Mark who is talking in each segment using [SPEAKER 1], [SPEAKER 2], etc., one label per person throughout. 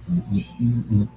[SPEAKER 1] Mm-mm-mm.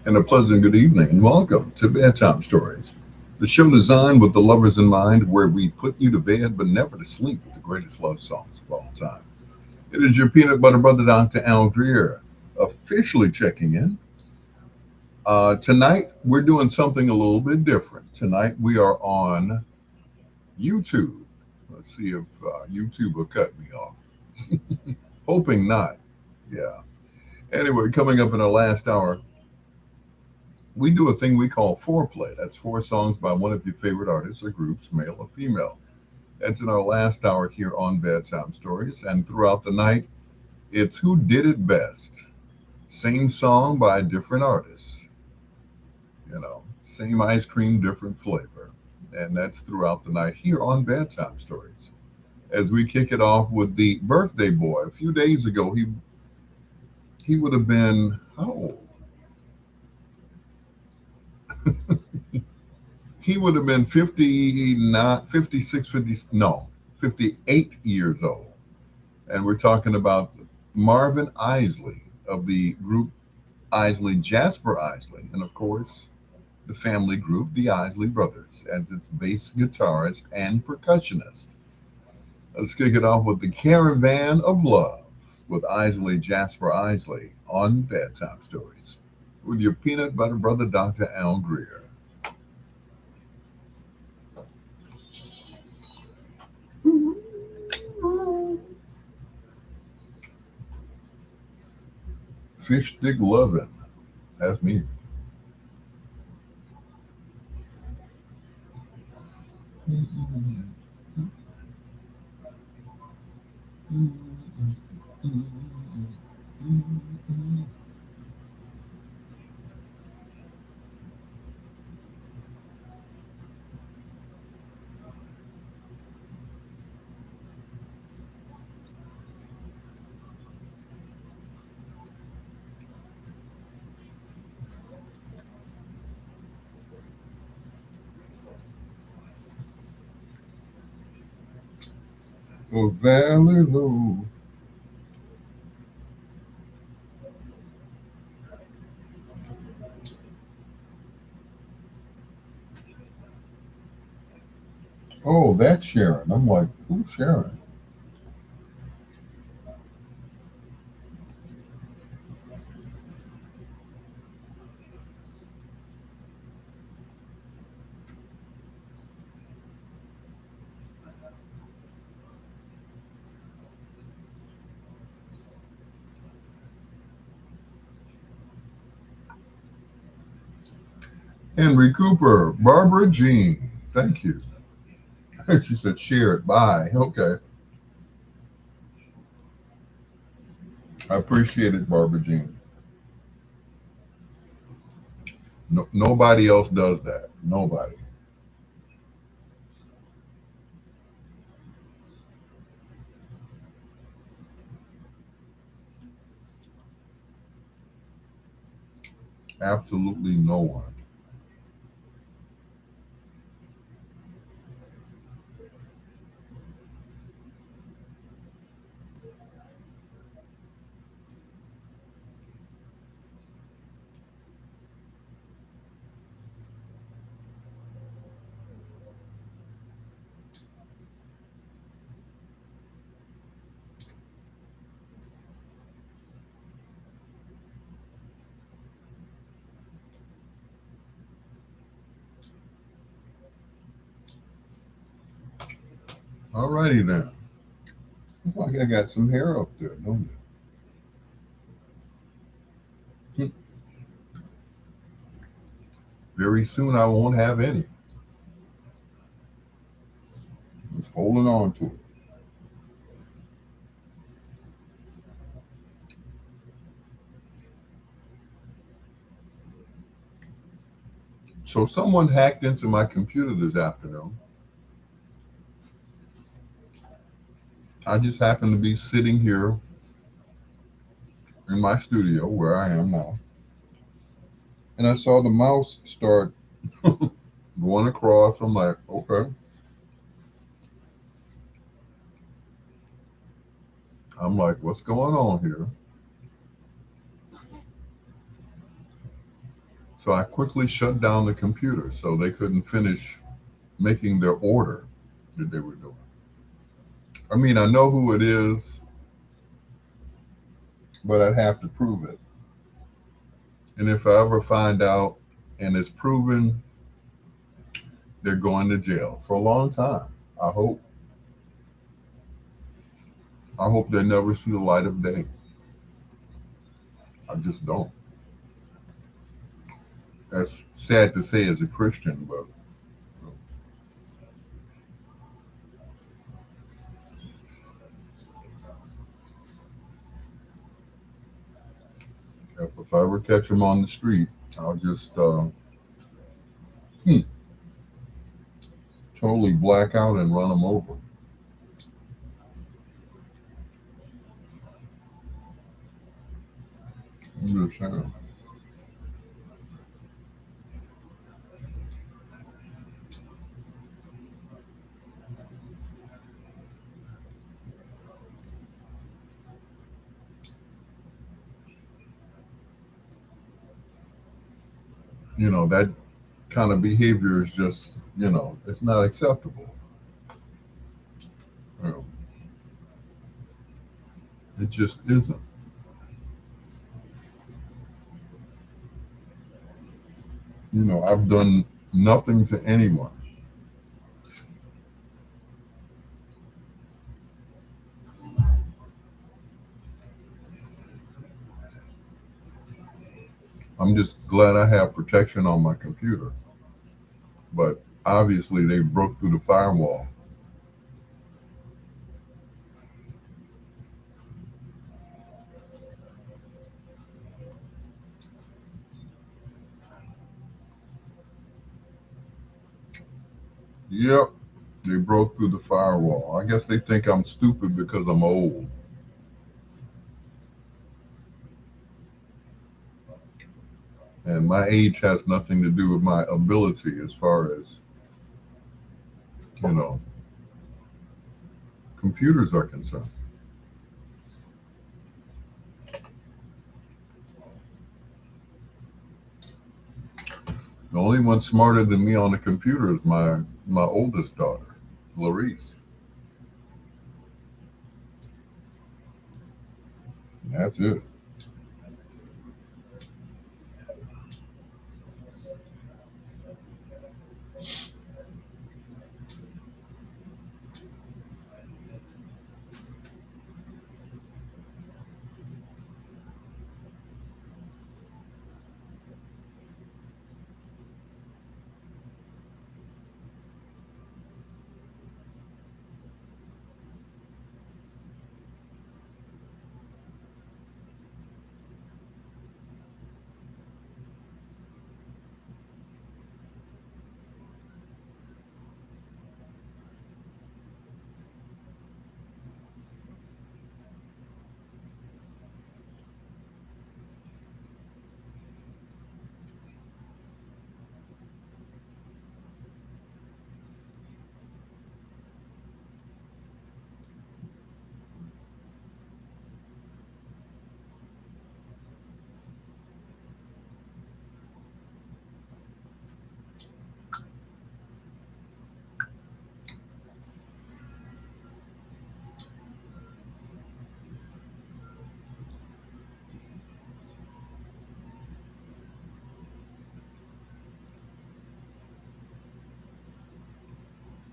[SPEAKER 1] And a pleasant good evening, and welcome to Bedtime Stories, the show designed with the lovers in mind, where we put you to bed but never to sleep with the greatest love songs of all time. It is your peanut butter brother, Dr. Al Greer, officially checking in. Tonight, we're doing something a little bit different. Tonight, we are on YouTube. Let's see if YouTube will cut me off. Hoping not. Yeah. Anyway, coming up in our last hour, we do a thing we call foreplay. That's four songs by one of your favorite artists or groups, male or female. That's in our last hour here on Bedtime Stories. And throughout the night, it's Who Did It Best. Same song by different artists. Same ice cream, different flavor. And that's throughout the night here on Bedtime Stories. As we kick it off with the birthday boy. A few days ago, he would have been, how old? He would have been 59, 56, 50, no, 58 years old. And we're talking about Marvin Isley of the group Isley Jasper Isley. And of course, the family group, the Isley Brothers, as its bass guitarist and percussionist. Let's kick it off with the Caravan of Love with Isley Jasper Isley on Bedtime Stories with your peanut butter brother, Dr. Al Greer. Fish stick loving. That's me. Oh, Valley Low. Oh, that's Sharon. I'm like, who's Sharon? Henry Cooper, Barbara Jean. Thank you. She said share it. Bye. Okay. I appreciate it, Barbara Jean. No, nobody else does that. Nobody. Absolutely no one. Alrighty then. Looks like I got some hair up there, don't it? Very soon I won't have any. Just holding on to it. So someone hacked into my computer this afternoon. I just happened to be sitting here in my studio where I am now, and I saw the mouse start going across. I'm like, okay. I'm like, what's going on here? So I quickly shut down the computer so they couldn't finish making their order that they were doing. I mean, I know who it is, but I'd have to prove it. And if I ever find out and it's proven, they're going to jail for a long time. I hope. I hope they never see the light of day. I just don't. That's sad to say as a Christian, but if I ever catch them on the street, I'll just hmm, totally black out and run them over. I'm just saying. That kind of behavior is just, it's not acceptable. You know, it just isn't. I've done nothing to anyone. I'm just glad I have protection on my computer. But obviously, they broke through the firewall. Yep, they broke through the firewall. I guess they think I'm stupid because I'm old. And my age has nothing to do with my ability as far as, you know, computers are concerned. The only one smarter than me on the computer is my oldest daughter, Larice. That's it.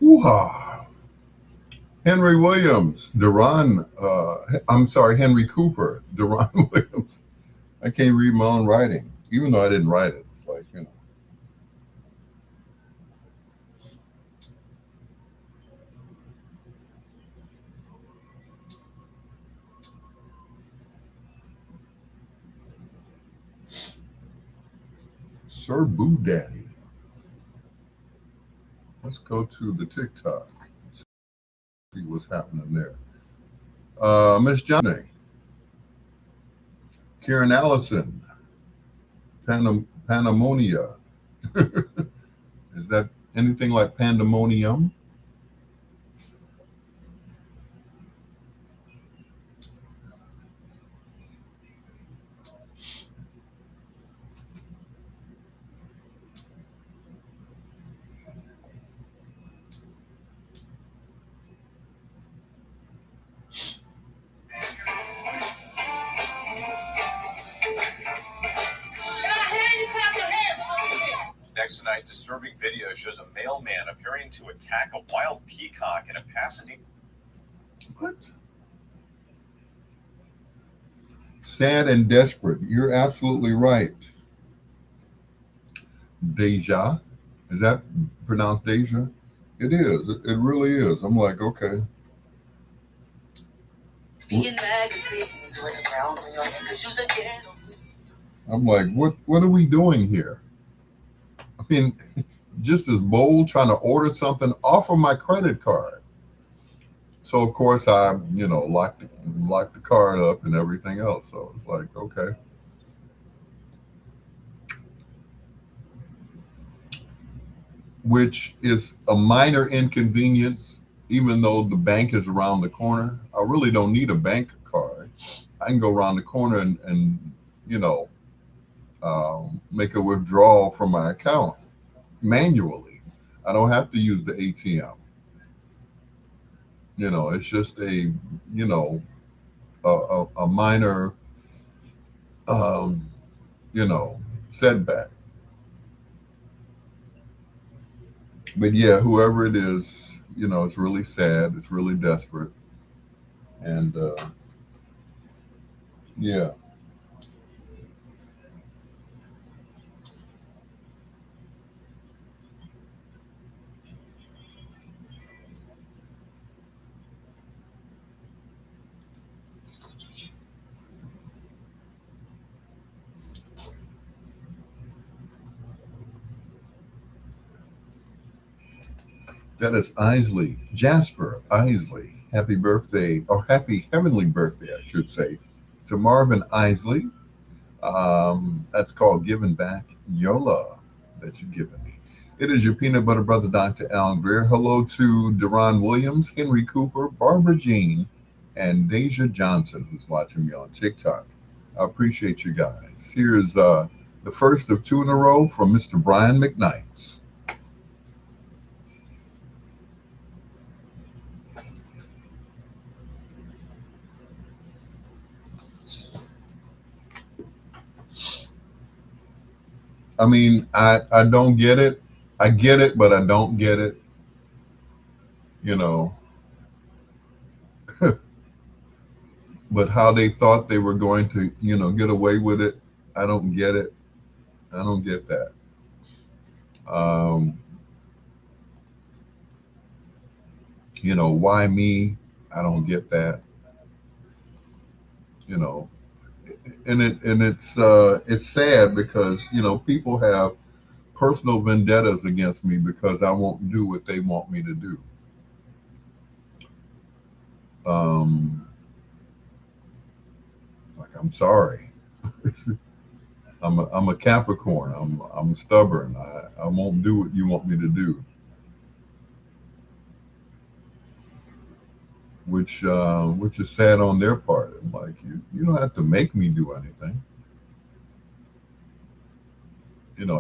[SPEAKER 1] Hoo-ha. Henry Williams, I'm sorry, Henry Cooper, Deron Williams. I can't read my own writing, even though I didn't write it. It's like, Sir Boo Daddy. Let's go to the TikTok. See what's happening there. Miss Johnny, Karen Allison, Pandemonia. Is that anything like pandemonium?
[SPEAKER 2] Next tonight, disturbing video shows a mailman appearing to attack a wild peacock in a Pasadena.
[SPEAKER 1] What? Sad and desperate. You're absolutely right. Deja. Is that pronounced Deja? It is. It really is. I'm like, okay. I'm like, what are we doing here? I mean, just as bold trying to order something off of my credit card. So of course I, locked the card up and everything else. So it's like, okay. Which is a minor inconvenience, even though the bank is around the corner. I really don't need a bank card. I can go around the corner and make a withdrawal from my account manually. I don't have to use the ATM. It's just you know, a minor, um, setback. But yeah, whoever it is, it's really sad. It's really desperate. And yeah, that is Isley, Jasper Isley. Happy birthday, or happy heavenly birthday, I should say, to Marvin Isley. That's called Giving Back Your Love that you've given me. It is your peanut butter brother, Dr. Alan Greer. Hello to Deron Williams, Henry Cooper, Barbara Jean, and Deja Johnson, who's watching me on TikTok. I appreciate you guys. Here's the first of two in a row from Mr. Brian McKnight. I mean, I don't get it. I get it, but I don't get it. You know, but how they thought they were going to, get away with it, I don't get it. I don't get that. Um, why me? I don't get that. You know, it's sad because people have personal vendettas against me because I won't do what they want me to do. Um, like I'm sorry. I'm a Capricorn. I'm stubborn. I won't do what you want me to do. Which is sad on their part. I'm like, you don't have to make me do anything.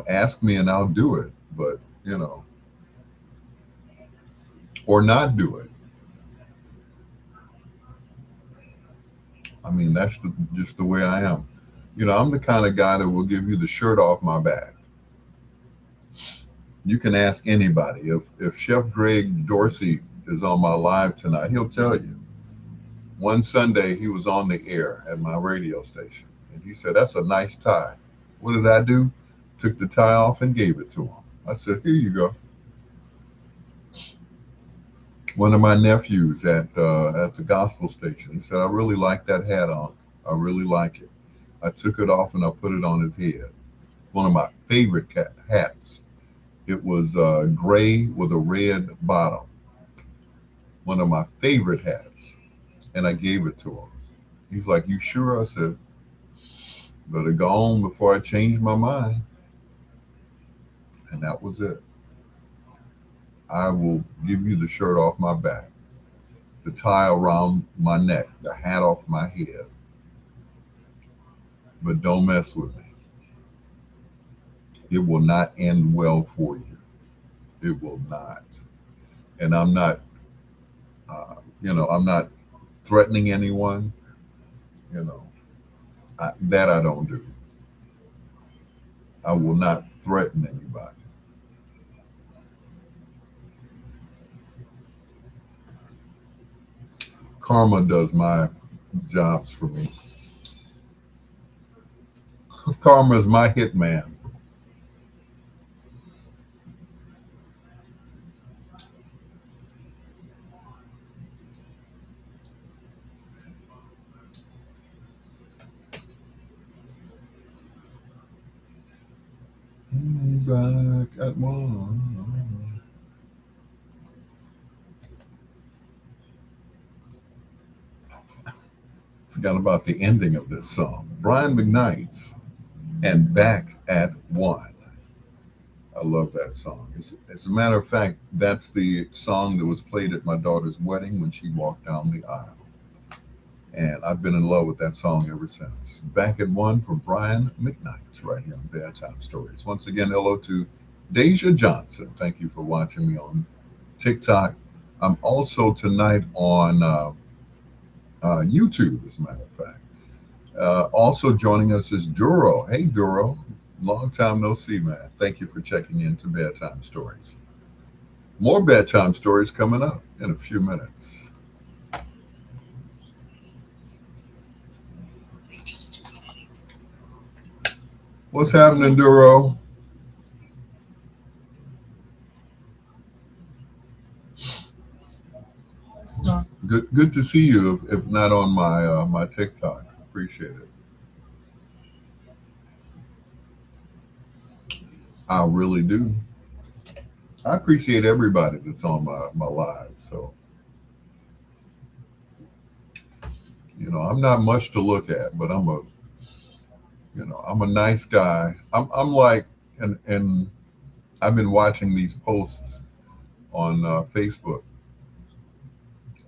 [SPEAKER 1] Ask me and I'll do it, but or not do it. I mean, that's just the way I am. I'm the kind of guy that will give you the shirt off my back. You can ask anybody. If Chef Greg Dorsey is on my live tonight, he'll tell you. One Sunday he was on the air at my radio station, and he said, "That's a nice tie." What did I do? Took the tie off and gave it to him. I said, "Here you go." One of my nephews at the gospel station, he said, "I really like that hat on. I really like it." I took it off and I put it on his head. One of my favorite hats. It was gray with a red bottom. One of my favorite hats, and I gave it to him. He's like, "You sure?" I said, "Better go on before I change my mind." And that was it. I will give you the shirt off my back, the tie around my neck, the hat off my head, but don't mess with me. It will not end well for you. It will not. And I'm not, I'm not threatening anyone. You know, that I don't do. I will not threaten anybody. Karma does my jobs for me. Karma is my hitman. Back at one. Forgot about the ending of this song. Brian McKnight and Back at One. I love that song. As a matter of fact, that's the song that was played at my daughter's wedding when she walked down the aisle. And I've been in love with that song ever since. Back at One from Brian McKnight, right here on Bedtime Stories. Once again, hello to Deja Johnson. Thank you for watching me on TikTok. I'm also tonight on YouTube, as a matter of fact. Also joining us is Duro. Hey, Duro. Long time no see, man. Thank you for checking in to Bedtime Stories. More Bedtime Stories coming up in a few minutes. What's happening, Duro? Good to see you. If not on my TikTok, appreciate it. I really do. I appreciate everybody that's on my live. So I'm not much to look at, but I'm a nice guy. I'm like, and I've been watching these posts on Facebook.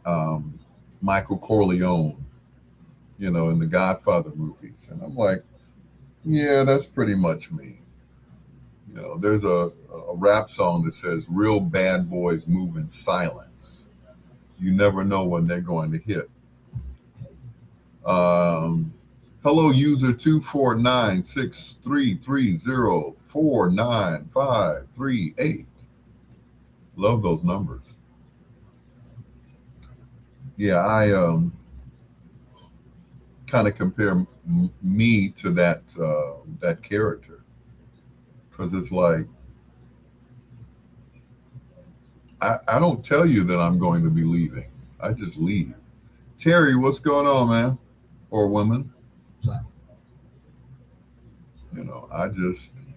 [SPEAKER 1] Um, Michael Corleone, in the Godfather movies, and I'm like, yeah, that's pretty much me. There's a rap song that says, "Real bad boys move in silence. You never know when they're going to hit." Um, Hello, user 249-6330-49538. Love those numbers. Yeah, I kind of compare me to that character because it's like I don't tell you that I'm going to be leaving. I just leave. Terry, what's going on, man? Or woman? I just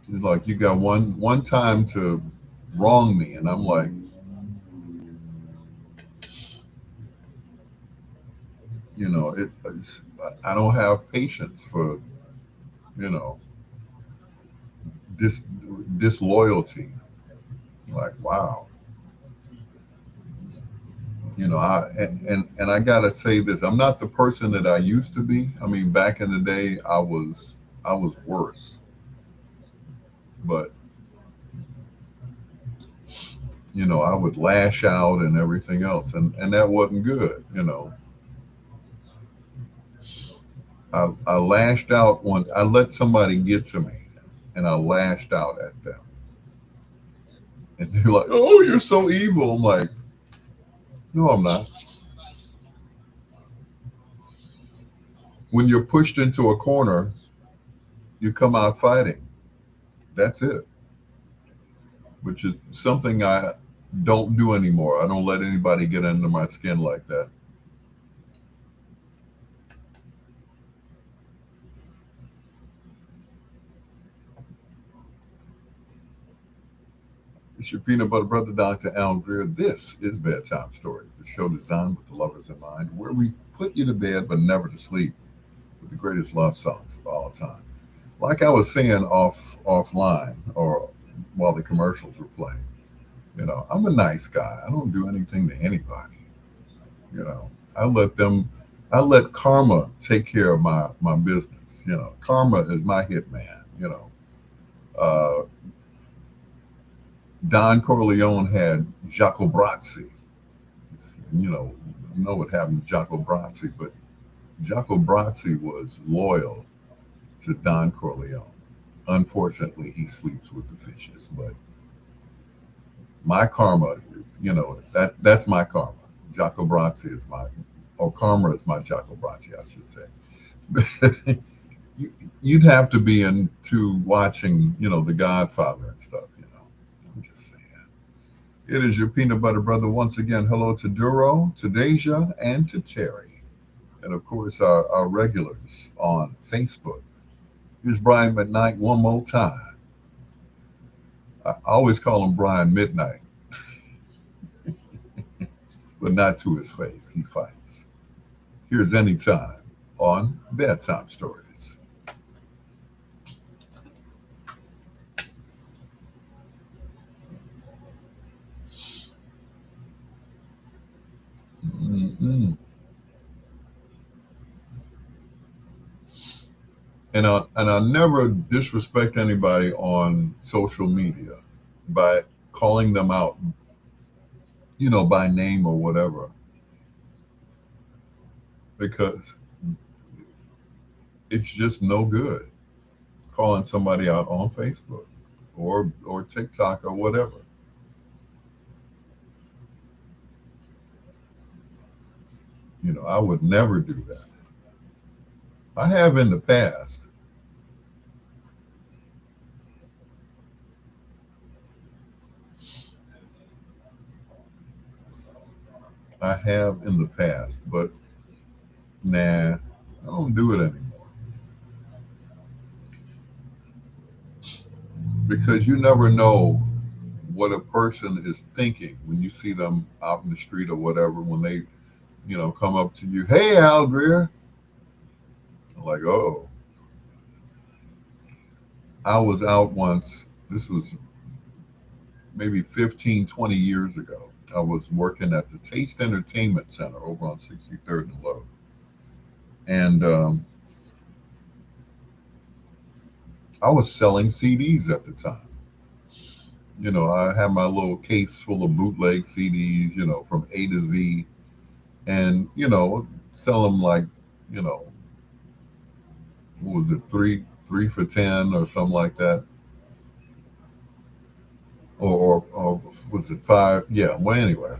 [SPEAKER 1] it's like you got one time to wrong me, and I'm like, I don't have patience for you know this disloyalty. Like, wow. And I gotta say this, I'm not the person that I used to be. I mean, back in the day, I was worse, but I would lash out and everything else, and that wasn't good. I lashed out once. I let somebody get to me, and I lashed out at them. And they're like, "Oh, you're so evil." I'm like, "No, I'm not." When you're pushed into a corner, you come out fighting. That's it. Which is something I don't do anymore. I don't let anybody get under my skin like that. It's your peanut butter brother, Dr. Al Greer. This is Bedtime Stories, the show designed with the lovers in mind, where we put you to bed but never to sleep with the greatest love songs of all time. Like I was saying offline or while the commercials were playing, I'm a nice guy. I don't do anything to anybody. You know, I let them, I let karma take care of my business. Karma is my hitman. Uh, Don Corleone had Jaco Brazzi. You know what happened to Jaco Brazzi, but Jaco Brazzi was loyal to Don Corleone. Unfortunately, he sleeps with the fishes, but my karma, that's my karma. Jaco Brazzi is my, or karma is my Jaco Brazzi, I should say. You'd have to be into watching, The Godfather and stuff. I'm just saying. It is your peanut butter brother once again. Hello to Duro, to Deja, and to Terry. And of course, our regulars on Facebook. Here's Brian McKnight one more time. I always call him Brian Midnight, but not to his face. He fights. Here's Anytime on Bedtime Stories. Mm-mm. And I never disrespect anybody on social media by calling them out, by name or whatever, because it's just no good calling somebody out on Facebook or TikTok or whatever. I would never do that. I have in the past. I have in the past, but nah, I don't do it anymore because you never know what a person is thinking when you see them out in the street or whatever. When they, come up to you, "Hey, Al Greer," I'm like, "Oh." I was out once. This was maybe 15, 20 years ago. I was working at the Taste Entertainment Center over on 63rd and Low. And I was selling CDs at the time. I had my little case full of bootleg CDs, from A to Z, and sell them like, you know, what was it, three for 10 or something like that, or was it five? Yeah. Well, anyway,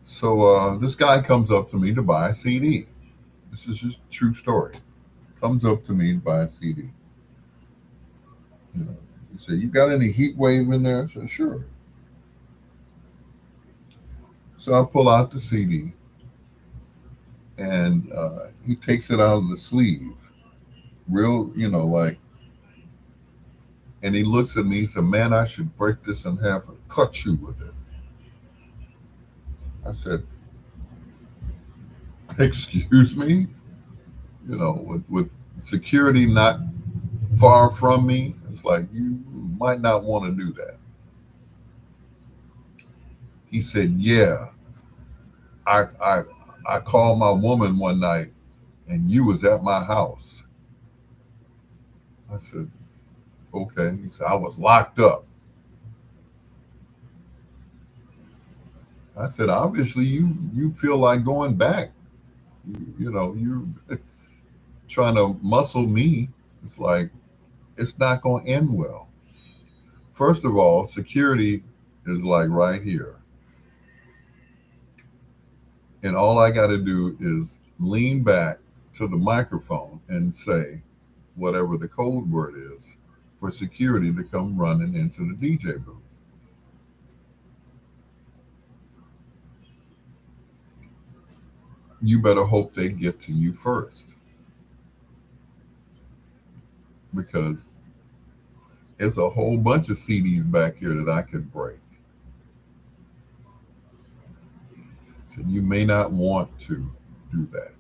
[SPEAKER 1] so this guy comes up to me to buy a CD. This is just a true story. Comes up to me to buy a CD. He said, "You got any Heat Wave in there?" I said, "Sure." So I pull out the CD, and he takes it out of the sleeve, real, like, and he looks at me. He said, "Man, I should break this in half and cut you with it." I said, "Excuse me?" With security not far from me, it's like you might not want to do that. He said, "Yeah, I I I called my woman one night, and you was at my house." I said, "Okay." He said, "I was locked up." I said, "Obviously, you feel like going back. You trying to muscle me. It's like, it's not going to end well. First of all, security is like right here. And all I got to do is lean back to the microphone and say whatever the code word is for security to come running into the DJ booth. You better hope they get to you first, because there's a whole bunch of CDs back here that I could break. So you may not want to do that.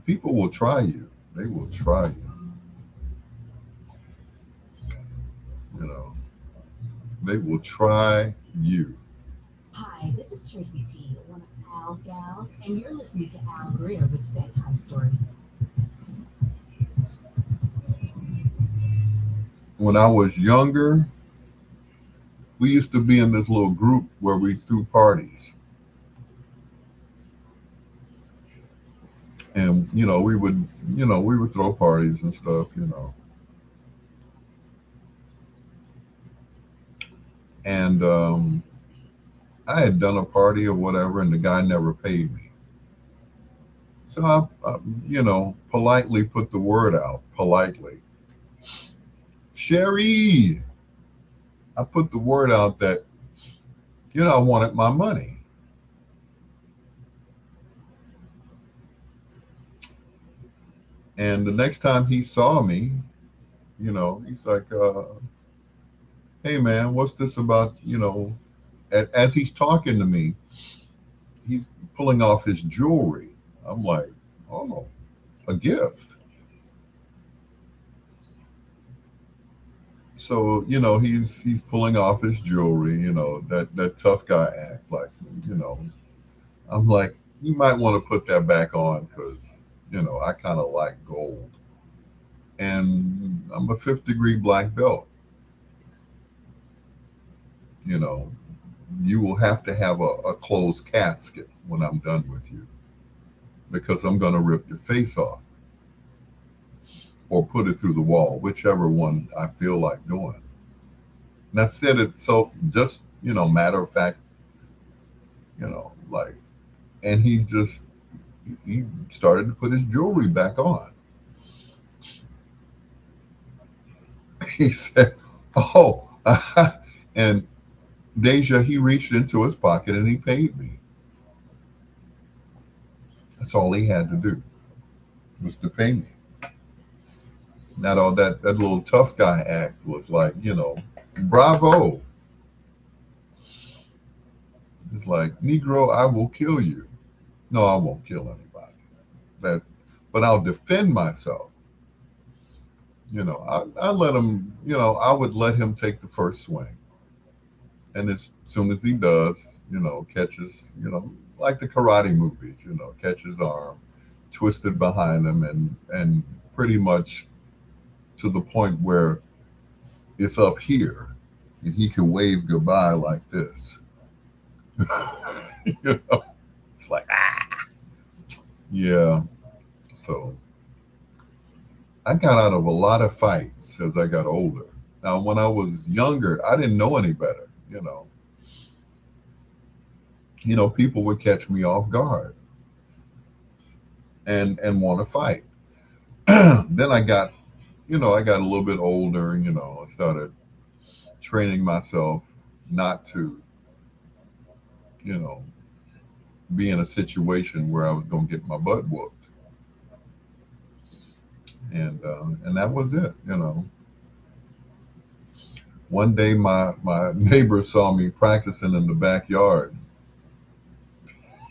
[SPEAKER 1] People will try you. They will try you. You know, they will try you.
[SPEAKER 3] Hi, this is Tracy T, one of Al's gals, and you're listening to Al Greer with Bedtime Stories.
[SPEAKER 1] When I was younger, we used to be in this little group where we threw parties. And, we would throw parties and stuff. And I had done a party or whatever, and the guy never paid me. So I politely put the word out, politely. Sherry, I put the word out that, I wanted my money. And the next time he saw me, he's like, hey man, what's this about? As he's talking to me, he's pulling off his jewelry. I'm like, oh, a gift. So, he's pulling off his jewelry, that tough guy act, like, you know, I'm like, you might want to put that back on, because, I kind of like gold. And I'm a fifth degree black belt. You know, you will have to have a closed casket when I'm done with you, because I'm going to rip your face off or put it through the wall, whichever one I feel like doing. And I said it so just, matter of fact, like, and he started to put his jewelry back on. He said, oh, and Deja, he reached into his pocket and he paid me. That's all he had to do, was to pay me. Not all that little tough guy act was like, bravo. It's like, Negro, I will kill you. No, I won't kill anybody. That, but I'll defend myself. I let him. I would let him take the first swing, and as soon as he does, catches, like the karate movies, catch his arm, twisted behind him, and pretty much to the point where it's up here, and he can wave goodbye like this. you know, it's like, yeah. So I got out of a lot of fights as I got older. Now, when I was younger, I didn't know any better. People would catch me off guard and want to fight. Then I got a little bit older, and I started training myself not to, you know, be in a situation where I was going to get my butt whooped, and that was it. One day, my neighbor saw me practicing in the backyard.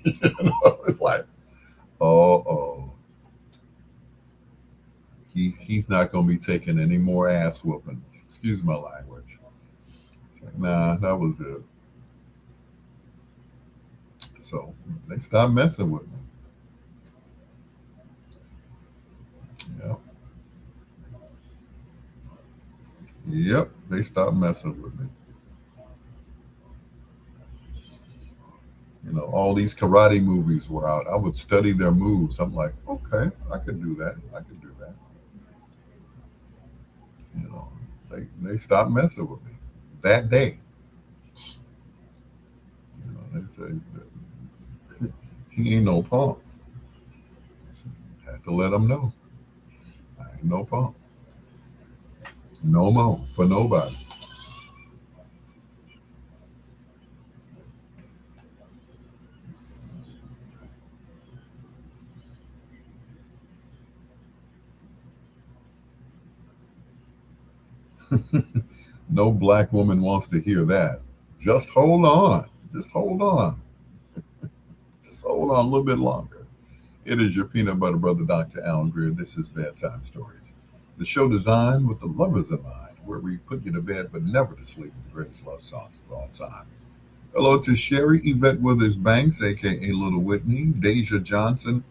[SPEAKER 1] It's like, oh, he's not going to be taking any more ass whoopings. Excuse my language. It's like, nah, that was it. So they stopped messing with me. Yep, yep, they stopped messing with me. All these karate movies were out. I would study their moves. I'm like, okay, I could do that. I could do that. You know, they stopped messing with me that day. They say he ain't no punk. Had to let them know I ain't no punk. No more for nobody. No black woman wants to hear that. Just hold on. Just hold on. Just hold on a little bit longer. It is your peanut butter brother, Dr. Alan Greer. This is Bedtime Stories, the show designed with the lovers in mind, where we put you to bed but never to sleep with the greatest love songs of all time. Hello to Sherry Yvette Withers Banks, aka Little Whitney, Deja Johnson.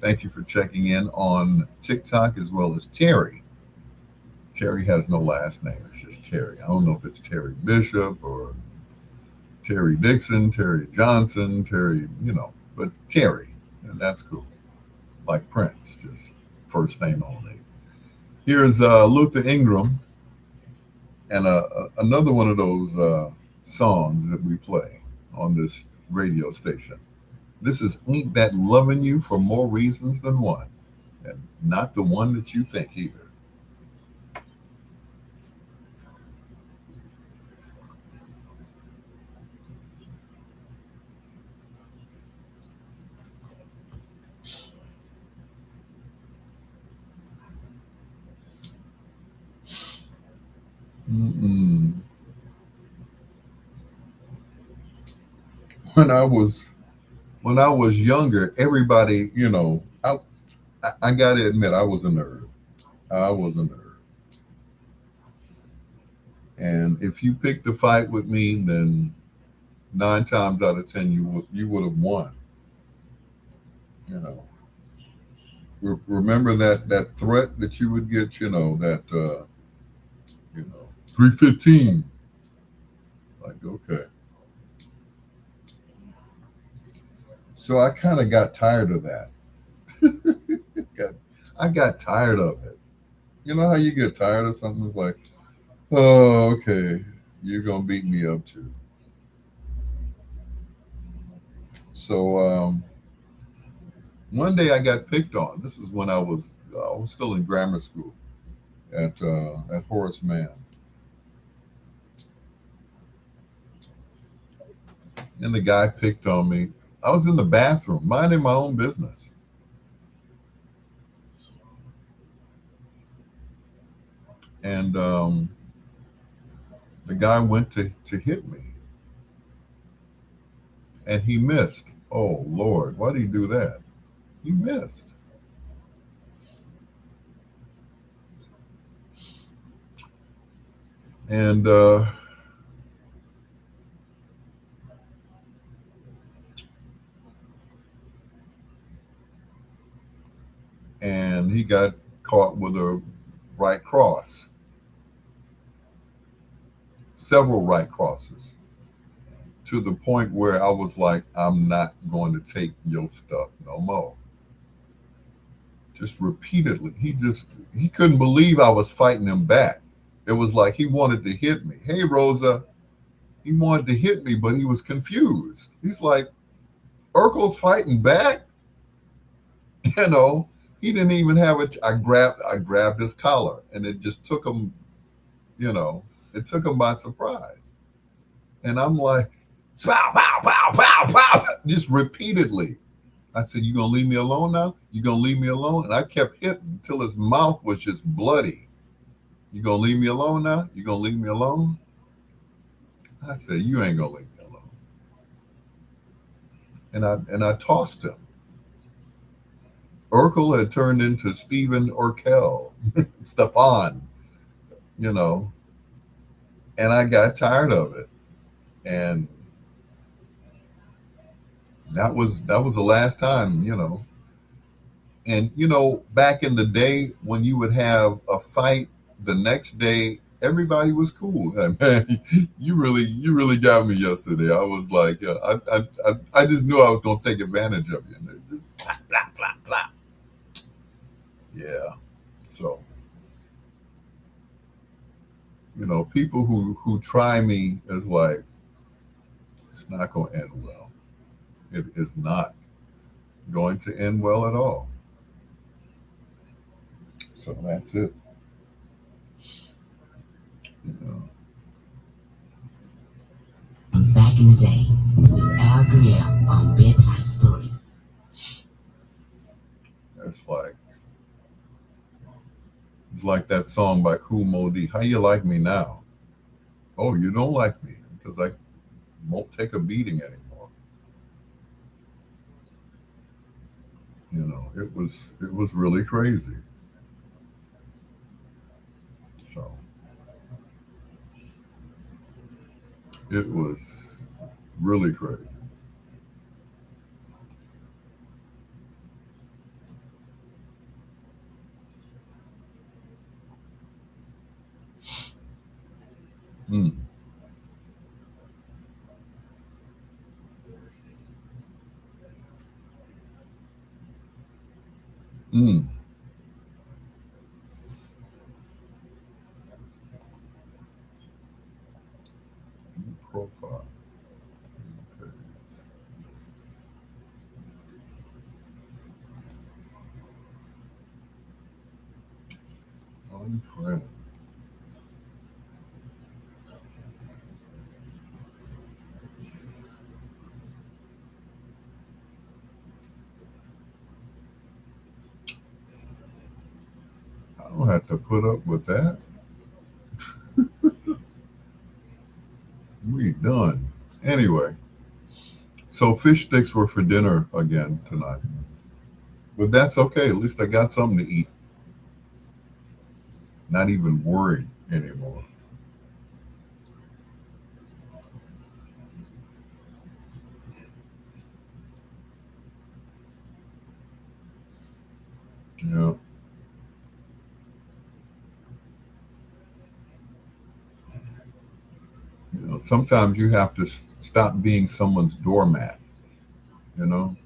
[SPEAKER 1] Thank you for checking in on TikTok, as well as Terry. Terry has no last name. It's just Terry. I don't know if it's Terry Bishop or Terry Dixon, Terry Johnson, Terry, but Terry. And that's cool. Like Prince, just first name only. Here's Luther Ingram and another one of those songs that we play on this radio station. This is Ain't That Loving You for More Reasons Than One, and not the one that you think either. Mm-mm. When I was younger, everybody, I got to admit, I was a nerd. I was a nerd. And if you picked a fight with me, then 9 times out of 10, you would have won. You know, remember that threat that you would get. That 315. Like, okay. So I kind of got tired of that. got, I got tired of it. You know how you get tired of something? It's like, oh, okay, you're gonna beat me up too. So one day I got picked on. This is when I was still in grammar school at Horace Mann, and the guy picked on me. I was in the bathroom, minding my own business, and the guy went to hit me, and he missed. Oh Lord, why did he do that? He missed, and he got caught with a right cross, several right crosses, to the point where I was like, I'm not going to take your stuff no more. Just repeatedly. He couldn't believe I was fighting him back. It was like he wanted to hit me. Hey Rosa, he wanted to hit me, but he was confused. He's like, Urkel's fighting back? You know, he didn't even have it. I grabbed his collar, and it just took him, you know, it took him by surprise. And I'm like, pow, pow, pow, pow, pow, just repeatedly. I said, you gonna leave me alone now? You gonna leave me alone? And I kept hitting until his mouth was just bloody. You gonna leave me alone now? You gonna leave me alone? I said, you ain't gonna leave me alone. And I tossed him. Urkel had turned into Stephen Urkel, Stefan, you know, and I got tired of it. And that was the last time. And back in the day when you would have a fight the next day everybody was cool. And man, you really got me yesterday. I was like, I just knew I was gonna take advantage of you. And it just blah blah blah blah. Yeah. So people who try me is like, it's not going to end well. It is not going to end well at all. So that's it. You know,
[SPEAKER 3] Back in the day with Al Greer on Bedtime Stories.
[SPEAKER 1] it's like it's like that song by Kool Moe Dee. How you like me now? Oh, you don't like me because I won't take a beating anymore. It was really crazy. So it was really crazy. Mm, mm. New profile. Okay. Unfriend. I don't have to put up with that. We done. Anyway, so fish sticks were for dinner again tonight. But that's okay. At least I got something to eat. Not even worried anymore. Yeah. Sometimes you have to stop being someone's doormat. You know,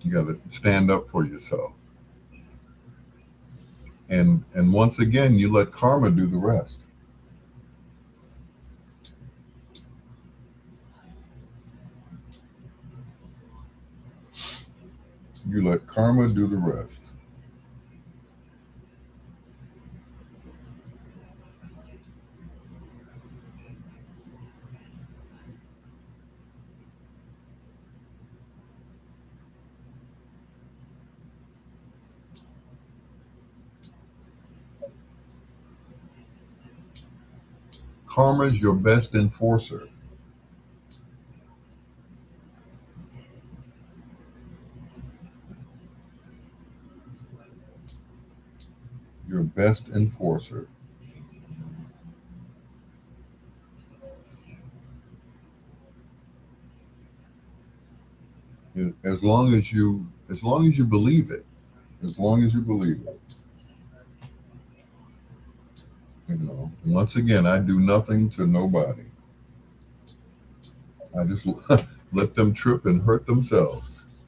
[SPEAKER 1] you got to stand up for yourself. And once again, you let karma do the rest. You let karma do the rest. Karma's your best enforcer. Your best enforcer. As long as you believe it. As long as you believe it. Once again, I do nothing to nobody. I just let them trip and hurt themselves.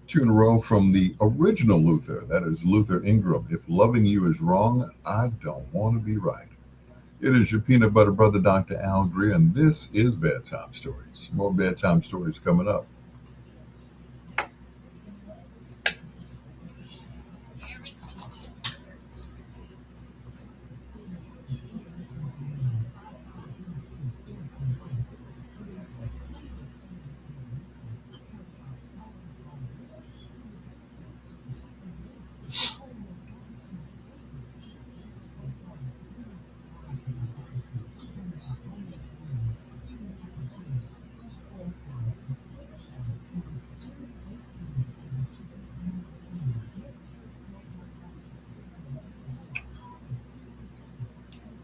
[SPEAKER 1] Two in a row from the original Luther. That is Luther Ingram. If loving you is wrong, I don't want to be right. It is your peanut butter brother, Dr. Al Greer, and this is Bedtime Stories. More bedtime stories coming up.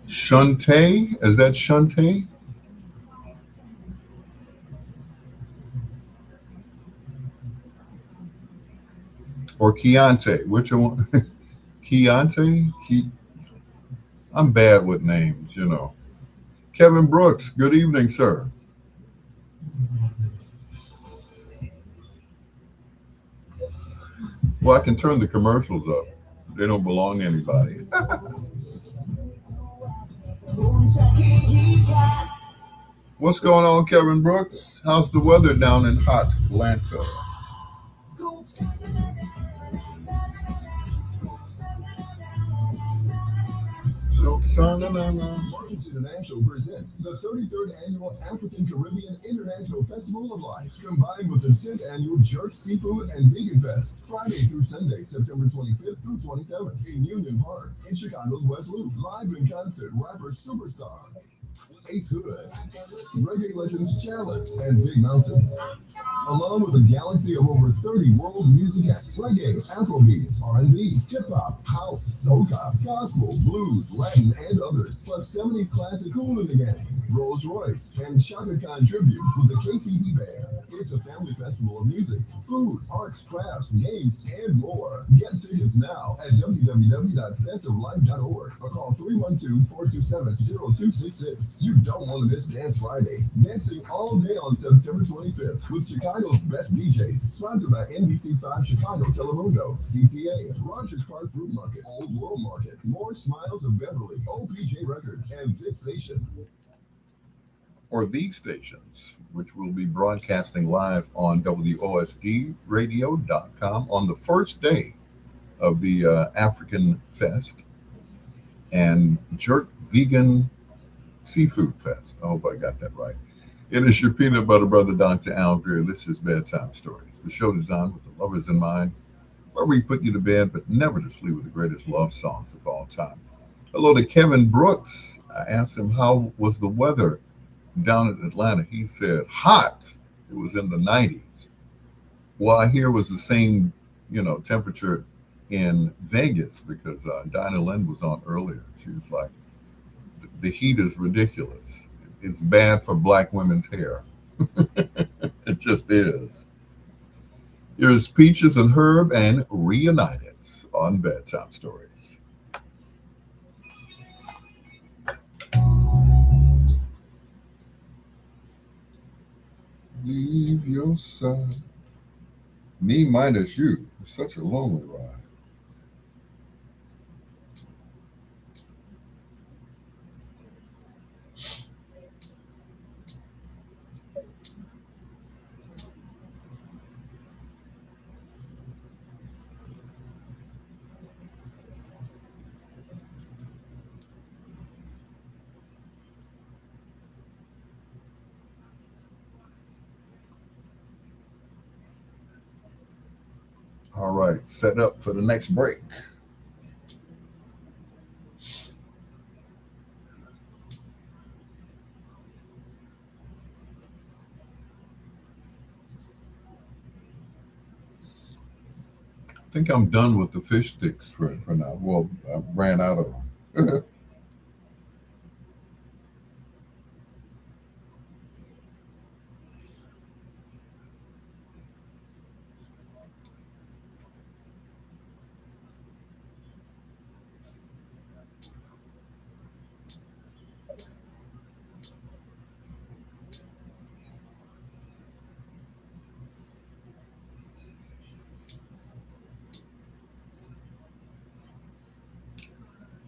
[SPEAKER 1] Shantae, is that Shantae? or Keontae? Which one? Keontae? I'm bad with names, you know. Kevin Brooks, good evening, sir. Well, I can turn the commercials up. They don't belong to anybody. What's going on, Kevin Brooks? How's the weather down in hot Atlanta?
[SPEAKER 4] Markets International presents the 33rd Annual African Caribbean International Festival of Life, combined with the 10th Annual Jerk Seafood and Vegan Fest, Friday through Sunday, September 25th through 27th, in Union Park, in Chicago's West Loop. Live in concert, rapper Superstar, Ace Hood, reggae legends Chalice, and Big Mountain, along with a galaxy of over 30 world music acts: reggae, Afrobeats, R&B, hip-hop, house, soca, gospel, blues, Latin, and others, plus 70s classic Cool in the Gang, Rolls Royce, and Chaka Khan tribute with the KTV Band. It's a family festival of music, food, arts, crafts, games, and more. Get tickets now at www.festoflife.org or call 312-427-0266. You don't want to miss Dance Friday. Dancing all day on September 25th with Chicago's best DJs. Sponsored by NBC5 Chicago Telemundo, CTA, Rogers Park Fruit Market, Old World Market, More Smiles of Beverly, OPJ Records, and this station.
[SPEAKER 1] Or these stations, which will be broadcasting live on WOSDradio.com on the first day of the African Fest and Jerk Vegan Seafood Fest. I hope I got that right. It is your peanut butter brother, Dr. Al Greer. This is Bedtime Stories, the show designed with the lovers in mind, where we put you to bed but never to sleep with the greatest love songs of all time. Hello to Kevin Brooks. I asked him how was the weather down in Atlanta. He said hot. It was in the 90s. Well, I hear it was the same, temperature in Vegas because Dinah Lynn was on earlier. She was like, the heat is ridiculous. It's bad for black women's hair. It just is. Here's Peaches and Herb and Reunited on Bedtime Stories. Leave your side. Me minus you. It's such a lonely ride. All right, set up for the next break. I think I'm done with the fish sticks for now. Well, I ran out of them.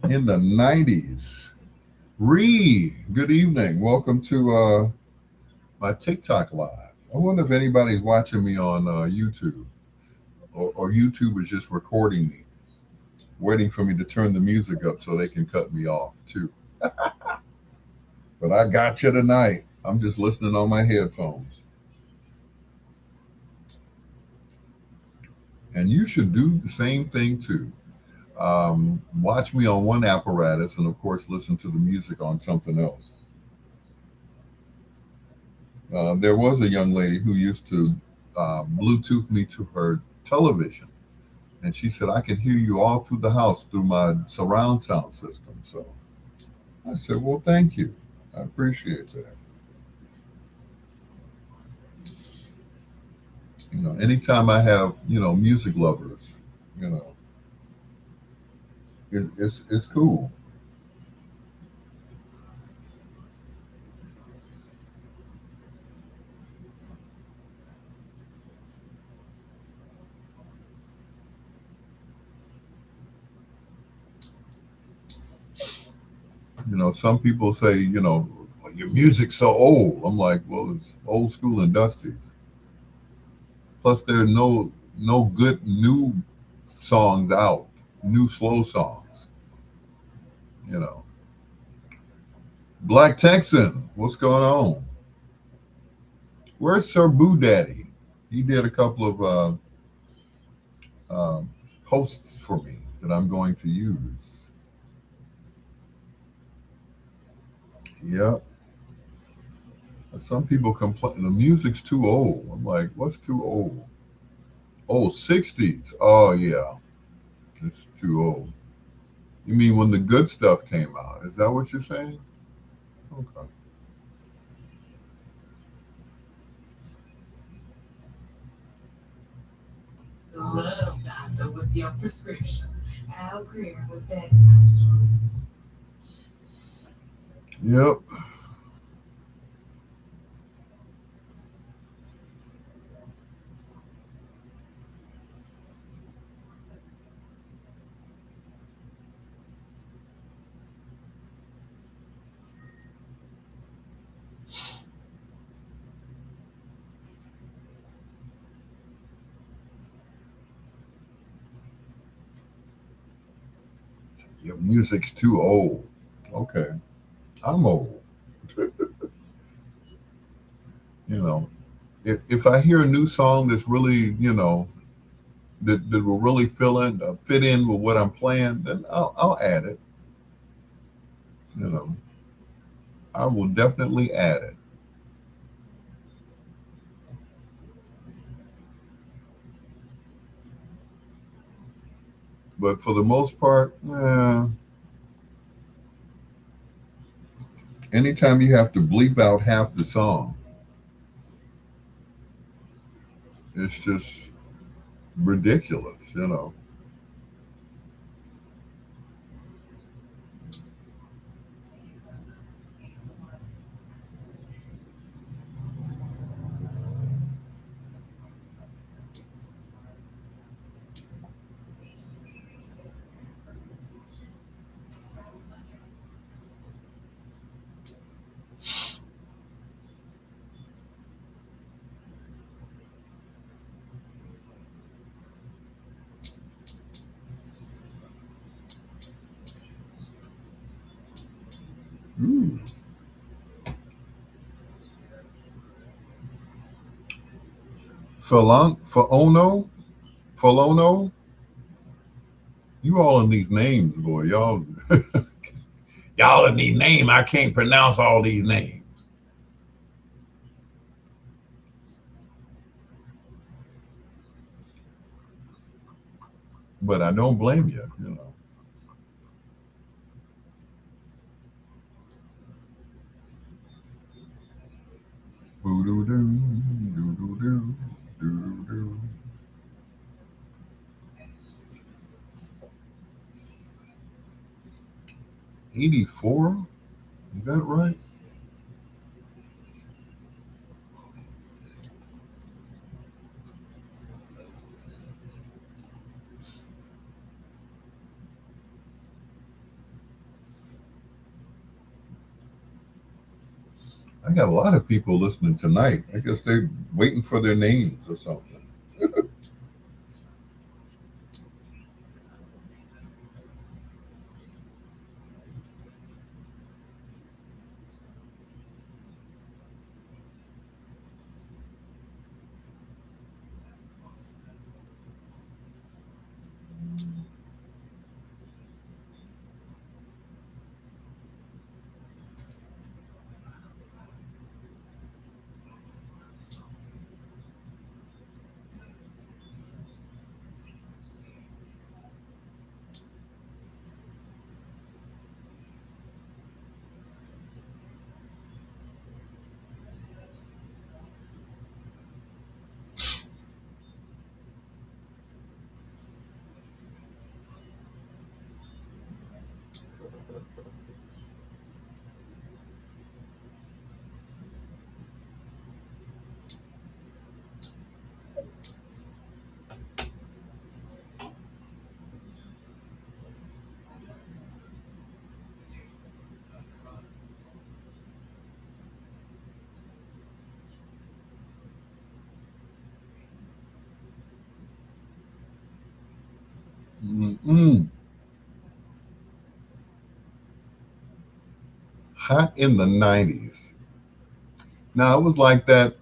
[SPEAKER 1] In the 90s. Good evening. Welcome to my TikTok live. I wonder if anybody's watching me on YouTube or YouTube is just recording me, waiting for me to turn the music up so they can cut me off too. But I got you tonight. I'm just listening on my headphones. And you should do the same thing too. Watch me on one apparatus and, of course, listen to the music on something else. There was a young lady who used to Bluetooth me to her television. And she said, I can hear you all through the house through my surround sound system. So I said, well, thank you. I appreciate that. Anytime I have, music lovers You know, it's cool. You know, some people say, well, your music's so old. I'm like, well, it's old school and Dusty's. Plus, there are no good new songs out, new slow songs. You know, Black Texan, what's going on? Where's Sir Boo Daddy? He did a couple of posts for me that I'm going to use. Yep. Some people complain the music's too old. I'm like, what's too old? Oh, 60s. Oh, yeah. It's too old. You mean when the good stuff came out? Is that what you're saying? Okay.
[SPEAKER 3] The Love Doctor with your prescription. Al Greer with bedtime stories.
[SPEAKER 1] Yep. Your music's too old. Okay. I'm old. You know, if I hear a new song that's really, that will really fit in with what I'm playing, then I'll add it. You know, I will definitely add it. But for the most part, anytime you have to bleep out half the song, it's just ridiculous. Ooh. Falono, Falono, you all in these names, boy. Y'all in these names. I can't pronounce all these names. But I don't blame you. Boo doo doo, doo doo doo, doo doo doo. 84? Is that right? I got a lot of people listening tonight. I guess they're waiting for their names or something. Mm-mm. Hot in the 90s. Now, it was like that,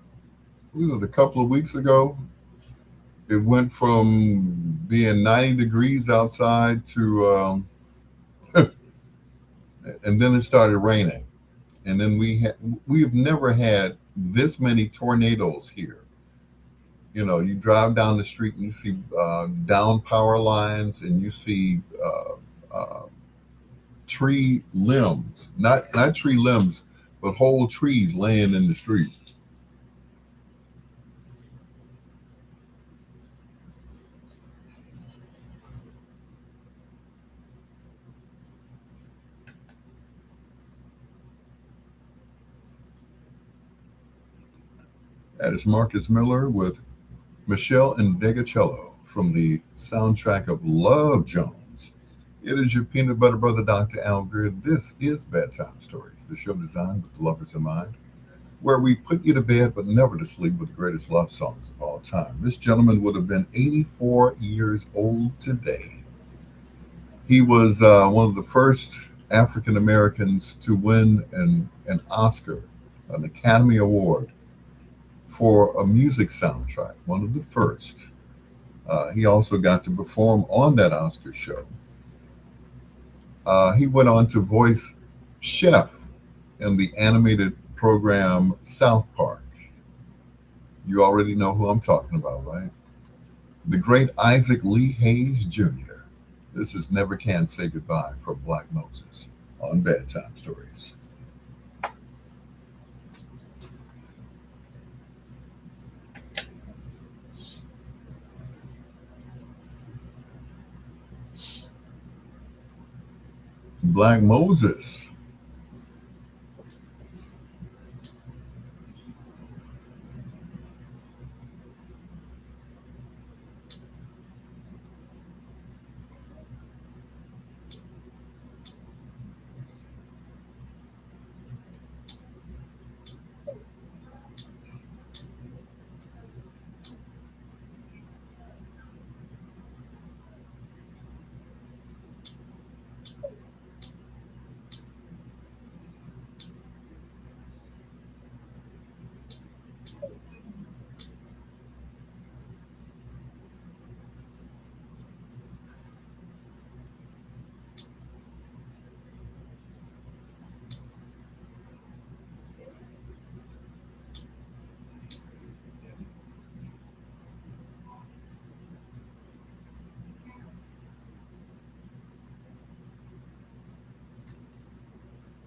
[SPEAKER 1] was it a couple of weeks ago? It went from being 90 degrees outside to, and then it started raining. And then we have never had this many tornadoes here. You know, you drive down the street and you see down power lines, and you see tree limbs, not tree limbs, but whole trees laying in the street. That is Marcus Miller with Michelle and Degacello from the soundtrack of Love Jones. It is your peanut butter brother, Dr. Al Greer. This is Bedtime Stories, the show designed with lovers in mind, where we put you to bed but never to sleep with the greatest love songs of all time. This gentleman would have been 84 years old today. He was one of the first African Americans to win an Oscar, an Academy Award for a music soundtrack, one of the first. He also got to perform on that Oscar show. He went on to voice Chef in the animated program South Park. You already know who I'm talking about, right? The great Isaac Lee Hayes Jr. This is Never Can Say Goodbye for Black Moses on Bedtime Stories. Black Moses.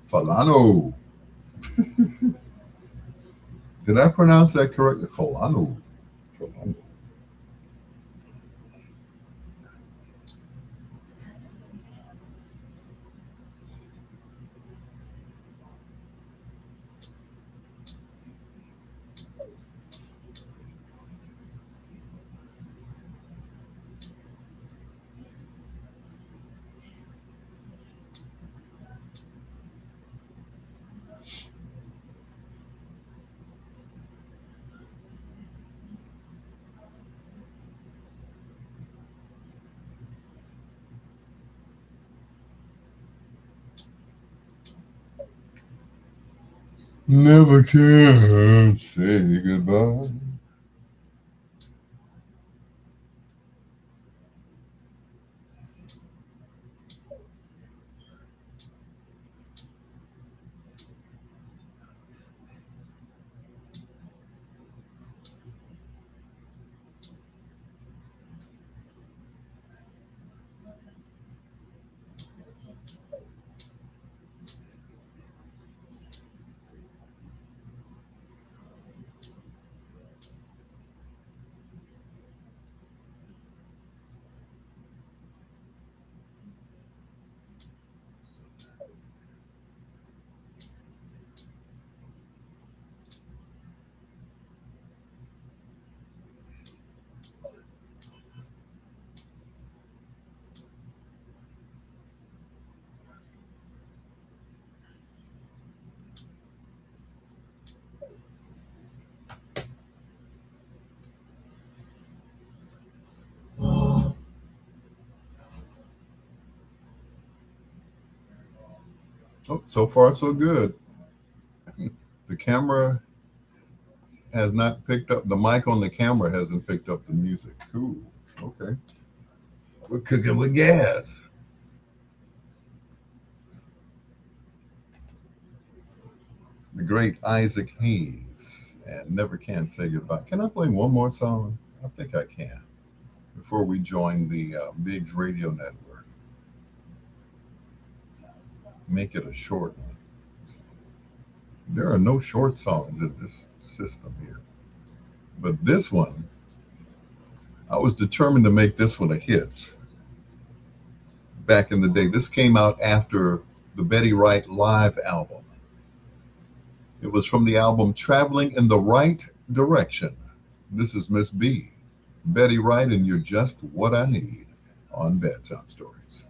[SPEAKER 1] Falano. Did I pronounce that correctly? Falano. Falano. Never can say goodbye. Oh, so far so good. The camera has not picked up, the mic on the camera hasn't picked up the music. Cool. Okay. We're cooking with gas. The great Isaac Hayes and Never Can Say Goodbye. Can I play one more song? I think I can before we join the Biggs Radio Network. Make it a short one. There are no short songs in this system here. But this one, I was determined to make this one a hit back in the day. This came out after the Betty Wright live album. It was from the album Traveling in the Right Direction. This is Miss B, Betty Wright, and You're Just What I Need on Bedtime Stories.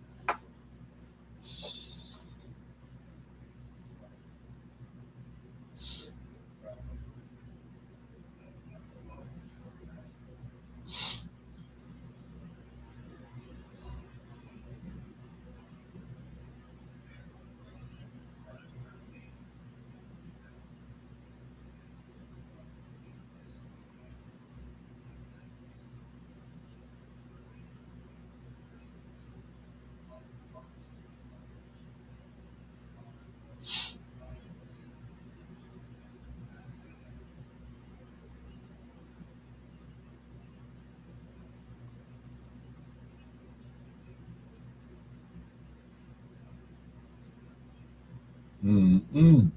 [SPEAKER 1] Mm-mm.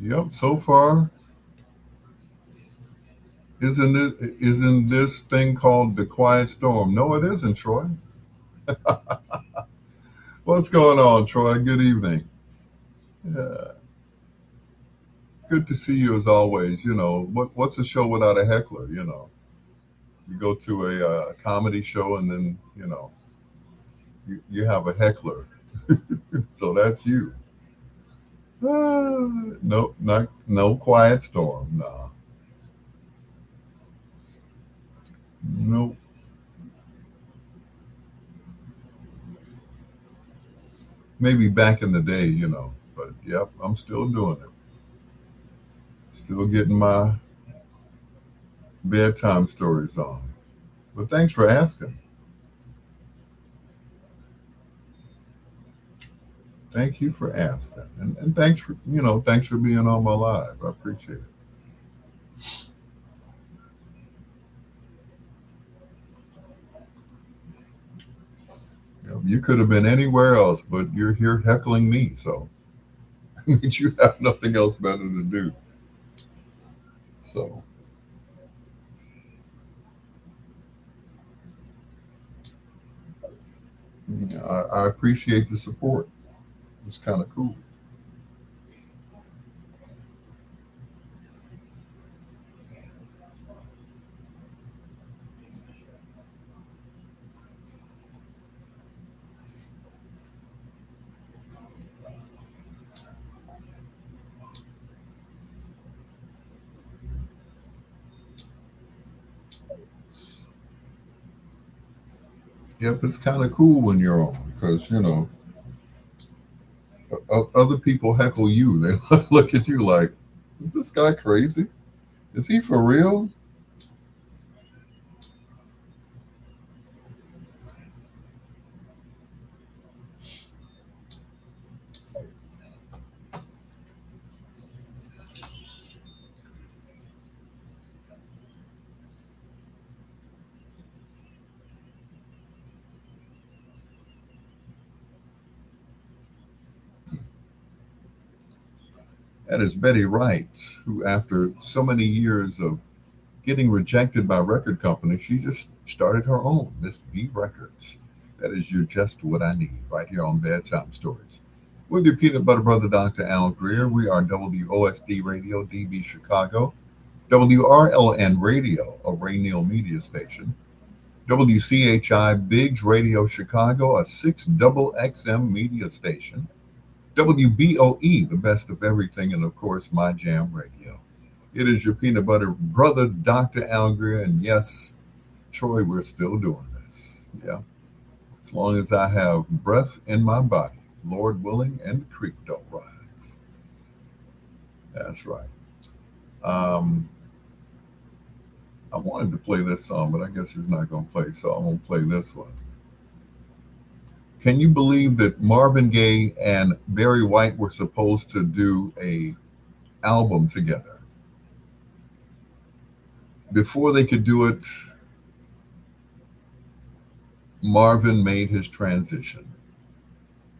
[SPEAKER 1] Yep, so far, isn't this thing called The Quiet Storm? No, it isn't, Troy. What's going on, Troy? Good evening. Yeah, good to see you as always. What's a show without a heckler? You go to a comedy show and then you have a heckler, so that's you. No, not no quiet storm. No, no. Maybe back in the day, but yep, I'm still doing it. Still getting my bedtime stories on. But thanks for asking. Thank you for asking, and thanks for being on my live. I appreciate it. You could have been anywhere else, but you're here heckling me, so it means you have nothing else better to do. So yeah, I appreciate the support. It's kind of cool. Yep, it's kind of cool when you're on because other people heckle you. They look at you like, is this guy crazy? Is he for real? That is Betty Wright, who, after so many years of getting rejected by record companies, she just started her own, Miss B Records. That is You're Just What I Need, right here on Bedtime Stories. With your peanut butter brother, Dr. Al Greer, we are WOSD Radio, DB Chicago, WRLN Radio, a Rainier media station, WCHI Biggs Radio Chicago, a 6XXM media station, WBOE, the best of everything, and of course, My Jam Radio. It is your peanut butter brother, Dr. Al Greer, and yes, Troy, we're still doing this. Yeah. As long as I have breath in my body, Lord willing, and the creek don't rise. That's right. Um, I wanted to play this song, but I guess it's not going to play, so I'm going to play this one. Can you believe that Marvin Gaye and Barry White were supposed to do a album together? Before they could do it, Marvin made his transition.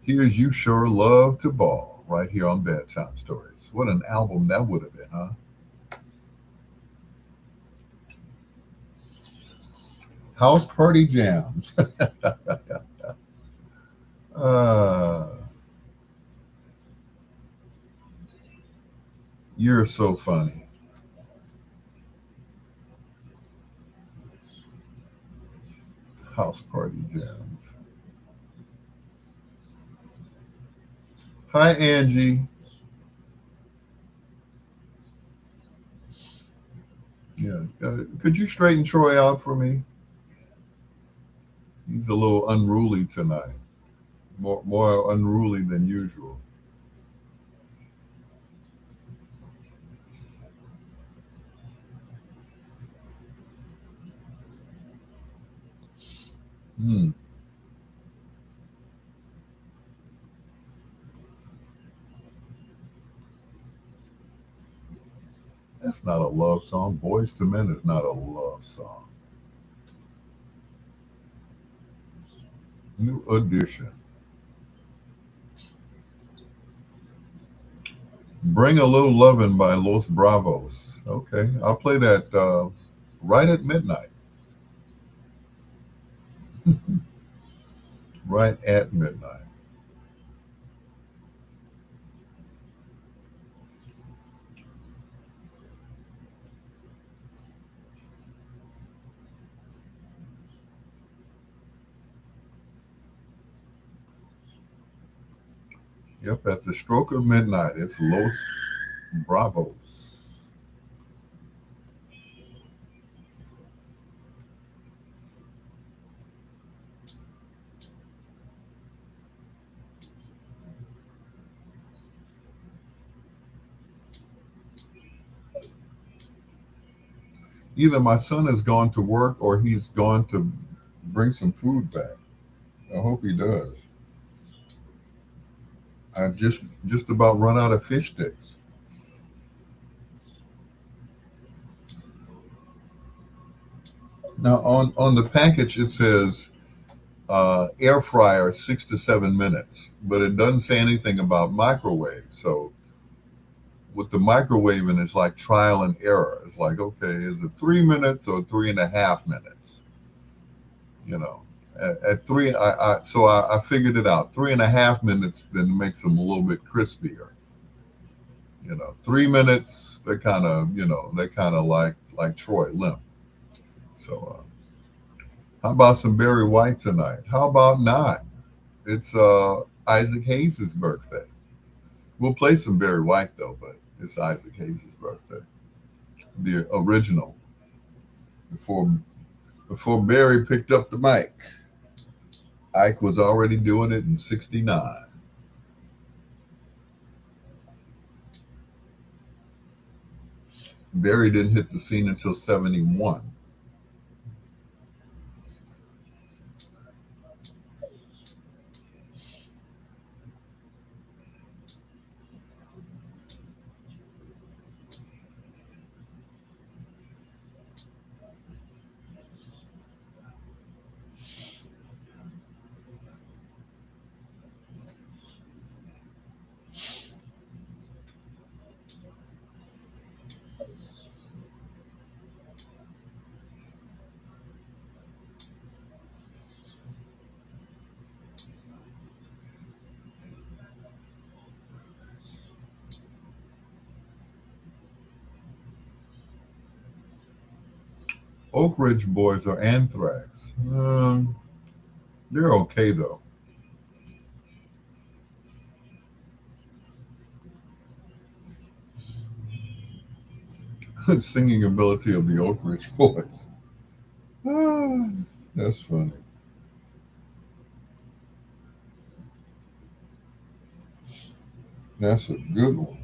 [SPEAKER 1] Here's You Sure Love to Ball, right here on Bedtime Stories. What an album that would have been, huh? House Party Jams. uh, you're so funny. House Party Jams. Hi, Angie. Yeah. Could you straighten Troy out for me? He's a little unruly tonight. More unruly than usual. Hmm. That's not a love song. Boys to Men is not a love song. New Edition. Bring a Little Lovin' by Los Bravos. Okay, I'll play that right at midnight. Right at midnight. Yep, at the stroke of midnight, it's Los Bravos. Either my son has gone to work or he's gone to bring some food back. I hope he does. I just about run out of fish sticks. Now on the package it says air fryer 6 to 7 minutes, but it doesn't say anything about microwave. So with the microwaving, it's like trial and error. It's like, okay, is it 3 minutes or 3.5 minutes? You know, at three, I figured it out. 3.5 minutes then makes them a little bit crispier. 3 minutes, they kind of like Troy limp. So how about some Barry White tonight? How about not? It's Isaac Hayes' birthday. We'll play some Barry White though, but it's Isaac Hayes' birthday. The original before Barry picked up the mic. Ike was already doing it in '69. Barry didn't hit the scene until '71. Oak Ridge Boys are Anthrax. They're okay though. Singing ability of the Oak Ridge Boys. Ah, that's funny. That's a good one.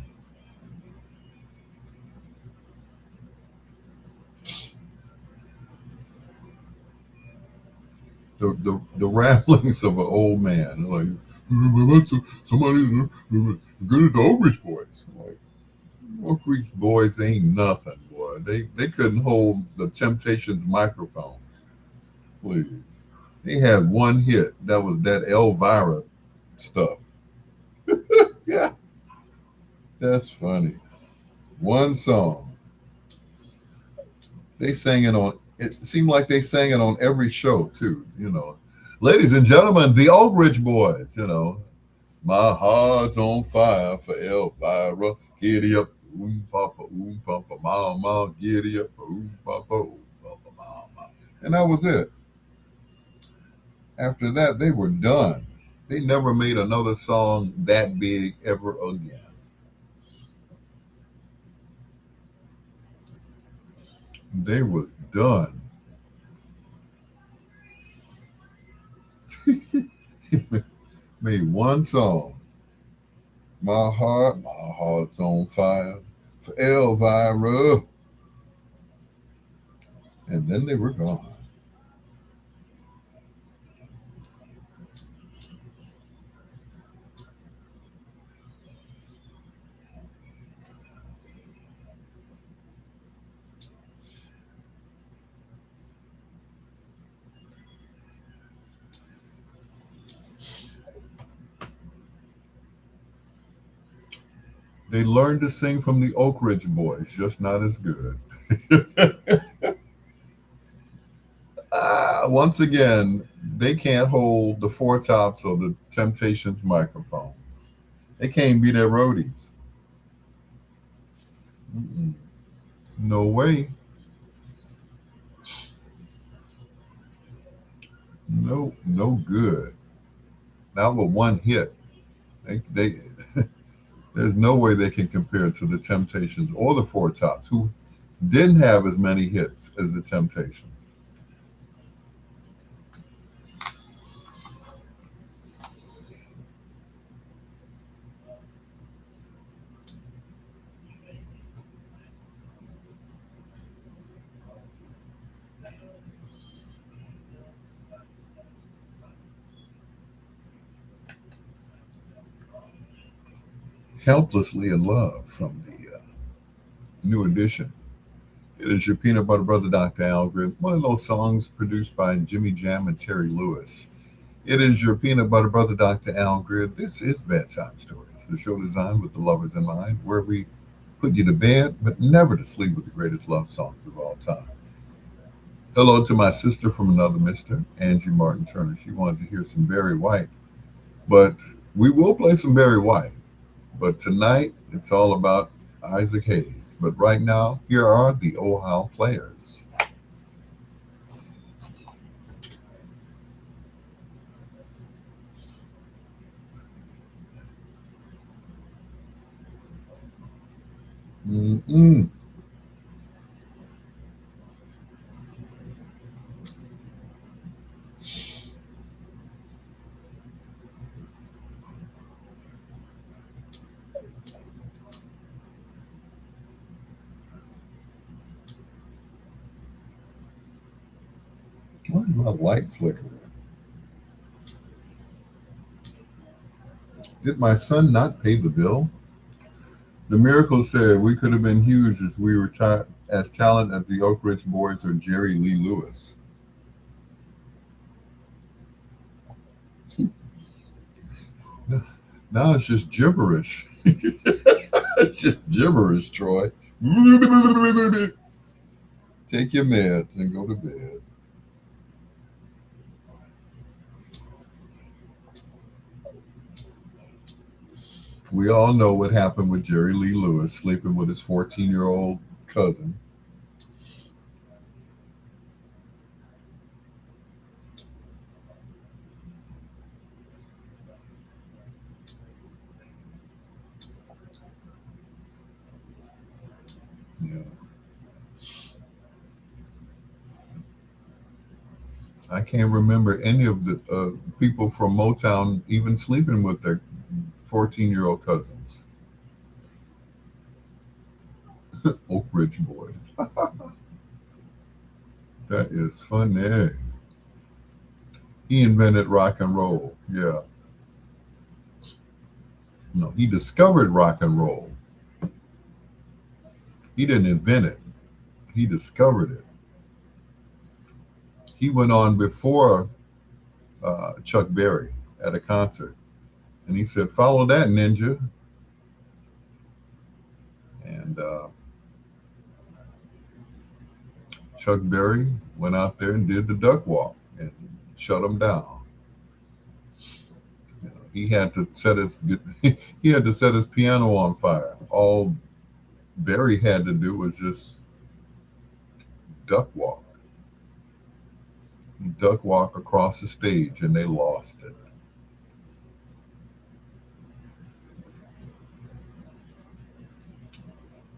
[SPEAKER 1] The ramblings of an old man. Like, somebody good at the Oak Ridge Boys. Like, Oak Ridge Boys ain't nothing, boy. They couldn't hold the Temptations microphone. Please. They had one hit. That was that Elvira stuff. Yeah, that's funny. One song. They sang it on. It seemed like they sang it on every show too. Ladies and gentlemen, the Oak Ridge Boys. My heart's on fire for Elvira. Giddy up, oom papa, mama. Giddy up, oom papa, mama. And that was it. After that, they were done. They never made another song that big ever again. They was done. Made one song. My heart's on fire for Elvira. And then they were gone. They learned to sing from the Oak Ridge Boys, just not as good. Once again, they can't hold the four tops of the Temptations microphones. They can't be their roadies. Mm-mm. No way. No, no good. Not with one hit. They there's no way they can compare to the Temptations or the Four Tops, who didn't have as many hits as the Temptations. Helplessly in Love from the New Edition. It is your peanut butter brother, Dr. Algren, one of those songs produced by Jimmy Jam and Terry Lewis. It is your peanut butter brother, Dr. Al Greer. This is Bedtime Stories, the show designed with the lovers in mind, where we put you to bed, but never to sleep with the greatest love songs of all time. Hello to my sister from another mister, Angie Martin Turner. She wanted to hear some Barry White, but we will play some Barry White. But tonight, it's all about Isaac Hayes. But right now, here are the Ohio Players. Mm-mm. Why is my light flickering? Did my son not pay the bill? The Miracle said we could have been huge as we were as talent as the Oak Ridge Boys or Jerry Lee Lewis. Now it's just gibberish. It's just gibberish, Troy. Take your meds and go to bed. We all know what happened with Jerry Lee Lewis sleeping with his 14-year-old cousin. Yeah. I can't remember any of the people from Motown even sleeping with their 14-year-old cousins. Oak Ridge Boys. That is funny. He invented rock and roll. Yeah. No, he discovered rock and roll. He didn't invent it. He discovered it. He went on before Chuck Berry at a concert, and he said, "Follow that, ninja." And Chuck Berry went out there and did the duck walk and shut him down. You know, he had to set his he had to set his piano on fire. All Berry had to do was just duck walk. He duck walk across the stage, and they lost it.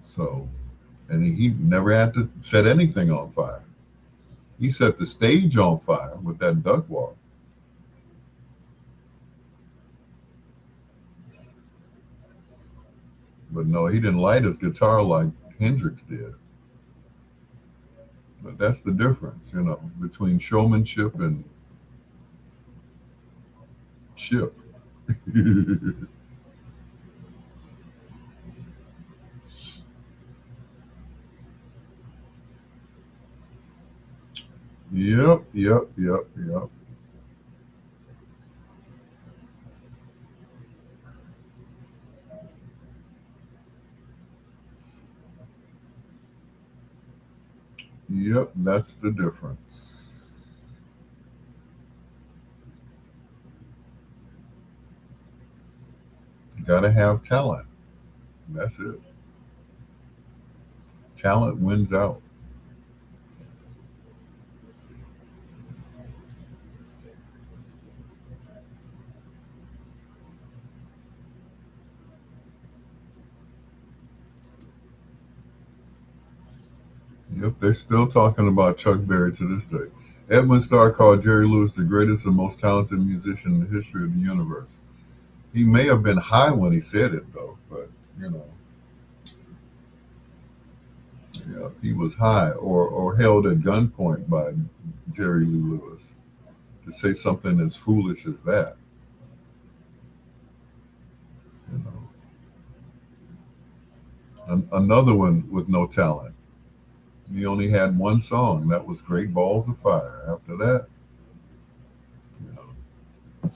[SPEAKER 1] So, and he never had to set anything on fire. He set the stage on fire with that duck walk. But no, he didn't light his guitar like Hendrix did. But that's the difference, between showmanship and ship. Yep, yep, yep, yep. Yep, that's the difference. You gotta have talent. That's it. Talent wins out. Yep, they're still talking about Chuck Berry to this day. Edwin Starr called Jerry Lewis the greatest and most talented musician in the history of the universe. He may have been high when he said it, though, but you know, yeah, he was high or held at gunpoint by Jerry Lee Lewis to say something as foolish as that. You know, another one with no talent. He only had one song that was "Great Balls of Fire." After that, you know,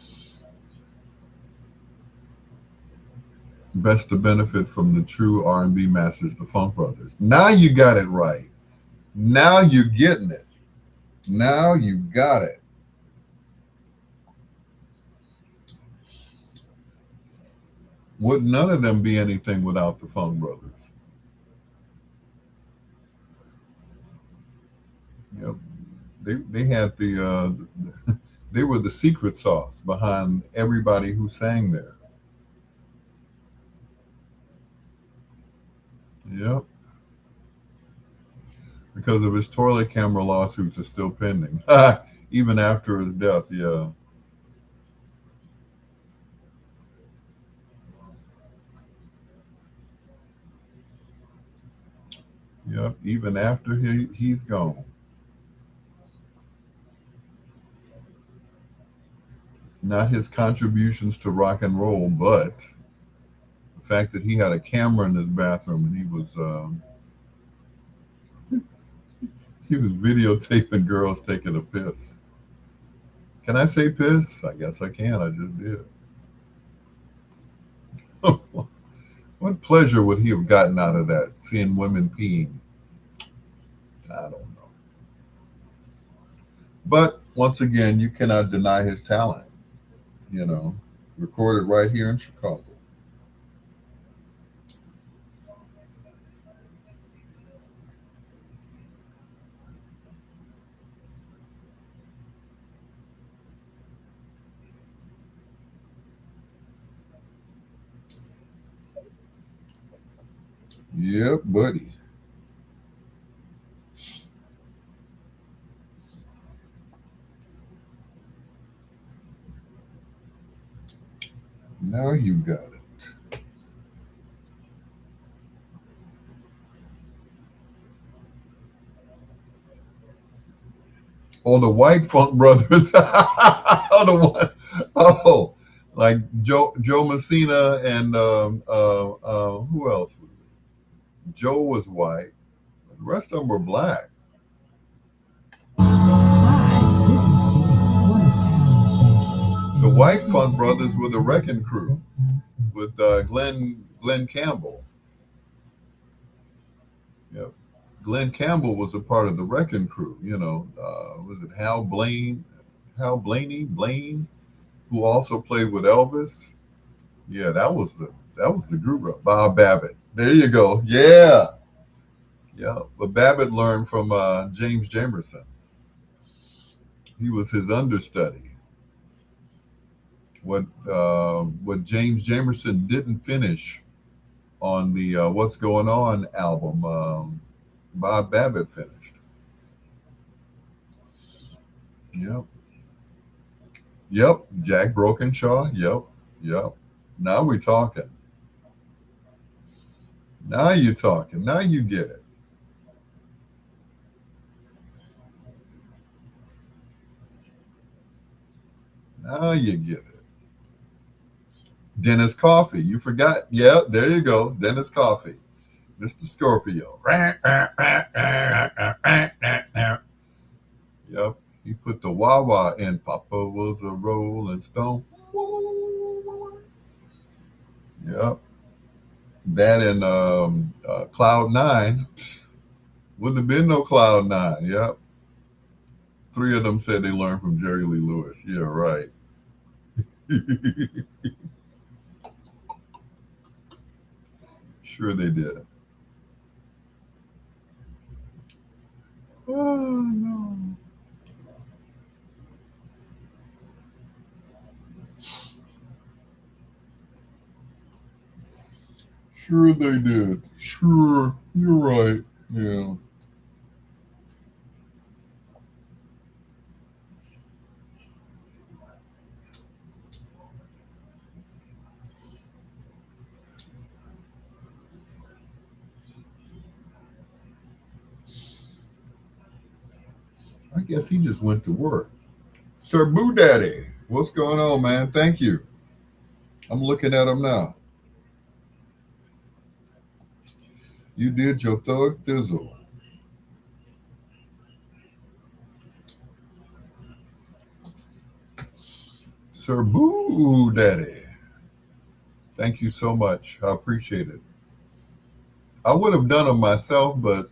[SPEAKER 1] best to benefit from the true R&B masters, the Funk Brothers. Now you got it right. Now you're getting it. Now you got it. Would none of them be anything without the Funk Brothers? Yep. They had they were the secret sauce behind everybody who sang there. Yep. Because of his toilet camera lawsuits are still pending. Even after his death, yeah. Yep. Even after he's gone. Not his contributions to rock and roll, but the fact that he had a camera in his bathroom and he was videotaping girls taking a piss. Can I say piss? I guess I can. I just did. What pleasure would he have gotten out of that? Seeing women peeing? I don't know. But once again, you cannot deny his talent. You know, recorded right here in Chicago. Yep, buddy. Now you got it. Oh, the White Funk Brothers. Oh, the one. Oh, like Joe Messina and who else? Joe was white. The rest of them were black.
[SPEAKER 3] Hi, this is Jen, one of Pal's guests,
[SPEAKER 1] The
[SPEAKER 3] and you're
[SPEAKER 1] White
[SPEAKER 3] listening
[SPEAKER 1] Funk
[SPEAKER 3] to
[SPEAKER 1] Brothers were the
[SPEAKER 3] Al Greer
[SPEAKER 1] Wrecking Crew
[SPEAKER 3] with Bedtime
[SPEAKER 1] with
[SPEAKER 3] Stories.
[SPEAKER 1] Glenn Campbell. Yep. Glenn Campbell was a part of the Wrecking Crew. Was it Blaine, who also played with Elvis? Yeah, that was the group. Bob Babbitt. There you go. Yeah, yeah. But Babbitt learned from James Jamerson. He was his understudy. What James Jamerson didn't finish on the "What's Going On" album, Bob Babbitt finished. Yep, yep. Jack Brokenshaw. Yep, yep. Now we're talking. Now you're talking. Now you get it. Now you get it. Dennis Coffey. You forgot. Yeah, there you go. Dennis Coffey, Mr. Scorpio. Yep. He put the wah wah in. Papa was a rolling stone. Yep. That and Cloud Nine. Wouldn't have been no Cloud Nine. Yep. Three of them said they learned from Jerry Lee Lewis. Yeah, right. Sure they did. Oh no. Sure they did. Sure. You're right. Yeah. I guess he just went to work. Sir Boo Daddy, what's going on, man? Thank you. I'm looking at him now. You did your thug thizzle. Sir Boo Daddy. Thank you so much. I appreciate it. I would have done them myself, but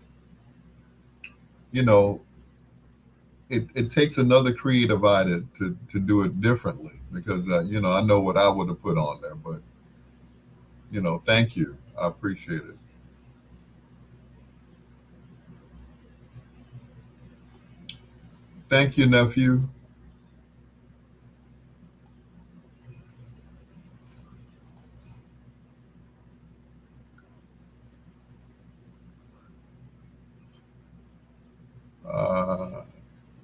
[SPEAKER 1] you know, it takes another creative eye to do it differently because I know what I would have put on there, but thank you. I appreciate it. Thank you, nephew. Uh,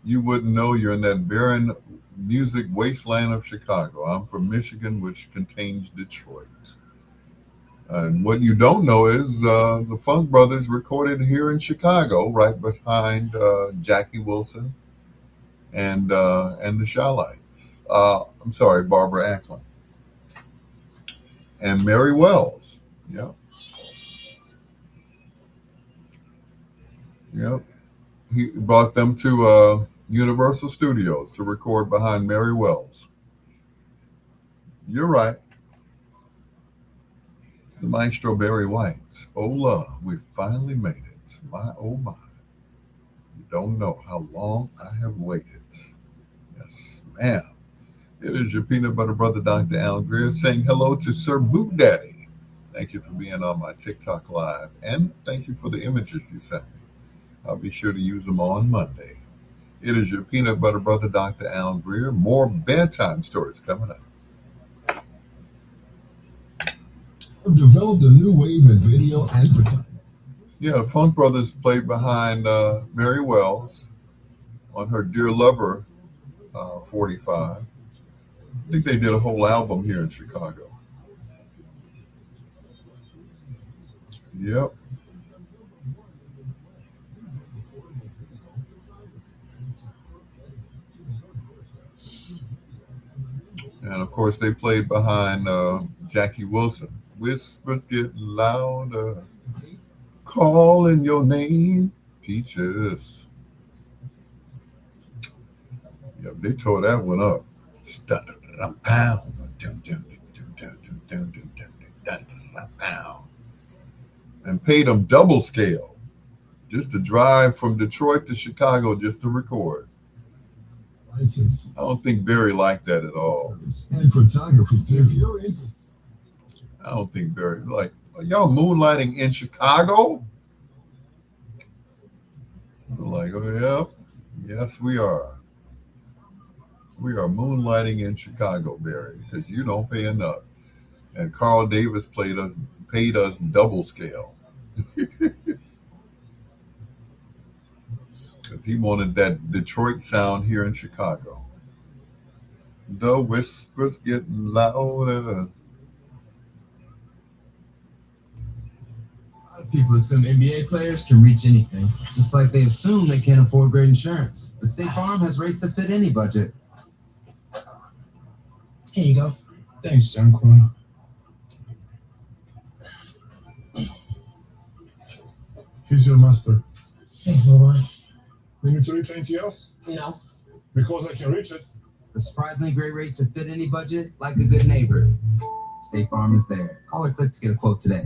[SPEAKER 1] you wouldn't know you're in that barren music wasteland of Chicago. I'm from Michigan, which contains Detroit. And what you don't know is the Funk Brothers recorded here in Chicago, right behind Jackie Wilson and the Shylights. I'm sorry, Barbara Acklin and Mary Wells. Yep, yep. He brought them to Universal Studios to record behind Mary Wells. You're right. The Maestro Barry White. Hola, we finally made it. My oh my. You don't know how long I have waited. Yes, ma'am. It is your peanut butter brother, Dr. Al Greer, saying hello to Sir Boot Daddy. Thank you for being on my TikTok live, and thank you for the images you sent me. I'll be sure to use them on Monday. It is your peanut butter brother, Dr. Al Greer. More bedtime stories coming up.
[SPEAKER 4] Have developed a new wave in video advertising.
[SPEAKER 1] Yeah, the Funk Brothers played behind Mary Wells on her Dear Lover 45. I think they did a whole album here in Chicago. Yep. And of course, they played behind Jackie Wilson. Whispers getting louder, calling your name, Peaches. Yeah, they tore that one up. And paid them double scale just to drive from Detroit to Chicago just to record.
[SPEAKER 4] License
[SPEAKER 1] I don't think Barry liked that at all.
[SPEAKER 4] and photography too. If you're interested.
[SPEAKER 1] I don't think Barry like, are y'all moonlighting in Chicago? We're like, oh yeah, yes we are. We are moonlighting in Chicago, Barry, because you don't pay enough. And Carl Davis paid us double scale because he wanted that Detroit sound here in Chicago. The whispers getting louder.
[SPEAKER 5] A lot of people assume NBA players can reach anything, just like they assume they can't afford great insurance. But State Farm has rates to fit any budget.
[SPEAKER 6] Here you go. Thanks, John Quinn.
[SPEAKER 4] He's your master.
[SPEAKER 6] Thanks, boy.
[SPEAKER 4] Do you need to reach anything else?
[SPEAKER 6] No.
[SPEAKER 4] Because I can reach it.
[SPEAKER 5] For surprisingly great rates to fit any budget, like a good neighbor, State Farm is there. Call or click to get a quote today.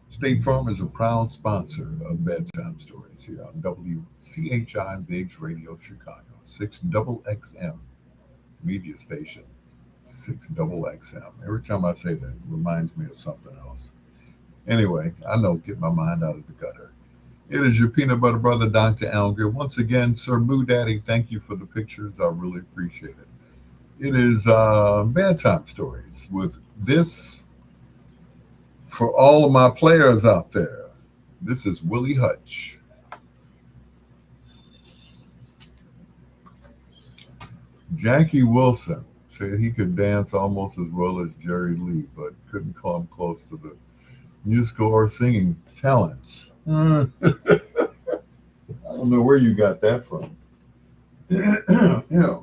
[SPEAKER 1] State Farm is a proud sponsor of Bedtime Stories here on WCHI Biggs Radio Chicago, 6XXM media station, 6XXM. Every time I say that, it reminds me of something else. Anyway, I know, get my mind out of the gutter. It is your peanut butter brother, Dr. Al Greer. Once again, Sir Boo Daddy, thank you for the pictures. I really appreciate it. It is Bedtime Stories with this. For all of my players out there, this is Willie Hutch. Jackie Wilson said he could dance almost as well as Jerry Lee, but couldn't come close to the musical or singing talents. I don't know where you got that from. Yeah.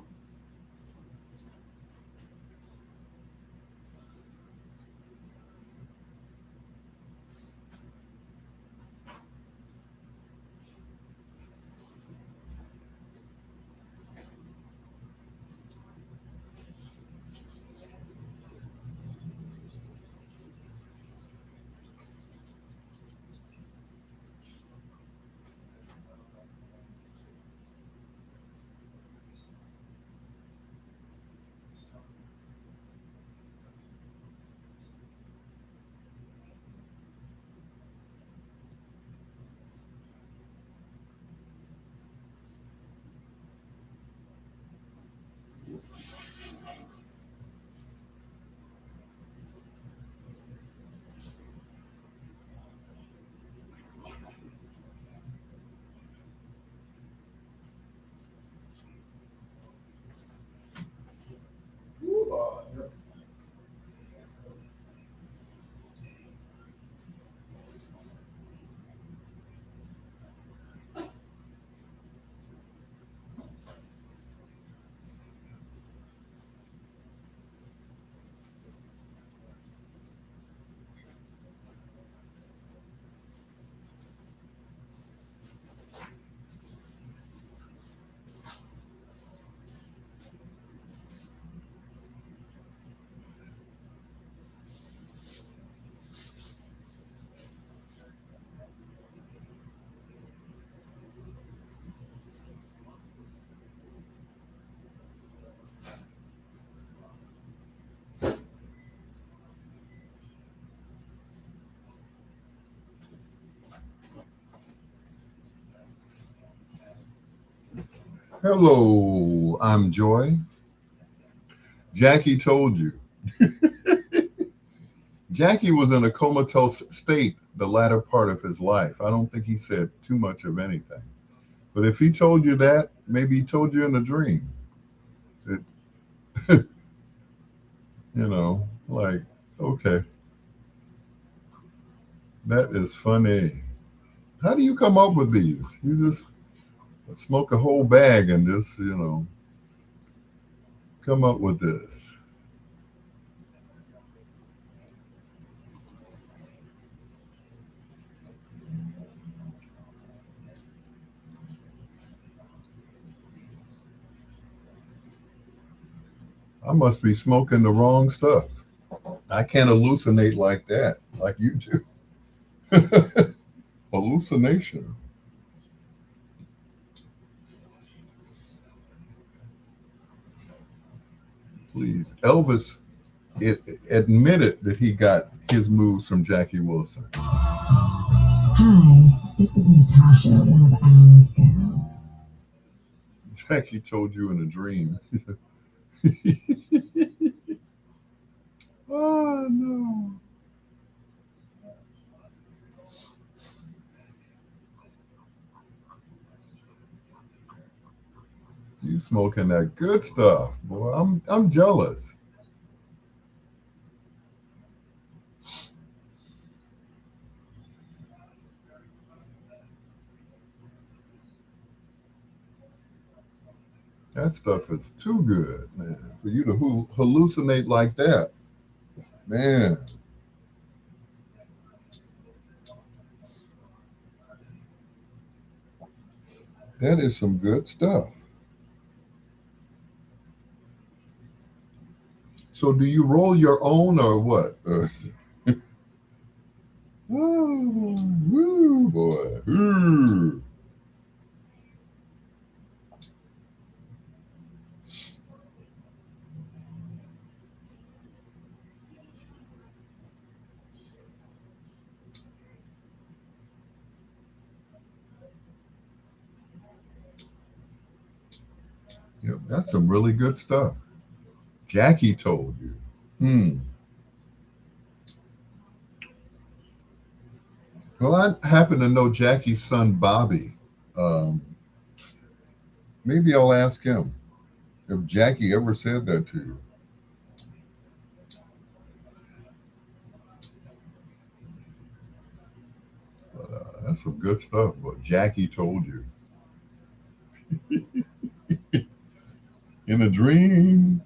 [SPEAKER 1] Hello, I'm Joy. Jackie told you. Jackie was in a comatose state the latter part of his life. I don't think he said too much of anything. But if he told you that, maybe he told you in a dream. It, like, okay. That is funny. How do you come up with these? You just Let's smoke a whole bag and just, come up with this. I must be smoking the wrong stuff. I can't hallucinate like that, like you do. Hallucination. Please. Elvis admitted that he got his moves from Jackie Wilson.
[SPEAKER 3] Hi, this is Natasha, one of Al's gals.
[SPEAKER 1] Jackie told you in a dream. Oh, no. You smoking that good stuff, boy. I'm jealous. That stuff is too good, man. For you to hallucinate like that, man. That is some good stuff. So, do you roll your own or what? Oh, woo, boy. Ooh. Yep, that's some really good stuff. Jackie told you. Hmm. Well, I happen to know Jackie's son, Bobby. Um, Maybe I'll ask him if Jackie ever said that to you. But that's some good stuff. But Jackie told you in a dream.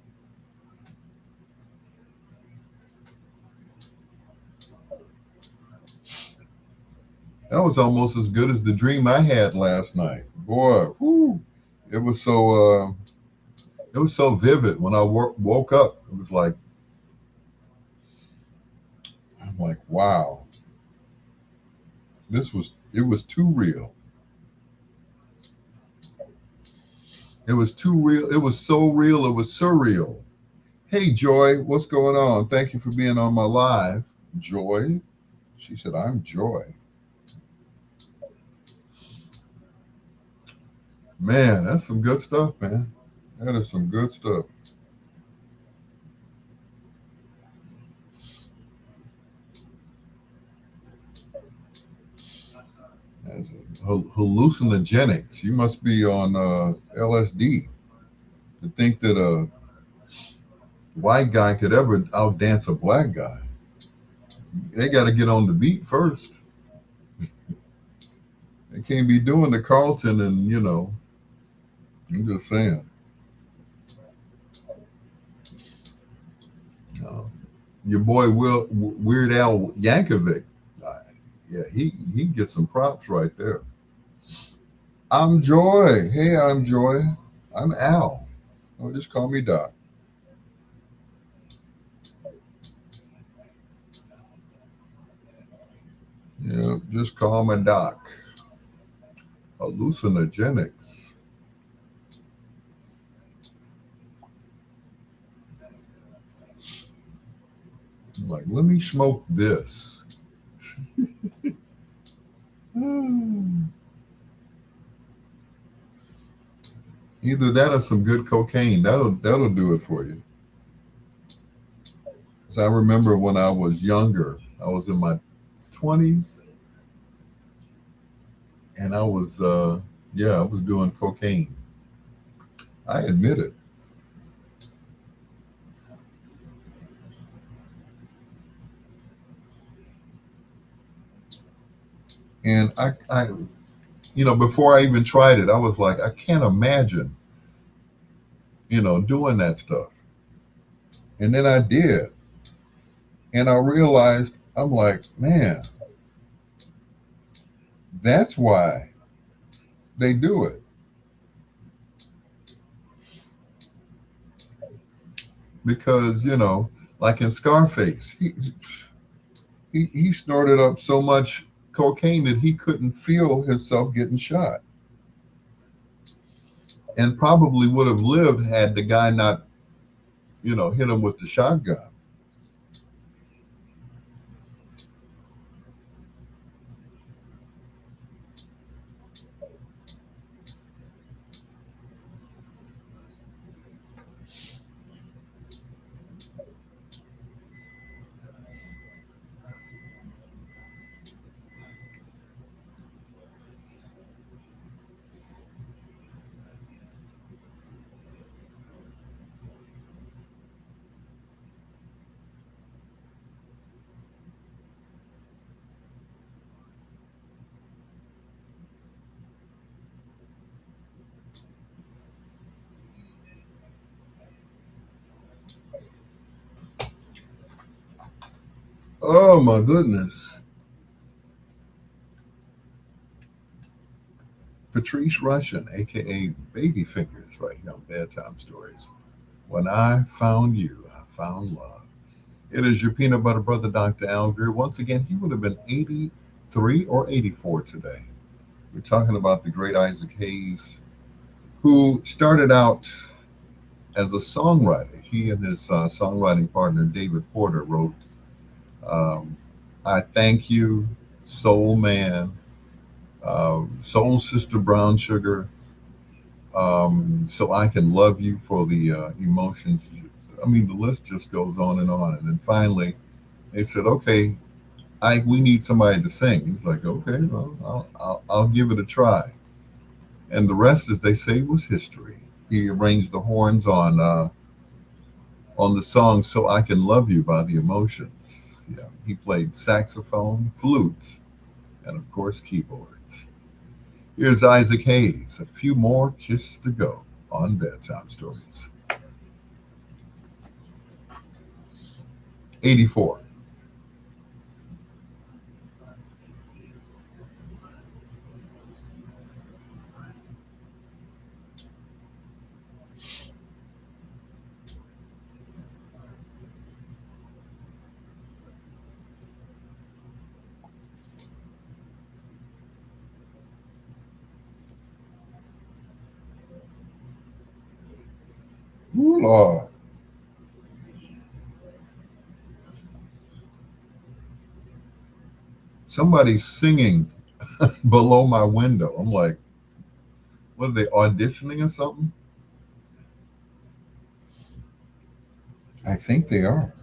[SPEAKER 1] That was almost as good as the dream I had last night. Boy, whew, it was so it was so vivid. When I woke up, it was like I'm like, wow, it was too real. It was too real. It was so real. It was surreal. Hey, Joy, what's going on? Thank you for being on my live. Joy, she said, I'm Joy. Man, that's some good stuff, man. That is some good stuff. That's hallucinogenics. You must be on LSD to think that a white guy could ever outdance a black guy. They got to get on the beat first. They can't be doing the Carlton and, I'm just saying. Uh, your boy Weird Al Yankovic, uh, yeah, he gets some props right there. I'm Joy. Hey, I'm Joy. I'm Al. Oh, just call me Doc. Yeah, just call me Doc. Hallucinogenics. I'm like, let me smoke this. Hmm. Either that or some good cocaine. That'll do it for you. 'Cause I remember when I was younger, I was in my 20s, and I was doing cocaine. I admit it. And I Before I even tried it, I was like, I can't imagine, doing that stuff. And then I did. And I realized, I'm like, man, that's why they do it. Because, like in Scarface, he snorted up so much cocaine that he couldn't feel himself getting shot, and probably would have lived had the guy not, hit him with the shotgun. Oh my goodness. Patrice Rushen, aka Baby Fingers, right here on Bedtime Stories. When I found you, I found love. It is your peanut butter brother, Dr. Al Greer. Once again, he would have been 83 or 84 today. We're talking about the great Isaac Hayes, who started out as a songwriter. He and his songwriting partner, David Porter, wrote I Thank You, Soul Man, Soul Sister Brown Sugar, So I Can Love You for the emotions. I mean, the list just goes on and on. And then finally, they said, okay, we need somebody to sing. He's like, okay, well, I'll give it a try. And the rest, as they say, was history. He arranged the horns on the song "So I Can Love You" by the Emotions. Yeah, he played saxophone, flute, and of course keyboards. Here's Isaac Hayes. A few more kisses to go on Bedtime Stories. 84. Ooh, Lord. Somebody's singing below my window. I'm like, what are they auditioning or something? I think they are.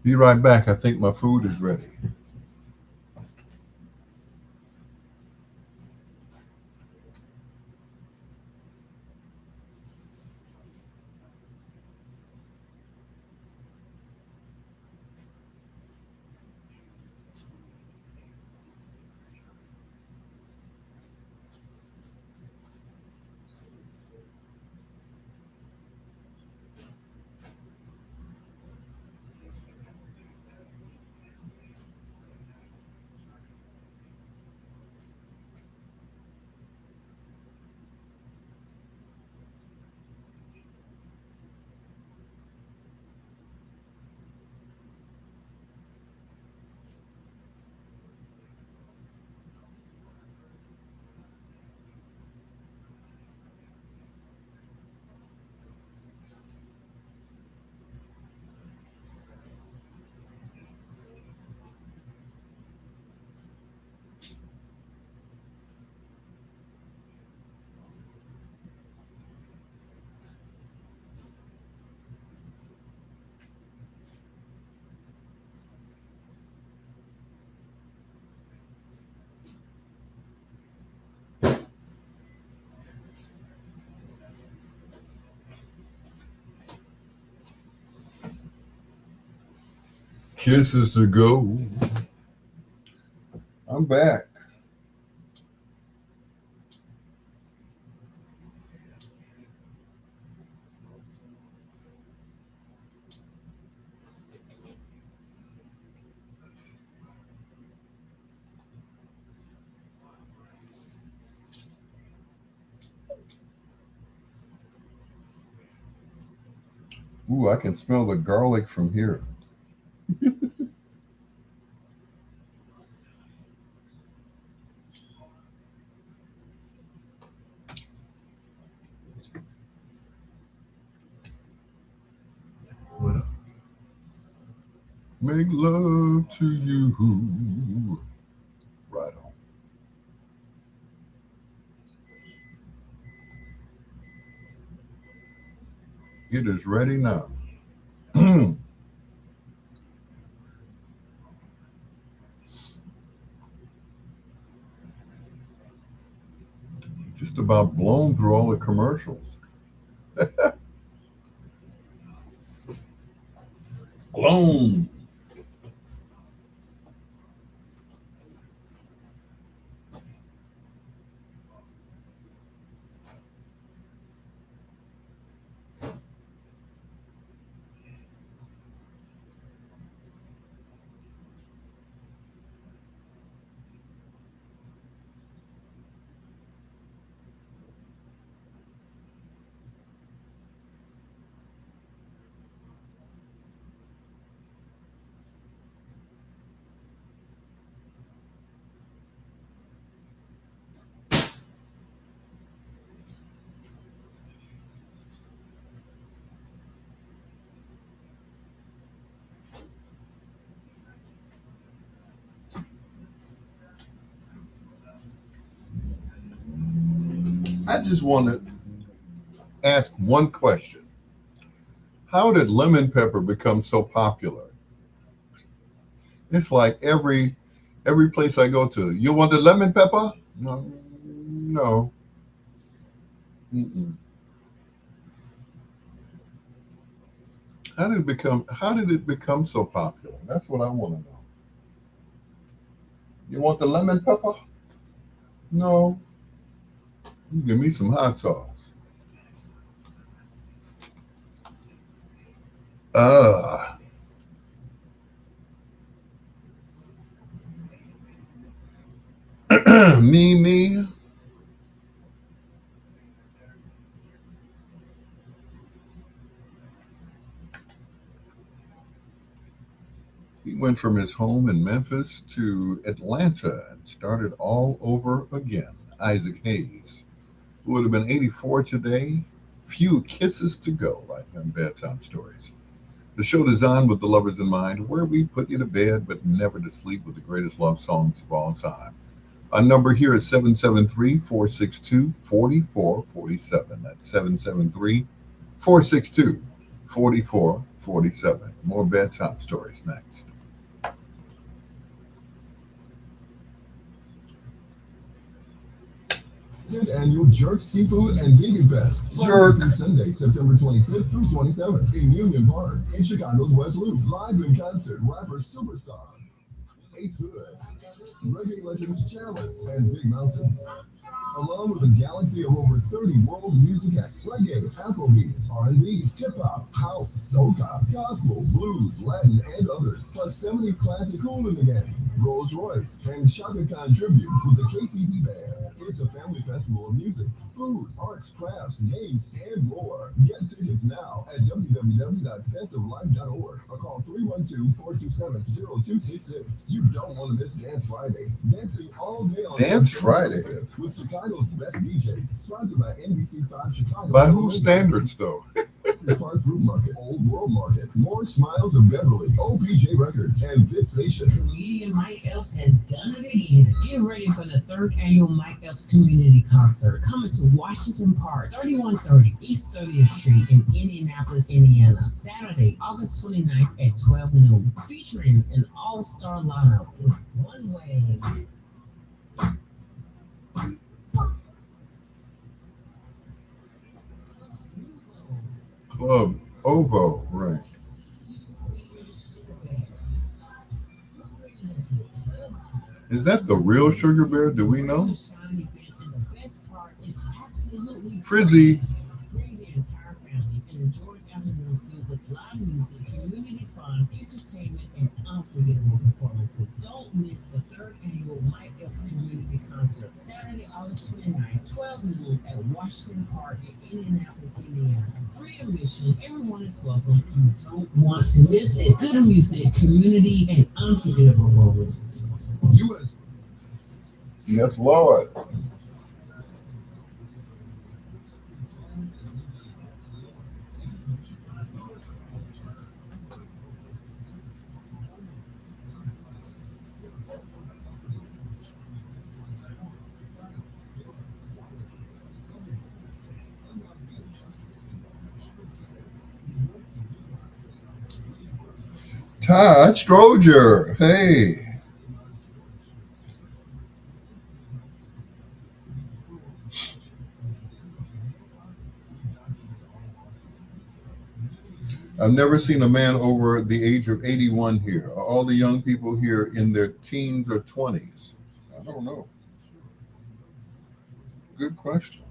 [SPEAKER 1] Be right back. I think my food is ready. Kisses to go. I'm back. Ooh, I can smell the garlic from here. Make love to you. Right on. It is ready now. Just about blown through all the commercials. Blown. I just want to ask one question. How did lemon pepper become so popular? It's like every place I go to, you want the lemon pepper? No, no. Mm-mm. How did it become so popular? That's what I want to know. You want the lemon pepper? No. You give me some hot sauce. Uh me. He went from his home in Memphis to Atlanta and started all over again. Isaac Hayes, who would have been 84 today. Few kisses to go, right here on Bedtime Stories. The show designed with the lovers in mind, where we put you to bed but never to sleep with the greatest love songs of all time. Our number here is 773-462-4447. That's 773-462-4447. More bedtime stories next.
[SPEAKER 4] 10th Annual Jerk Seafood and Vegan Fest. Friday through Sunday, September 25th through 27th in Union Park in Chicago's West Loop. Live in concert, rapper Superstar, Ace Hood, reggae legends Chalice, and Big Mountain. Along with a galaxy of over 30 world music acts, reggae, Afrobeats, R&B, hip-hop, house, soca, gospel, blues, Latin, and others. Plus 70s classic cool in the game, Rolls Royce, and Chaka Khan tribute with the KTV Band. It's a family festival of music, food, arts, crafts, games, and more. Get tickets now at www.festoflife.org or call 312-427-0266. You don't want to miss Dance Friday. Dancing all day on
[SPEAKER 1] Dance
[SPEAKER 4] September
[SPEAKER 1] Friday.
[SPEAKER 4] 25th with Chicago's best DJs, sponsored by NBC5 Chicago.
[SPEAKER 1] By whose standards, though?
[SPEAKER 4] Park Fruit Market, Old World Market, More Smiles of Beverly, OPJ Records, and this station.
[SPEAKER 7] Comedian Mike Epps has done it again. Get ready for the 3rd annual Mike Epps Community Concert coming to Washington Park, 3130 East 30th Street in Indianapolis, Indiana. Saturday, August 29th at 12 noon. Featuring an all-star lineup with One Way,
[SPEAKER 1] Club Ovo, right. Is that the real sugar bear? Do we know?
[SPEAKER 7] Shine event, and the best part is absolutely
[SPEAKER 1] Frizzy.
[SPEAKER 7] Bring the entire family and enjoy an afternoon filled with live music, community fun, entertainment, and unforgettable performances. Don't miss the third annual Mike Epps Community Concert, Saturday, August 29th, 12 noon at Washington Park in Indianapolis, Indiana. Free admission, everyone is welcome. You don't want to miss it. Good music, community, and unforgettable moments.
[SPEAKER 4] U.S.
[SPEAKER 1] Yes, Lord. Todd Stroger. Hey. I've never seen a man over the age of 81 here. Are all the young people here in their teens or 20s? I don't know. Good question.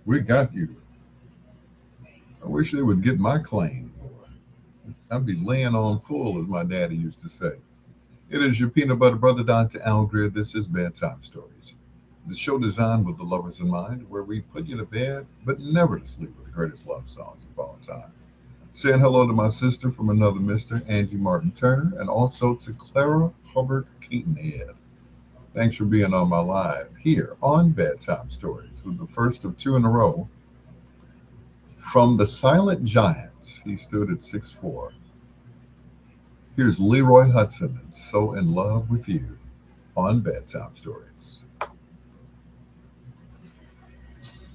[SPEAKER 1] We got you. I wish they would get my claim. I'd be laying on full, as my daddy used to say. It is your peanut butter brother, Dr. Al Greer. This is Bedtime Stories, the show designed with the lovers in mind, where we put you to bed, but never to sleep with the greatest love songs of all time. Saying hello to my sister from another mister, Angie Martin Turner, and also to Clara Hubbard Keaton Head. Thanks for being on my live here on Bedtime Stories with the first of two in a row from the Silent Giant. He stood at 6'4". Here's Leroy Hudson and So in Love with You on Bedtime Stories.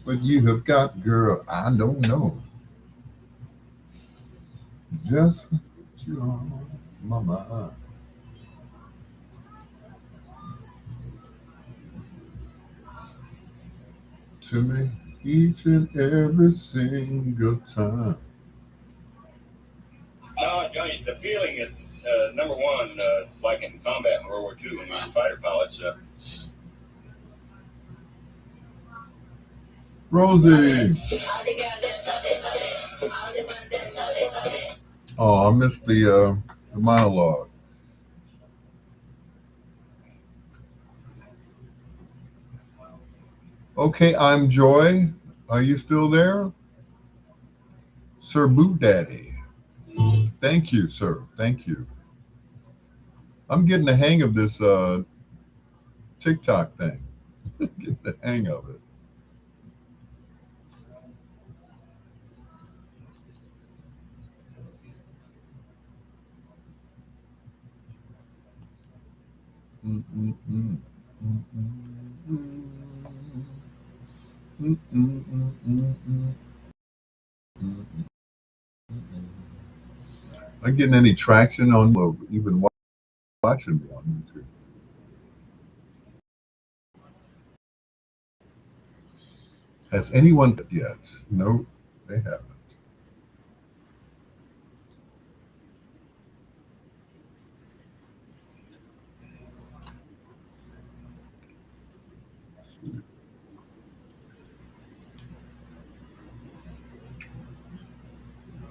[SPEAKER 1] What you have got, girl, I don't know. Just what you on my mind. To me each and every single time.
[SPEAKER 8] No, Johnny, the feeling is number one, like in combat in World War II when we were fighter pilots.
[SPEAKER 1] Rosie. Oh, I missed the monologue. Okay, I'm Joy. Are you still there? Sir Boot Daddy. Thank you, sir. Thank you. I'm getting the hang of this TikTok thing. Getting the hang of it. Mm, mm, mm. Mm, mm, mm. Mm, mm, mm, mm, mm. Mm, mm, mm. Not getting any traction on even watching me on YouTube. Has anyone yet? No, they haven't.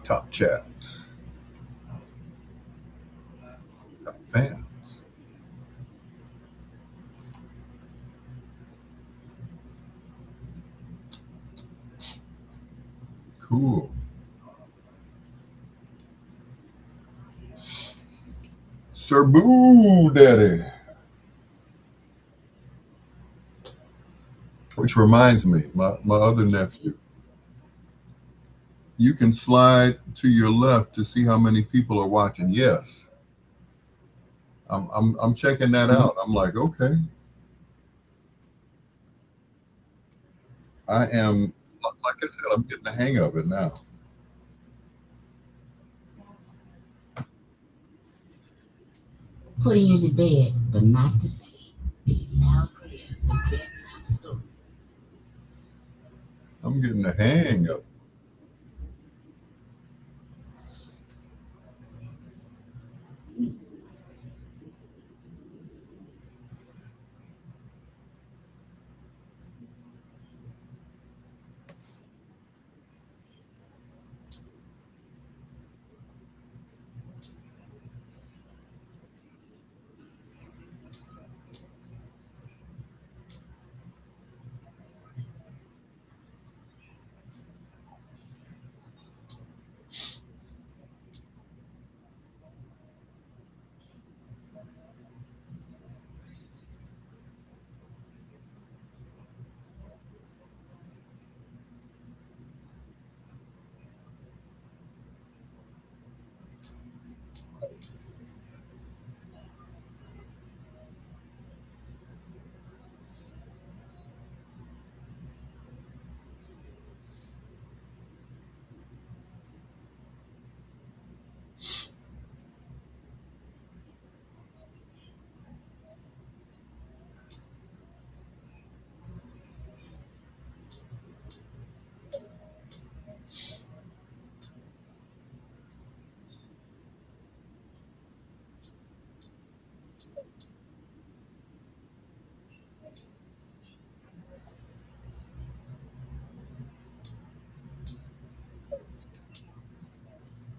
[SPEAKER 1] Top chat. Top fans. Cool. Sir Boo Daddy. Which reminds me, my other nephew. You can slide to your left to see how many people are watching. Yes, I'm checking that out. I'm like, okay, I am. Like I said, I'm getting the hang of it now.
[SPEAKER 3] Putting you to bed, but not to sleep. This is Al Greer with Bedtime Story.
[SPEAKER 1] I'm getting the hang of it.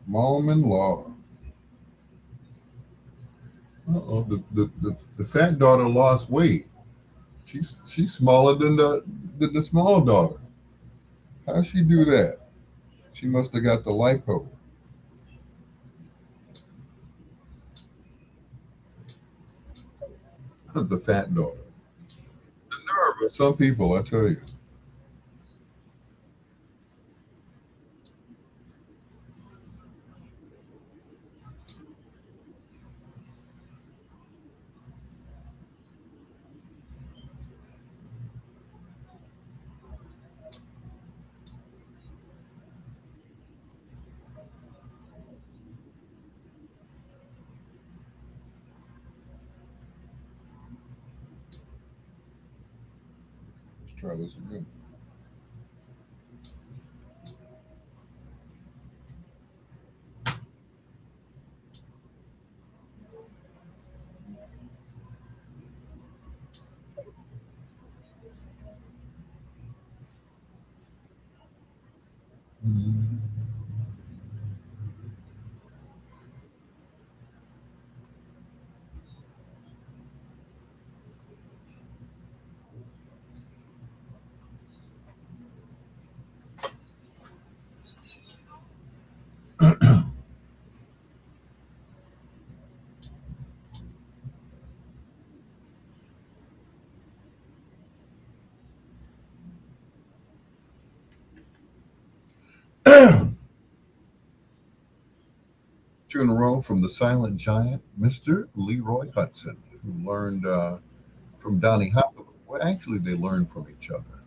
[SPEAKER 1] Mom-in-law. Uh-oh, the fat daughter lost weight. She's smaller than the small daughter. How she do that? She must have got the lipo. The fat daughter. The nerve of some people, I tell you. Let's try this again. Two in a row from the silent giant, Mr. Leroy Hudson, who learned from Donnie Hathaway. Well, actually, they learned from each other,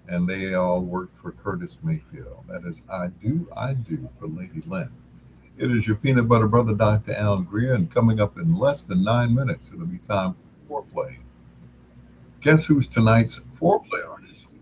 [SPEAKER 1] and they all worked for Curtis Mayfield. That is I Do for Lady Lynn. It is your peanut butter brother, Dr. Al Greer, and coming up in less than 9 minutes, it'll be time for foreplay. Guess who's tonight's foreplay artist?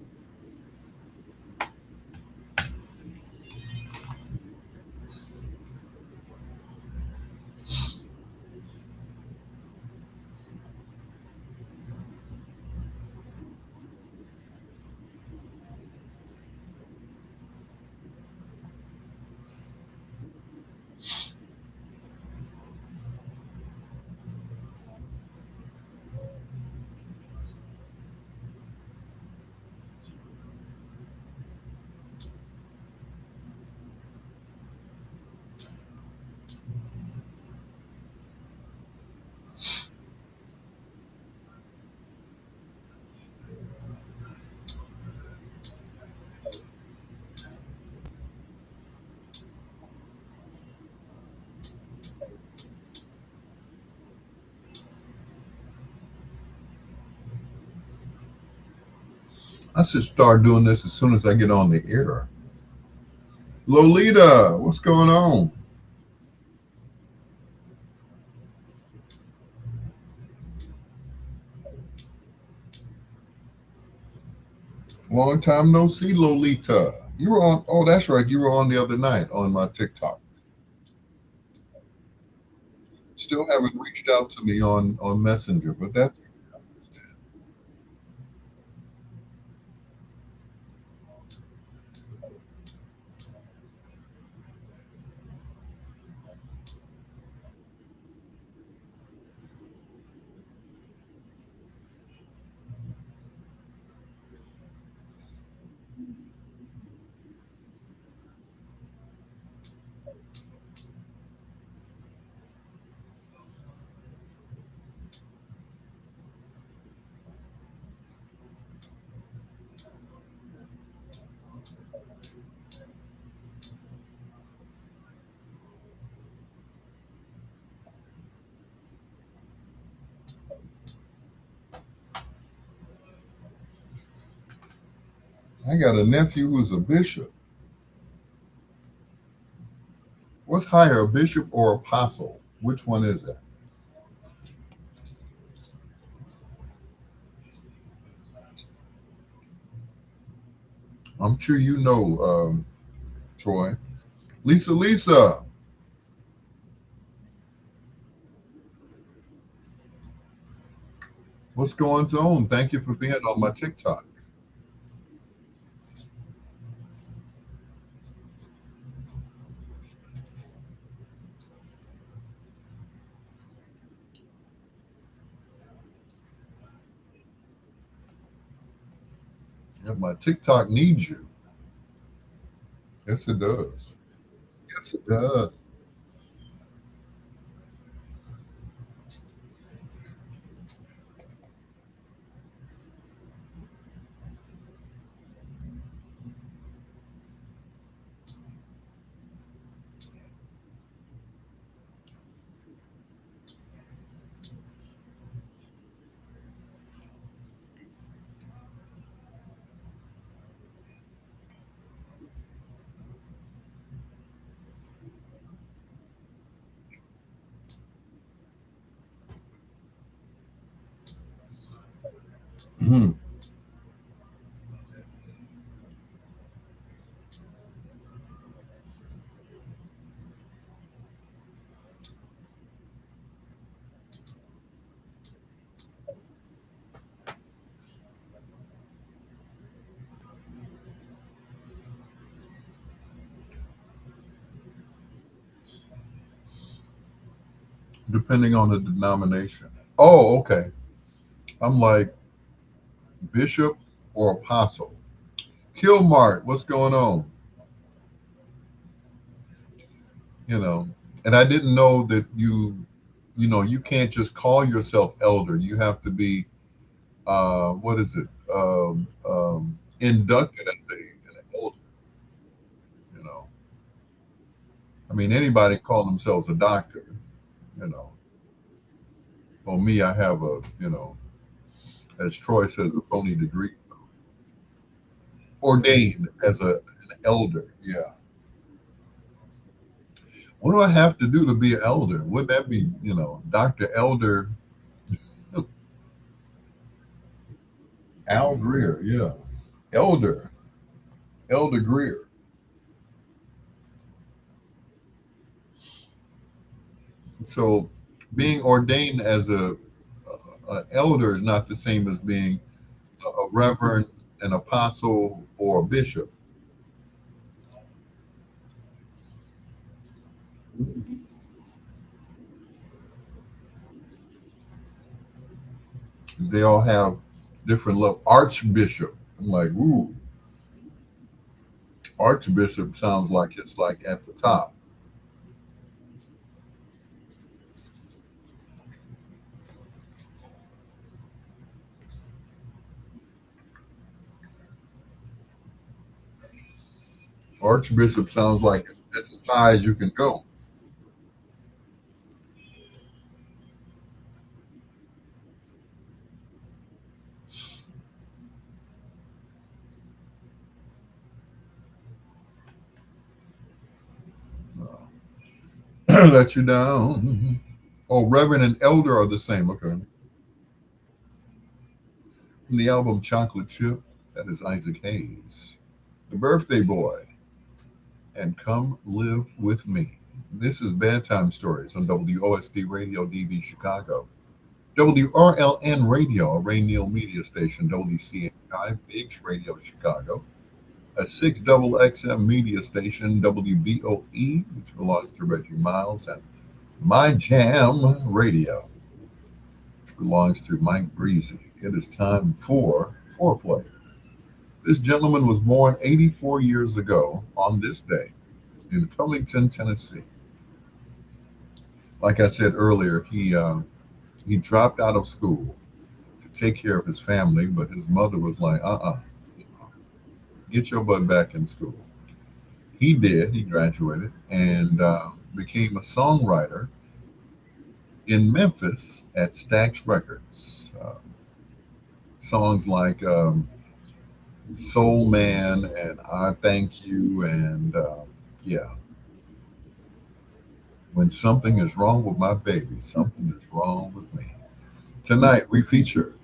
[SPEAKER 1] I should start doing this as soon as I get on the air. Lolita, what's going on? Long time no see, Lolita. You were on. Oh, that's right. You were on the other night on my TikTok. Still haven't reached out to me on Messenger, but that's I got a nephew who's a bishop. What's higher, a bishop or apostle? Which one is that? I'm sure you know, Troy. Lisa, what's going on? Thank you for being on my TikTok. Yeah, my TikTok needs you. Yes, it does. Yes, it does. Mhm. Depending on the denomination. Oh, okay. I'm like bishop or apostle. Kilmart, what's going on? You know, and I didn't know that you can't just call yourself elder. You have to be, what is it? Inducted as an elder. You know, I mean, anybody can call themselves a doctor. You know, for me, I have as Troy says, a phony degree. Ordained as an elder. Yeah. What do I have to do to be an elder? Would that be, Dr. Elder Al Greer? Yeah. Elder, Elder Greer. So being ordained as a elder is not the same as being a reverend, an apostle, or a bishop. They all have different level. Archbishop. I'm like, ooh, archbishop sounds like it's like at the top. Archbishop sounds like it's as high as you can go. Let you down. Oh, Reverend and Elder are the same. Okay. From the album Chocolate Chip, that is Isaac Hayes. The Birthday Boy and Come Live With Me. This is Bedtime Stories on WOSD Radio DB Chicago. WRLN Radio, a Ray Neal media station, WCHI Biggs Radio Chicago, a 6XXM media station, WBOE, which belongs to Reggie Miles, and My Jam Radio, which belongs to Mike Breezy. It is time for Foreplay. This gentleman was born 84 years ago on this day in Covington, Tennessee. Like I said earlier, he dropped out of school to take care of his family, but his mother was like, get your butt back in school. He did. He graduated and became a songwriter in Memphis at Stax Records. Songs like Soul Man and I Thank You and yeah. When something is wrong with my baby, something is wrong with me. Tonight we feature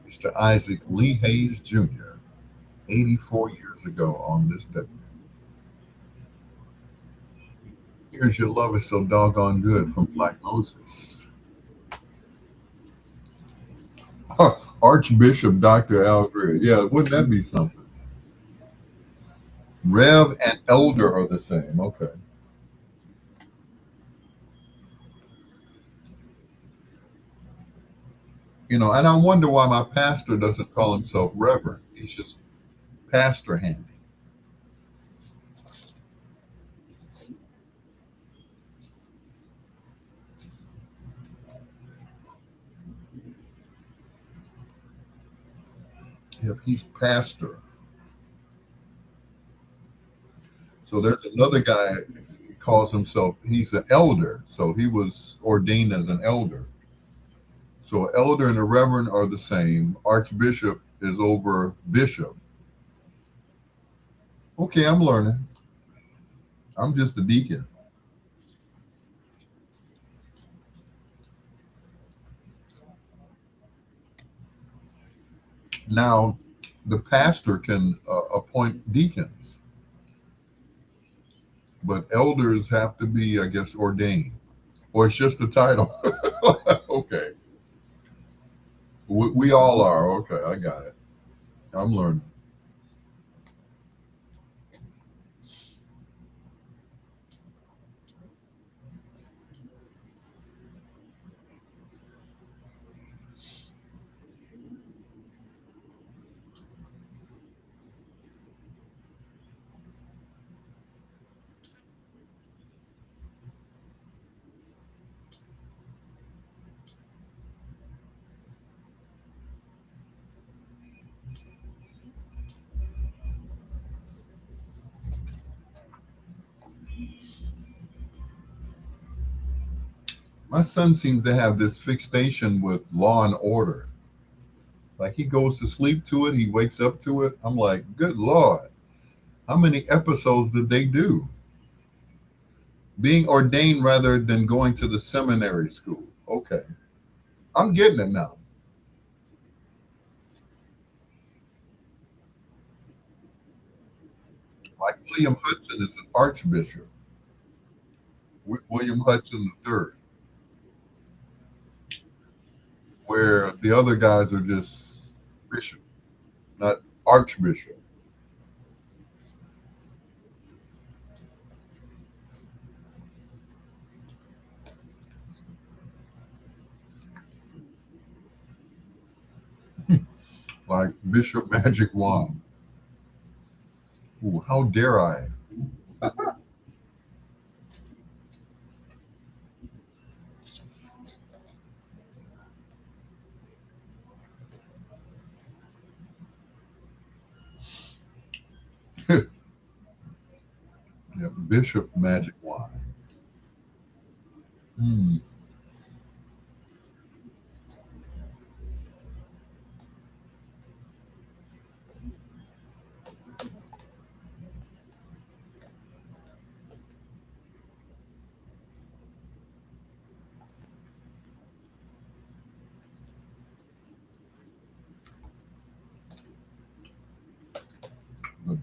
[SPEAKER 1] Mr. Isaac Lee Hayes Jr., 84 years ago on this day. Here's Your Love Is So Doggone Good from Black Moses. Archbishop Dr. Al Greer. Yeah, wouldn't that be something? Rev and Elder are the same. Okay. You know, and I wonder why my pastor doesn't call himself Reverend. He's just Pastor Handy. Yep, he's pastor. So there's another guy he calls himself, he's an elder. So he was ordained as an elder. So elder and a reverend are the same. Archbishop is over bishop. Okay, I'm learning. I'm just a deacon. Now, the pastor can appoint deacons, but elders have to be, I guess, ordained. Or it's just a title. Okay. We all are. Okay, I got it. I'm learning. My son seems to have this fixation with Law and Order. Like he goes to sleep to it, he wakes up to it. I'm like, good Lord, how many episodes did they do? Being ordained rather than going to the seminary school. Okay, I'm getting it now. Like William Hudson is an archbishop. William Hudson III, where the other guys are just bishop, not archbishop. Like Bishop Magic Wand. Ooh, how dare I? Yeah, Bishop Magic Wand. Hmm.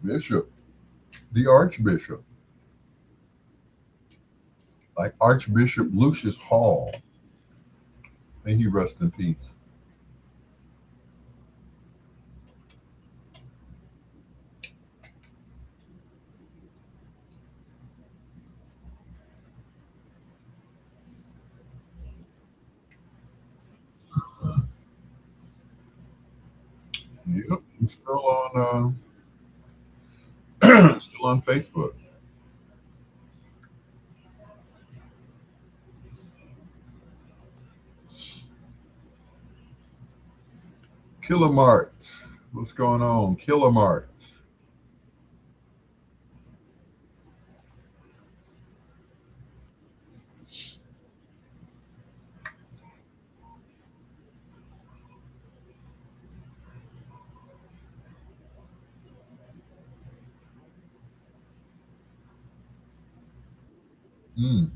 [SPEAKER 1] Bishop, the Archbishop, like Archbishop Lucius Hall. May he rest in peace. Yep, it's still on Facebook. Killer Mart, what's going on? Killer Mart. Mm.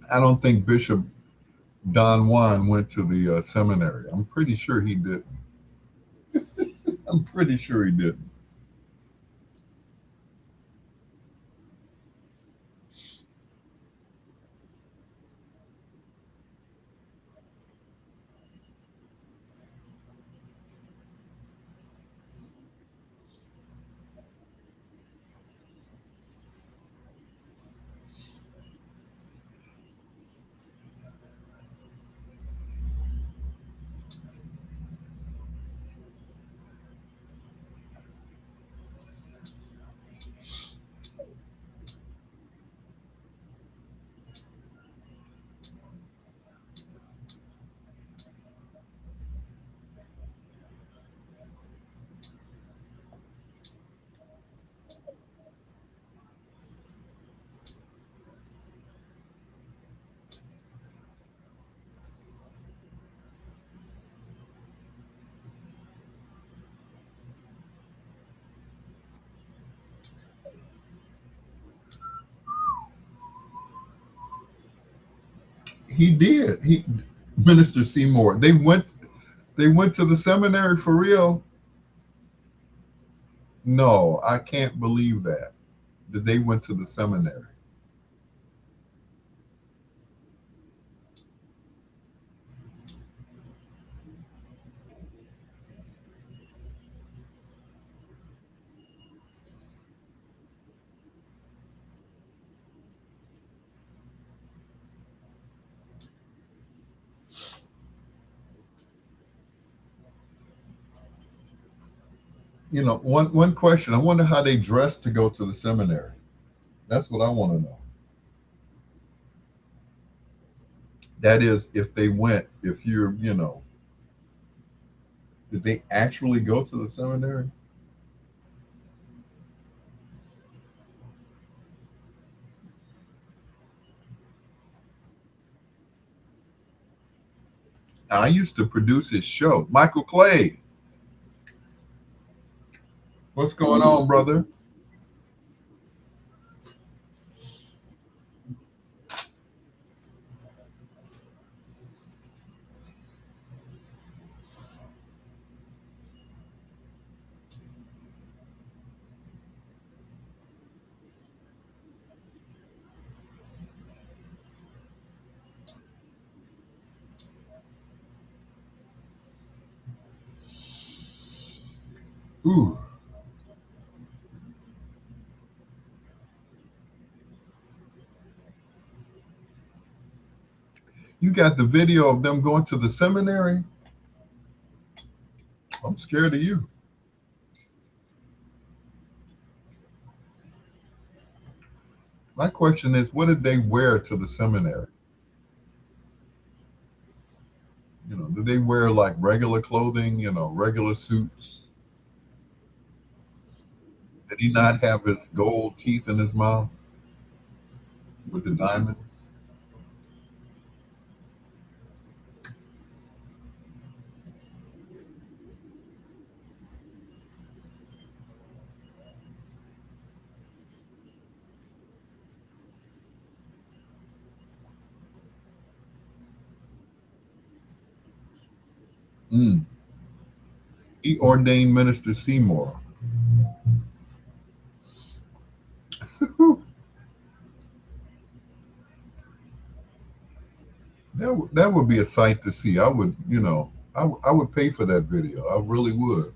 [SPEAKER 1] I don't think Bishop Don Juan went to the seminary. I'm pretty sure he didn't. I'm pretty sure he didn't. He did. He Minister Seymour. They went to the seminary for real. No, I can't believe that. That they went to the seminary. One question. I wonder how they dressed to go to the seminary. That's what I want to know. That is, if they went, if did they actually go to the seminary? I used to produce his show. Michael Clay, what's going on, brother? Ooh, you got the video of them going to the seminary? I'm scared of you. My question is, what did they wear to the seminary? Did they wear like regular clothing, regular suits? Did he not have his gold teeth in his mouth with the diamonds? He ordained Minister Seymour. That would be a sight to see. I would, I would pay for that video. I really would.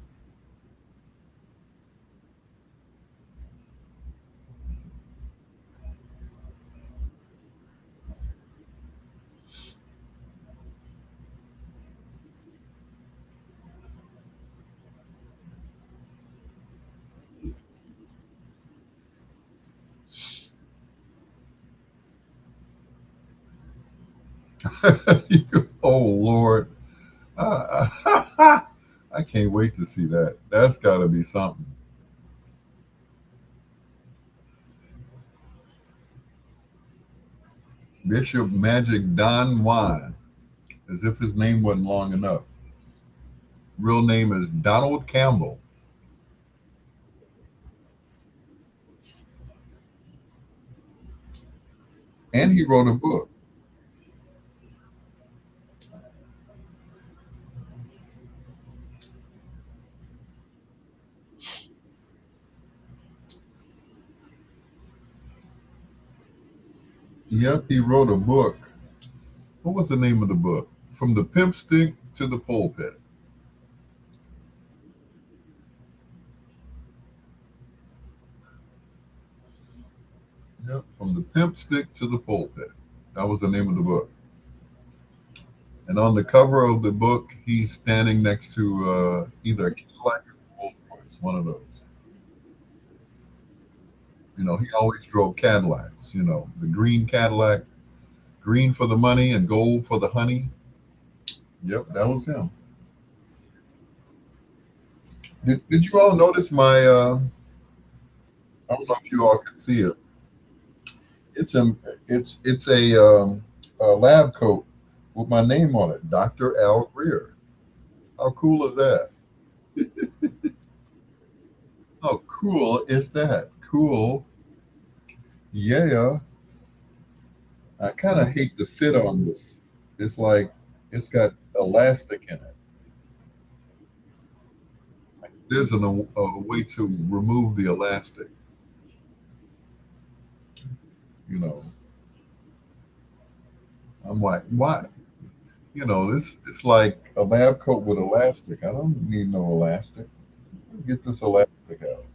[SPEAKER 1] Oh Lord, I, I can't wait to see that. That's got to be something. Bishop Magic Don Juan, as if his name wasn't long enough. Real name is Donald Campbell. And he wrote a book. Yep, he wrote a book. What was the name of the book? From the pimp stick to the pulpit. Yep, from the pimp stick to the pulpit. That was the name of the book. And on the cover of the book, he's standing next to either a Cadillac or a Rolls Royce, one of those. He always drove Cadillacs, the green Cadillac, green for the money and gold for the honey. Yep, that was him. Did you all notice my, I don't know if you all could see it. It's a, it's a lab coat with my name on it, Dr. Al Greer. How cool is that? How cool is that? Cool. Yeah. I kind of hate the fit on this. It's like it's got elastic in it. There's a way to remove the elastic. You know, I'm like, why? This it's like a lab coat with elastic. I don't need no elastic. Get this elastic out.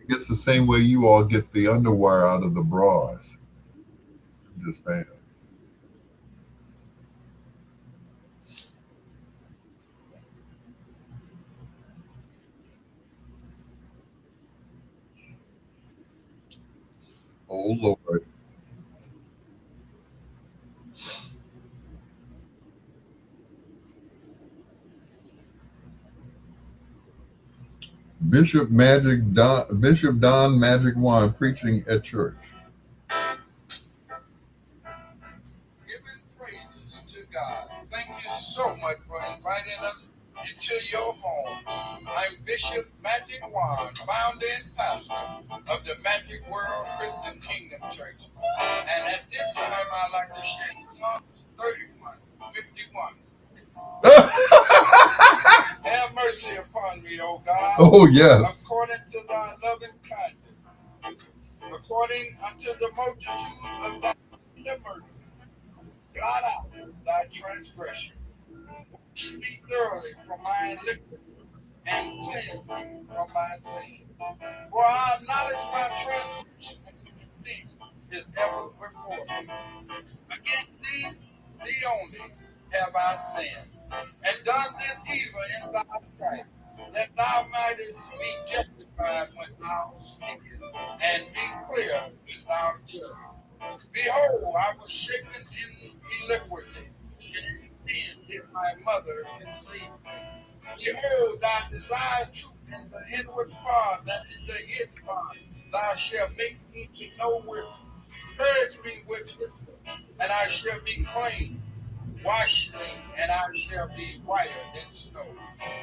[SPEAKER 1] It's the same way you all get the underwire out of the bras. Just saying. Oh Lord. Bishop Don Magic Juan preaching at church.
[SPEAKER 9] Giving praises to God. Thank you so much for inviting us into your home. I'm Bishop Magic Juan, founder and pastor of the Magic World Christian Kingdom Church. And at this time, I'd like to share Psalms 31:51. Have mercy upon me, O God.
[SPEAKER 1] Oh yes.
[SPEAKER 9] According to thy loving kindness, according unto the multitude of thy tender mercy, blot out thy transgression. Wash me thoroughly from my iniquity and cleanse me from my sin. For I acknowledge my transgression and my sin is ever before me. Against thee only have I sinned, and done this evil in thy sight, that thou mightest be justified when thou speakest, and be clear when thou judgest. Behold, I was shapen in iniquity, and in sin did my mother conceive me. Behold, thou desire truth in the inward part, that is the hid part. Thou shalt make me to know wisdom. Purge me with hyssop, and I shall be clean. Wash me, and I shall be whiter than snow.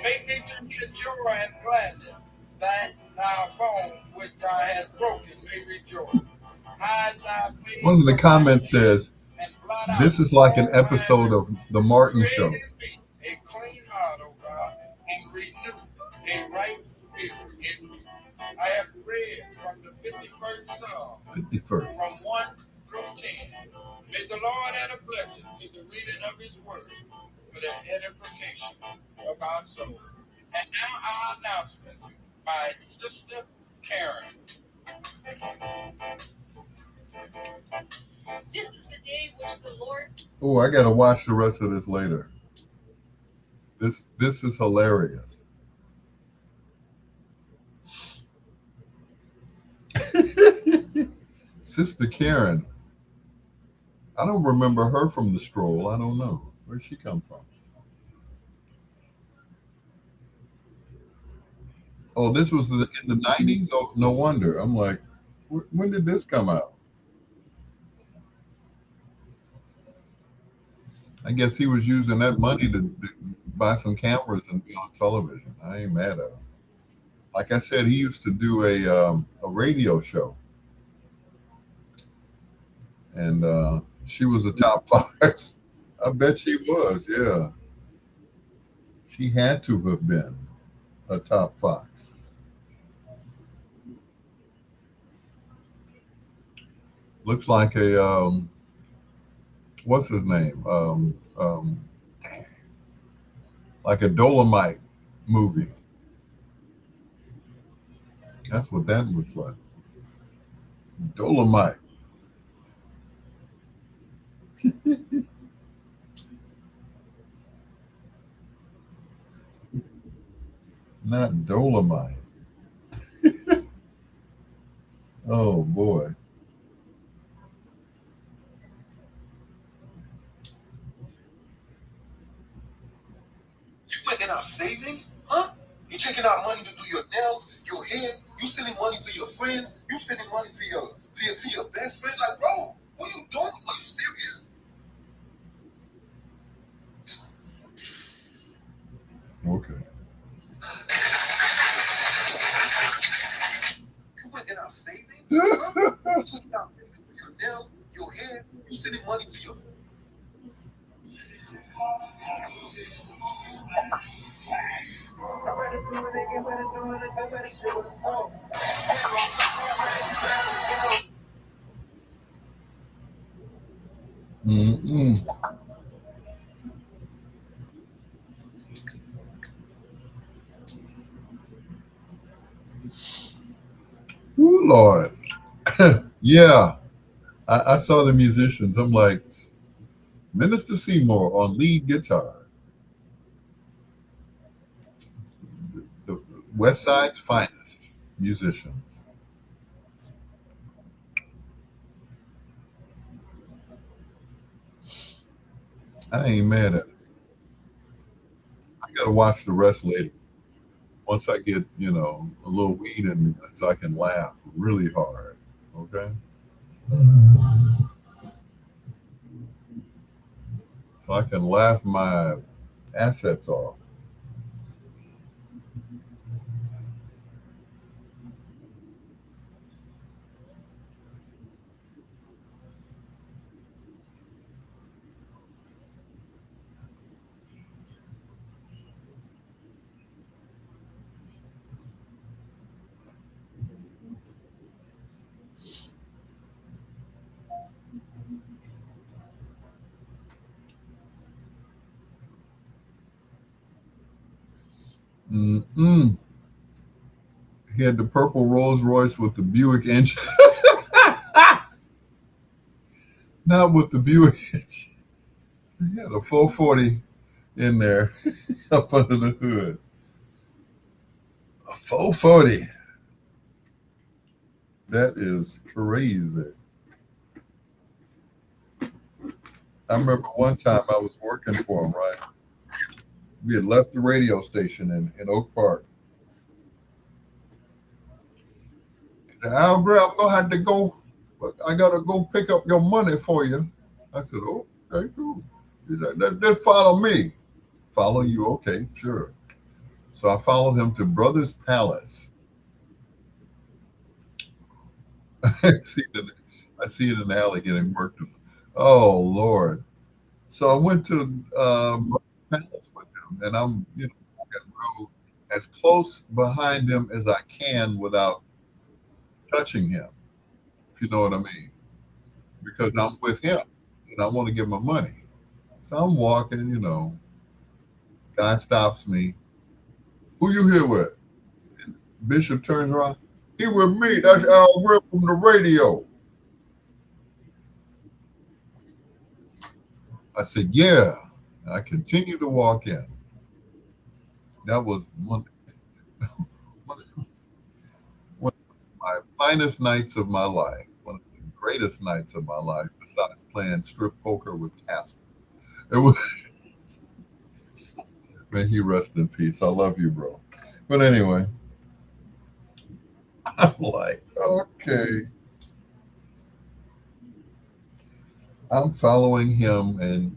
[SPEAKER 9] Make me to hear joy and gladness, that thy bone which thou hast broken may rejoice. Hide thy face
[SPEAKER 1] One of the
[SPEAKER 9] from my
[SPEAKER 1] comments
[SPEAKER 9] sin,
[SPEAKER 1] says,
[SPEAKER 9] and blot out.
[SPEAKER 1] This is like an episode of The Martin Show.
[SPEAKER 9] Create in me a clean heart, O God, and renew a right spirit in me. I have read from the 51st Psalm,
[SPEAKER 1] 51st.
[SPEAKER 9] from 1 through 10. May the Lord add a blessing to the reading of his word for the edification of our soul. And now our announcements by Sister Karen.
[SPEAKER 3] This is the day which the Lord.
[SPEAKER 1] Oh, I gotta watch the rest of this later. This is hilarious. Sister Karen. I don't remember her from the stroll. I don't know. Where'd she come from? Oh, this was in the 90s? Oh, no wonder. I'm like, when did this come out? I guess he was using that money to buy some cameras and be on television. I ain't mad at him. Like I said, he used to do a radio show, and she was a top fox. I bet she was. Yeah, she had to have been a top fox. Looks like a what's his name? Like a Dolomite movie. That's what that looks like. Dolomite. Not Dolomite. Oh boy.
[SPEAKER 10] You taking out savings? Huh? You taking out money to do your nails, your hair, you sending money to your friends, you sending money to your best friend. Like, bro, what are you doing? Are you serious?
[SPEAKER 1] Okay.
[SPEAKER 10] You went in our savings? Huh? You taking out your nails, your hair, you sending money to your
[SPEAKER 1] Mm-mm. Ooh, Lord. Yeah, I saw the musicians. I'm like, Minister Seymour on lead guitar. The West Side's finest musicians. I ain't mad at it. I gotta watch the rest later. Once I get, a little weed in me so I can laugh really hard. Okay? So I can laugh my assets off. Mm-mm. He had the purple Rolls Royce with the Buick engine. Not with the Buick engine. He had a 440 in there up under the hood. A 440. That is crazy. I remember one time I was working for him, right? We had left the radio station in Oak Park. Albert, I'm gonna have to go. I gotta go pick up your money for you. I said, "Oh, okay, cool." He said, "Then follow me." Follow you? Okay, sure. So I followed him to Brothers Palace. I see it in the alley getting worked Oh Lord. So I went to Palace with him, and I'm walking real as close behind him as I can without touching him, if you know what I mean, because I'm with him and I want to give him money. So I'm walking, guy stops me. Who you here with? Bishop turns around. He with me. That's Al Greer from the radio. I said, yeah. I continued to walk in. That was one of my finest nights of my life. One of the greatest nights of my life, besides playing strip poker with Casper. It was, may he rest in peace. I love you, bro. But anyway, I'm like, okay. I'm following him, and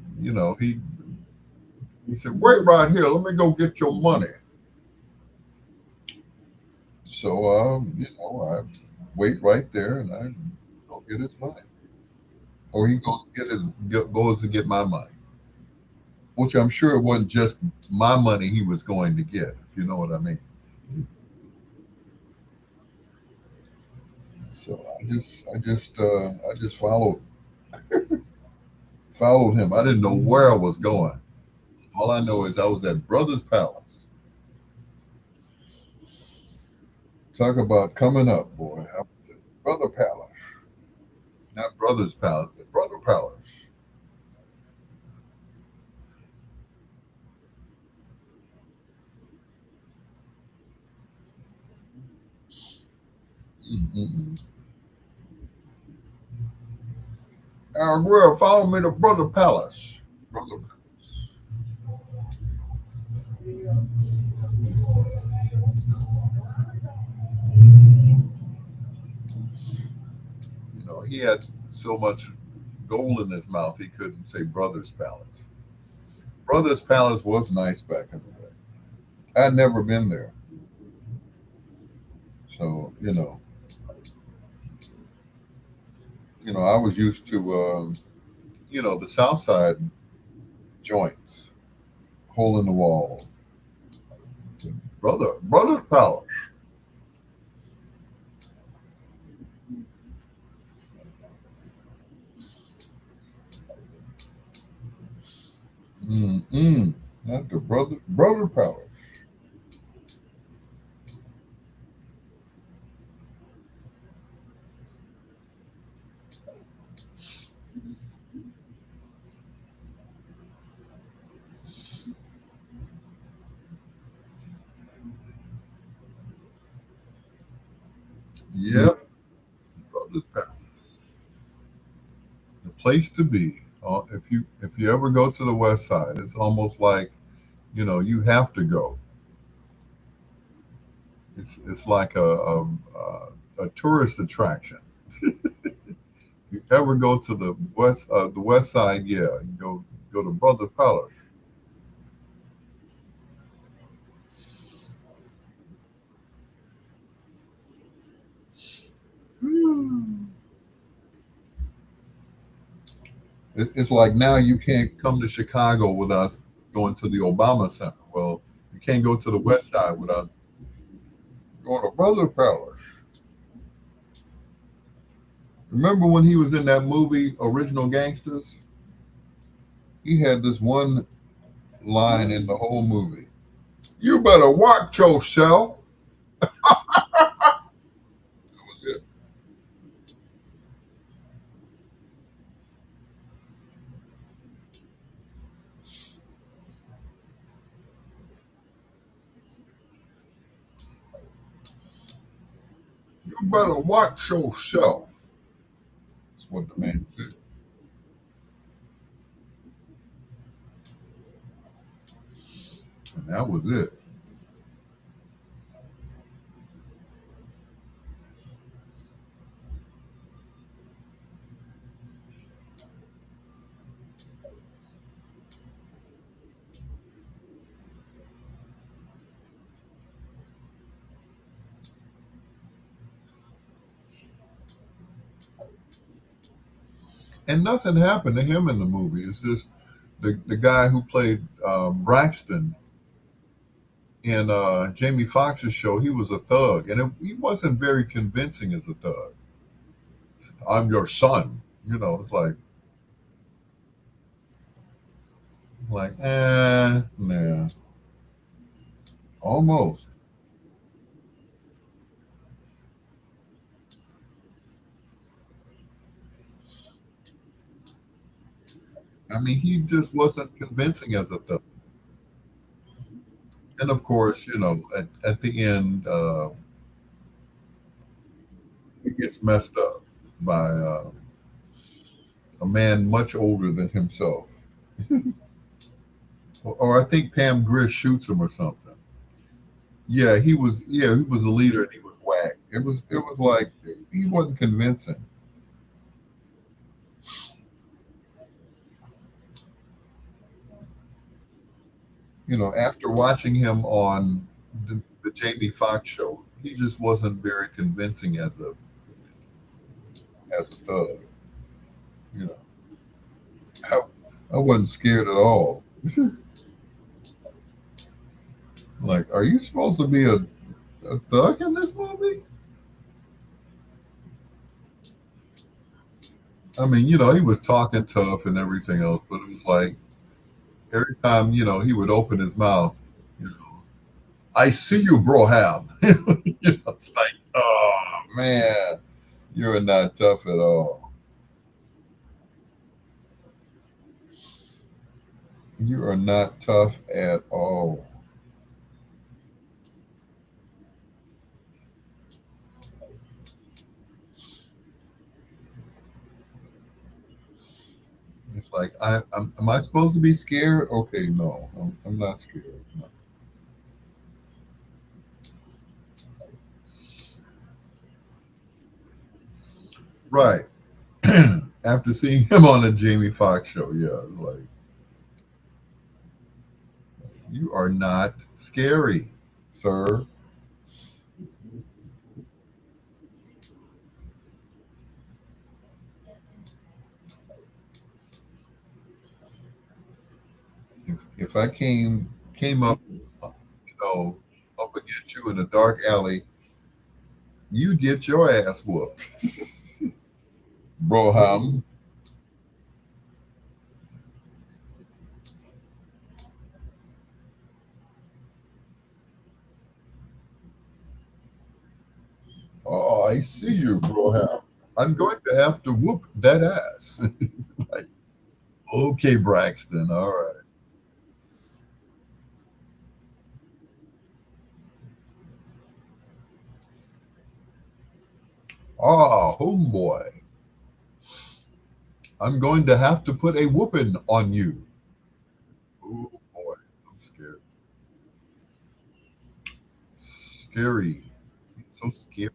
[SPEAKER 1] he said, wait right here. Let me go get your money. So, I wait right there, and I go get his money, or he goes to get my money, which I'm sure it wasn't just my money he was going to get, if you know what I mean. So I just followed him. I didn't know where I was going. All I know is I was at Brother's Palace. Talk about coming up, boy. I was at Brother Palace, not Brother's Palace, but Brother Palace. Mm-mm-mm. Al Greer, follow me to Brother Palace. Brother Palace. He had so much gold in his mouth he couldn't say Brother's Palace. Brother's Palace was nice back in the day. I'd never been there, so I was used to the South Side joints, hole in the wall, Brother's Palace. Mm-mm. Not the Brother Palace. Yep, Brother's Palace, the place to be. If you ever go to the West Side, it's almost like you have to go. It's like a tourist attraction. You ever go to the West Side? Yeah, you go to Brother Palace. It's like now you can't come to Chicago without going to the Obama Center. Well, you can't go to the West Side without going to Brother Palace. Remember when he was in that movie Original Gangsters? He had this one line in the whole movie. You better watch yourself. That was it. You better watch yourself. That's what the man said. And that was it. and nothing happened to him in the movie. It's just the guy who played Braxton in Jamie Foxx's show. He was a thug, and he wasn't very convincing as a thug. I'm your son. You know, it's nah, almost. I mean, he just wasn't convincing as a thug. And of course, you know, at the end, he gets messed up by a man much older than himself. Or I think Pam Grier shoots him or something. Yeah, he was. Yeah, he was a leader and he was whacked. It was like he wasn't convincing. You know, after watching him on the Jamie Foxx show, he just wasn't very convincing as a thug. You know, I, I wasn't scared at all. Like, are you supposed to be a thug in this movie? I mean, you know, he was talking tough and everything else, but it was like every time, you know, he would open his mouth, you know, I see you, Broham. You know, it's like, oh man, you're not tough at all. You are not tough at all. It's like, am I supposed to be scared? Okay, no, I'm not scared. No. Right. After seeing him on the Jamie Foxx show, yeah, it's like, you are not scary, sir. If I came up, you know, up against you in a dark alley, you get your ass whooped, Broham. Oh, I see you, Broham. I'm going to have to whoop that ass. Like, okay, Braxton. All right. Ah, homeboy. I'm going to have to put a whooping on you. Oh boy, I'm scared. Scary. It's so scary.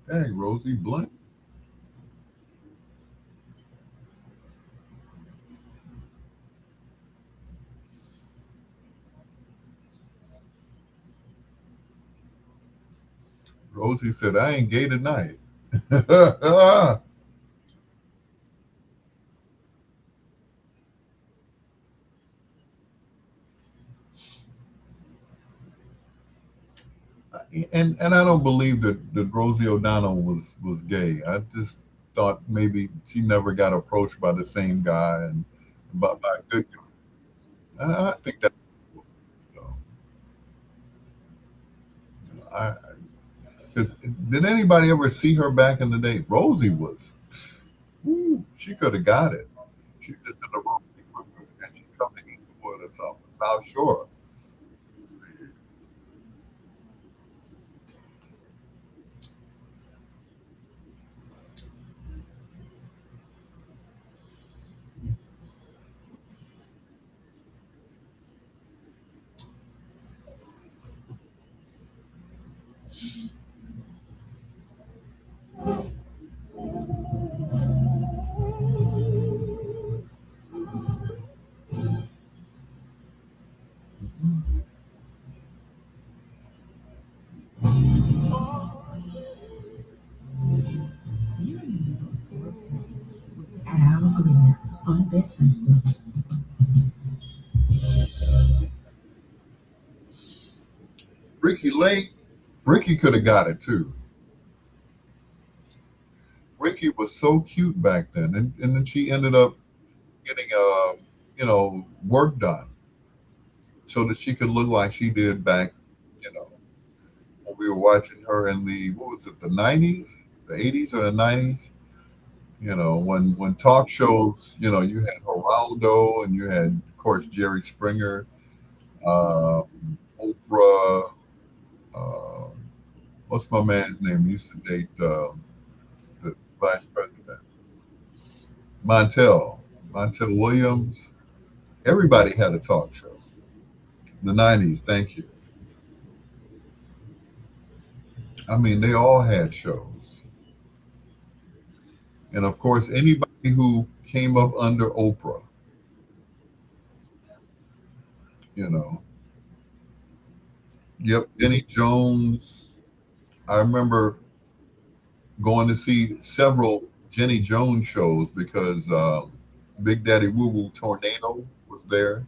[SPEAKER 1] Dang, Rosie Blunt. Rosie said, I ain't gay tonight. And I don't believe that Rosie O'Donnell was gay. I just thought maybe she never got approached by the same guy and by a good guy. I think that you know, I because did anybody ever see her back in the day? Rosie was, woo, she could have got it. She just in the wrong neighborhood and she coming into wood or something. South Shore.
[SPEAKER 3] Greer on Bedtime Stories.
[SPEAKER 1] Ricky Lake, Ricky could have got it too. Ricky was so cute back then, and then she ended up getting work done so that she could look like she did back, you know, when we were watching her in the what was it, the '90s, the '80s or the '90s. You know, when talk shows, you had Geraldo and you had, of course, Jerry Springer, uh, Oprah. Uh, what's my man's name? He used to date the vice president, Montel, Montel Williams. Everybody had a talk show. The '90s. Thank you. I mean, they all had shows, and of course, anybody who came up under Oprah, you know. Yep, Jenny Jones. I remember going to see several Jenny Jones shows because Big Daddy Woo Woo Tornado was there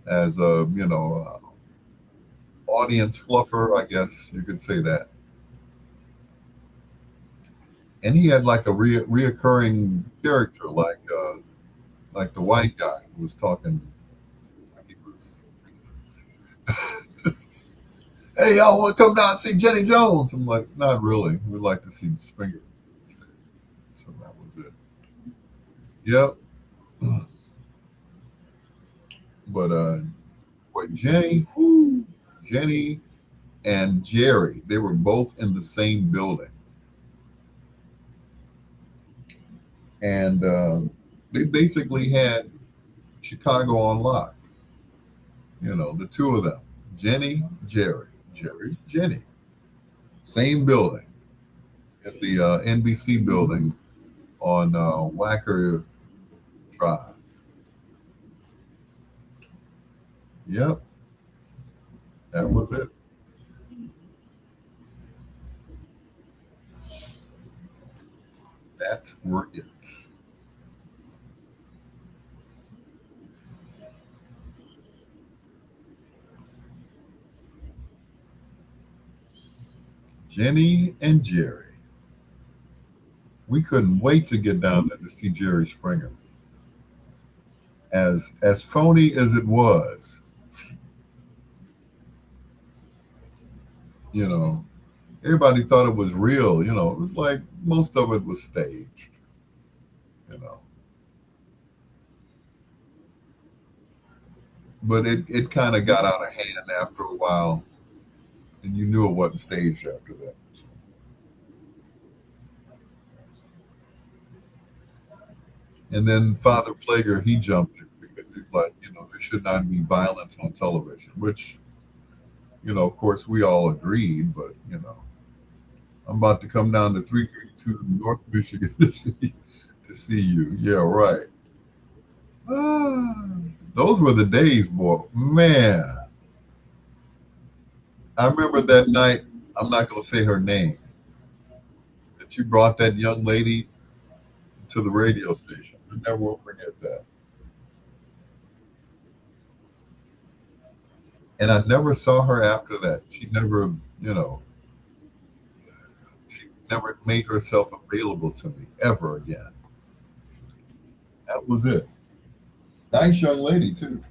[SPEAKER 1] as a audience fluffer, I guess you could say that. And he had like a reoccurring character, like the white guy who was talking. Like he was, hey, y'all want to come down and see Jenny Jones? I'm like, not really. We'd like to see Springer instead. So that was it. Yep. But what Jenny and Jerry, they were both in the same building, and they basically had Chicago on lock. You know, the two of them, Jenny, Jerry, Jerry, Jenny, same building in the NBC building on Wacker Drive. Yep, that was it. That were it. Jenny and Jerry. We couldn't wait to get down there to see Jerry Springer. As phony as it was, you know, everybody thought it was real. You know, it was like most of it was staged. You know, but it kind of got out of hand after a while, and you knew it wasn't staged after that. So, and then Father Flager, he jumped it because he's like, there should not be violence on television, which, of course, we all agreed. But I'm about to come down to 332 North Michigan to see you. Yeah, right. Ah, those were the days, boy. Man, I remember that night. I'm not going to say her name. That you brought that young lady to the radio station. I never will forget that. And I never saw her after that. She never, she never made herself available to me ever again. That was it. Nice young lady too.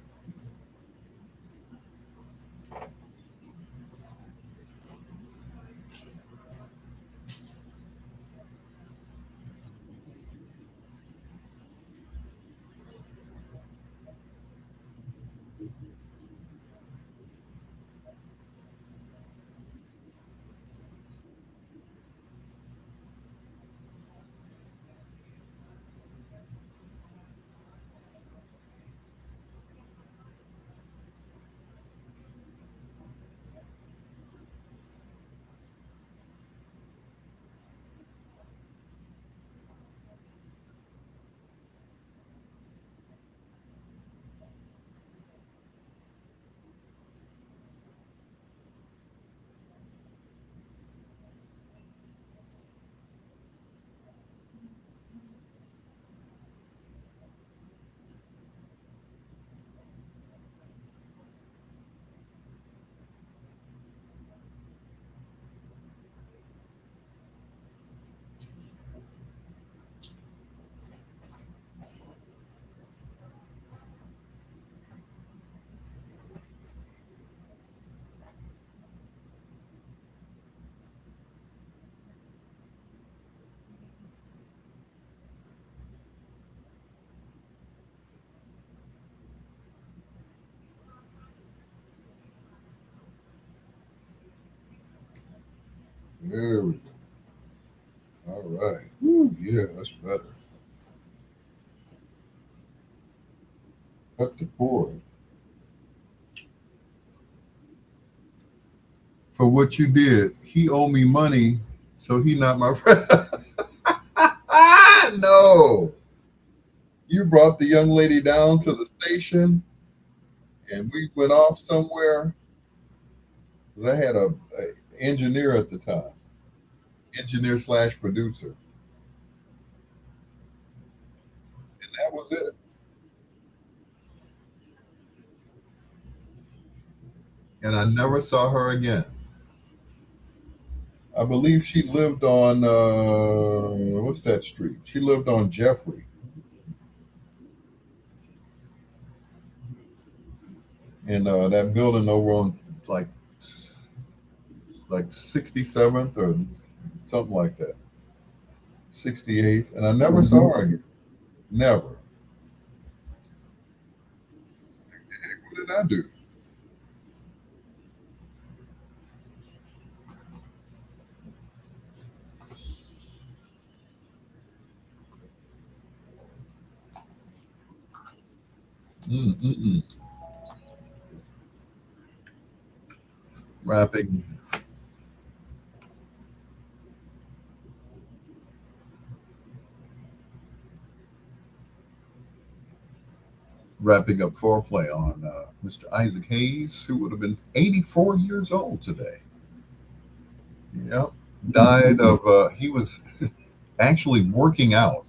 [SPEAKER 1] There we go. All right. Woo, yeah, that's better. Cut the cord. For what you did, he owe me money, so he not my friend. No. You brought the young lady down to the station and we went off somewhere. 'Cause I had a engineer at the time, engineer slash producer, and that was it. And I never saw her again. I believe she lived on what's that street? She lived on Jeffrey, in that building over on like 67th or something like that, 68th, and I never saw her again. Never. What did I do? Mm-mm-mm. Wrapping wrapping up foreplay on Mr. Isaac Hayes, who would have been 84 years old today. Yep. Died of, he was actually working out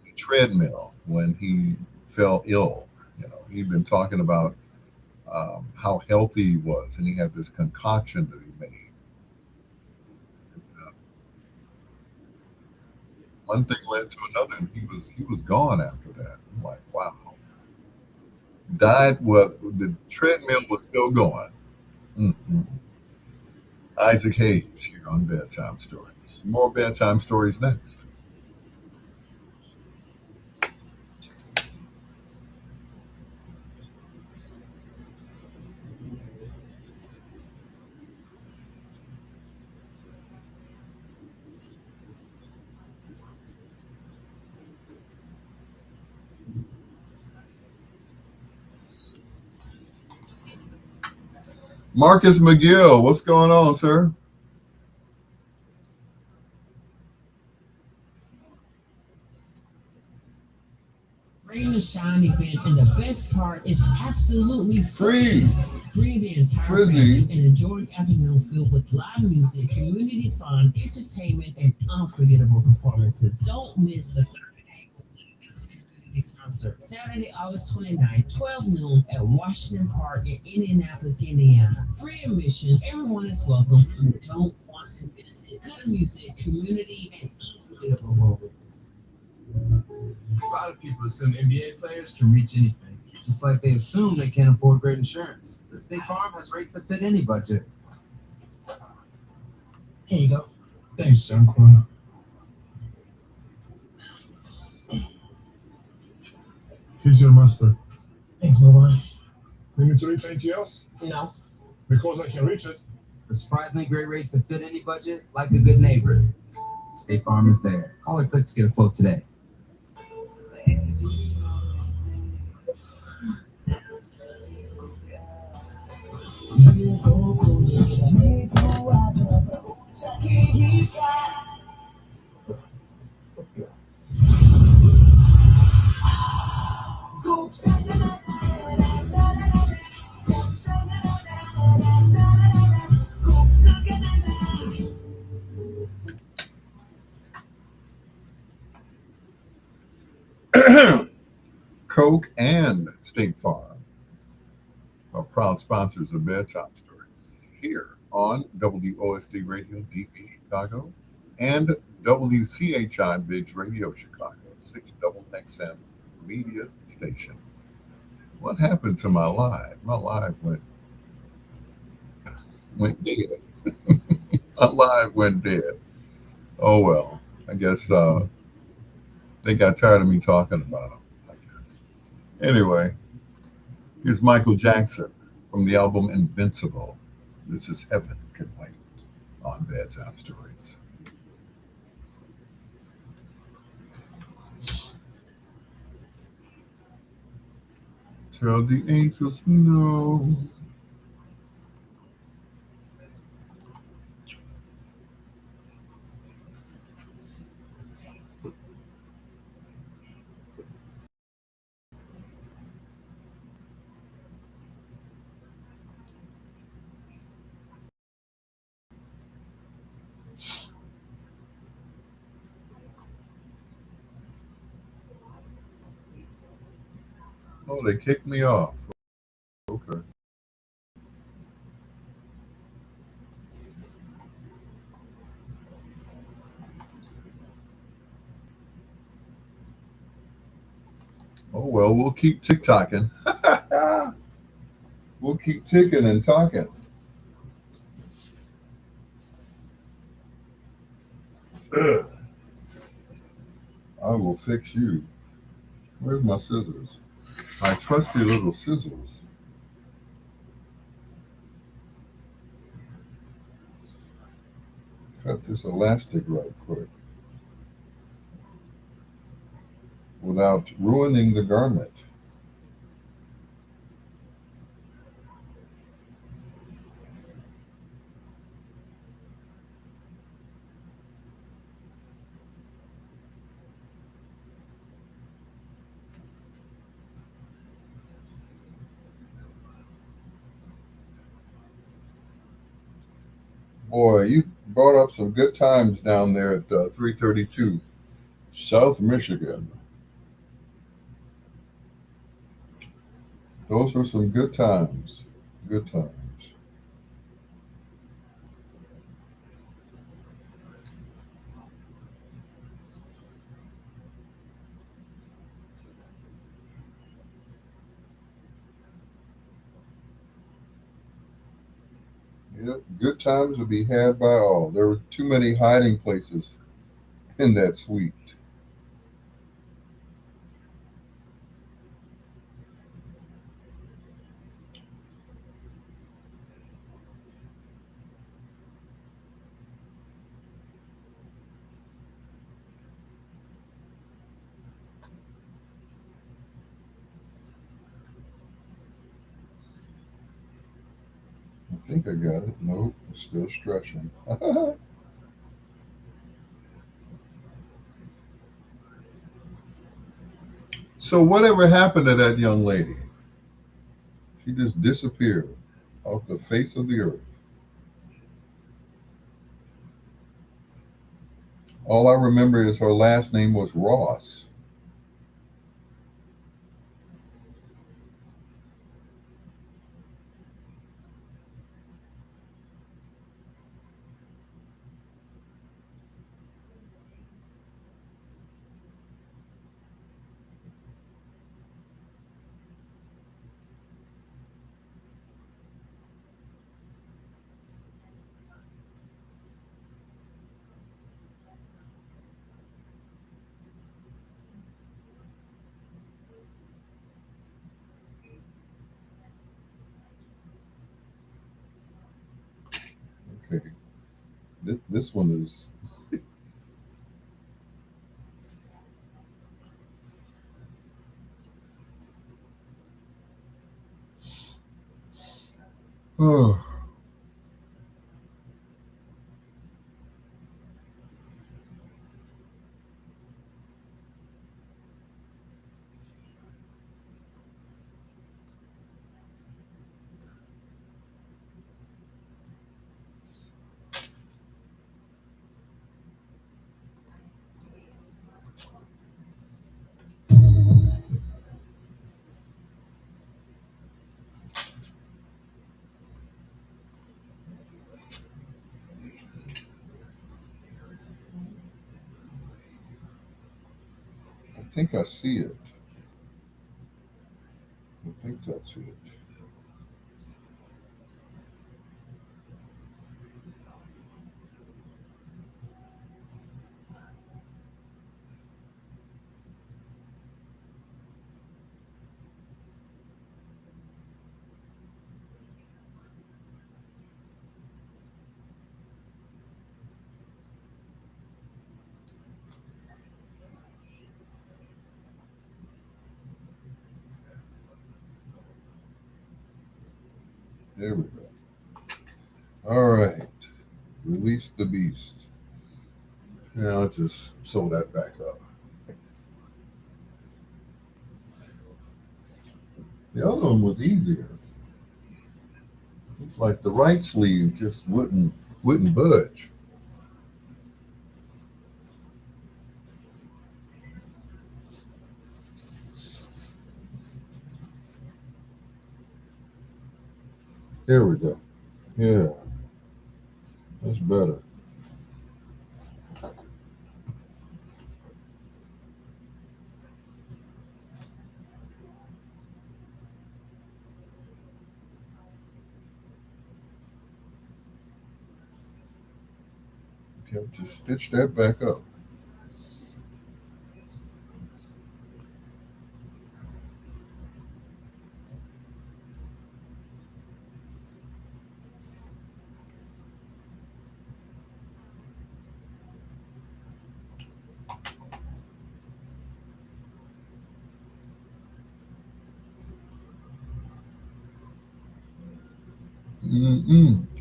[SPEAKER 1] the treadmill when he fell ill. You know, he'd been talking about how healthy he was, and he had this concoction that he made. Uh, One thing led to another, and he was gone after that. I'm like, wow. Died, well, the treadmill was still going. Mm-mm. Isaac Hayes here on Bedtime Stories. More bedtime stories next. Marcus McGill, what's going on, sir?
[SPEAKER 7] Rain and Shine event, and the best part is absolutely free. Bring the entire
[SPEAKER 1] Frizzy.
[SPEAKER 7] family and enjoy an afternoon filled with live music, community fun, entertainment, and unforgettable performances. Don't miss the third annual community concert, Saturday, August 29th, 12 noon at Washington Park in Indianapolis, Indiana. Free admission, everyone is welcome. You don't want to miss it. Good music, community, and unforgettable moments.
[SPEAKER 5] A lot of people assume NBA players can reach anything, just like they assume they can't afford great insurance. But State Farm has rates that fit any budget.
[SPEAKER 6] Here you go. Thanks, John Quinn.
[SPEAKER 4] He's your master.
[SPEAKER 6] Thanks, Bye-bye.
[SPEAKER 4] Need me to reach anything else?
[SPEAKER 7] No.
[SPEAKER 4] Because I can reach it.
[SPEAKER 5] For surprisingly great rates that fit any budget, like a good neighbor, State Farm is there. Call or click to get a quote today.
[SPEAKER 1] Coke and State Farm are proud sponsors of Bedtime Stories here on WOSD Radio DP Chicago and WCHI Biggs Radio Chicago, 6 double XM media station. What happened to my live? My live went dead. My live went dead. Oh well. I guess they got tired of me talking about them, I guess. Anyway, here's Michael Jackson from the album Invincible. This is Heaven Can Wait. on Bedtime Stories. Tell the angels no. Oh, they kicked me off. Okay. Oh, well, we'll keep tick-tocking. We'll keep ticking and talking. Ugh. I will fix you. Where's my scissors? My trusty little scissors. Cut this elastic right quick without ruining the garment. Boy, you brought up some good times down there at 332 South Michigan. Those were some good times. Good times. Yep, good times to be had by all. There were too many hiding places in that suite. I think I got it. Nope, it's still stretching. So, whatever happened to that young lady? She just disappeared off the face of the earth. All I remember is her last name was Ross. Okay, this one is. Oh, I think I see it. I think that's it. There we go. All right. Release the beast. Yeah, I'll just sew that back up. The other one was easier. It's like the right sleeve just wouldn't budge. There we go. Yeah, that's better. Okay, just stitch that back up.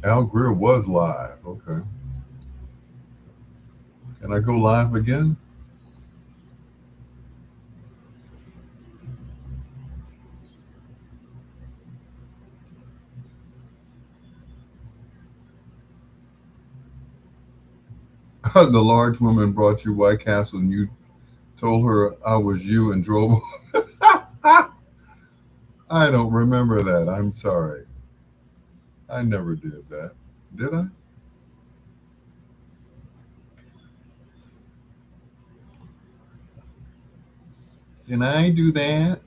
[SPEAKER 1] Al Greer was live. Okay. Can I go live again? The large woman brought you White Castle and you told her I was you and drove. I don't remember that. I'm sorry. I never did that. Did I? Can I do that?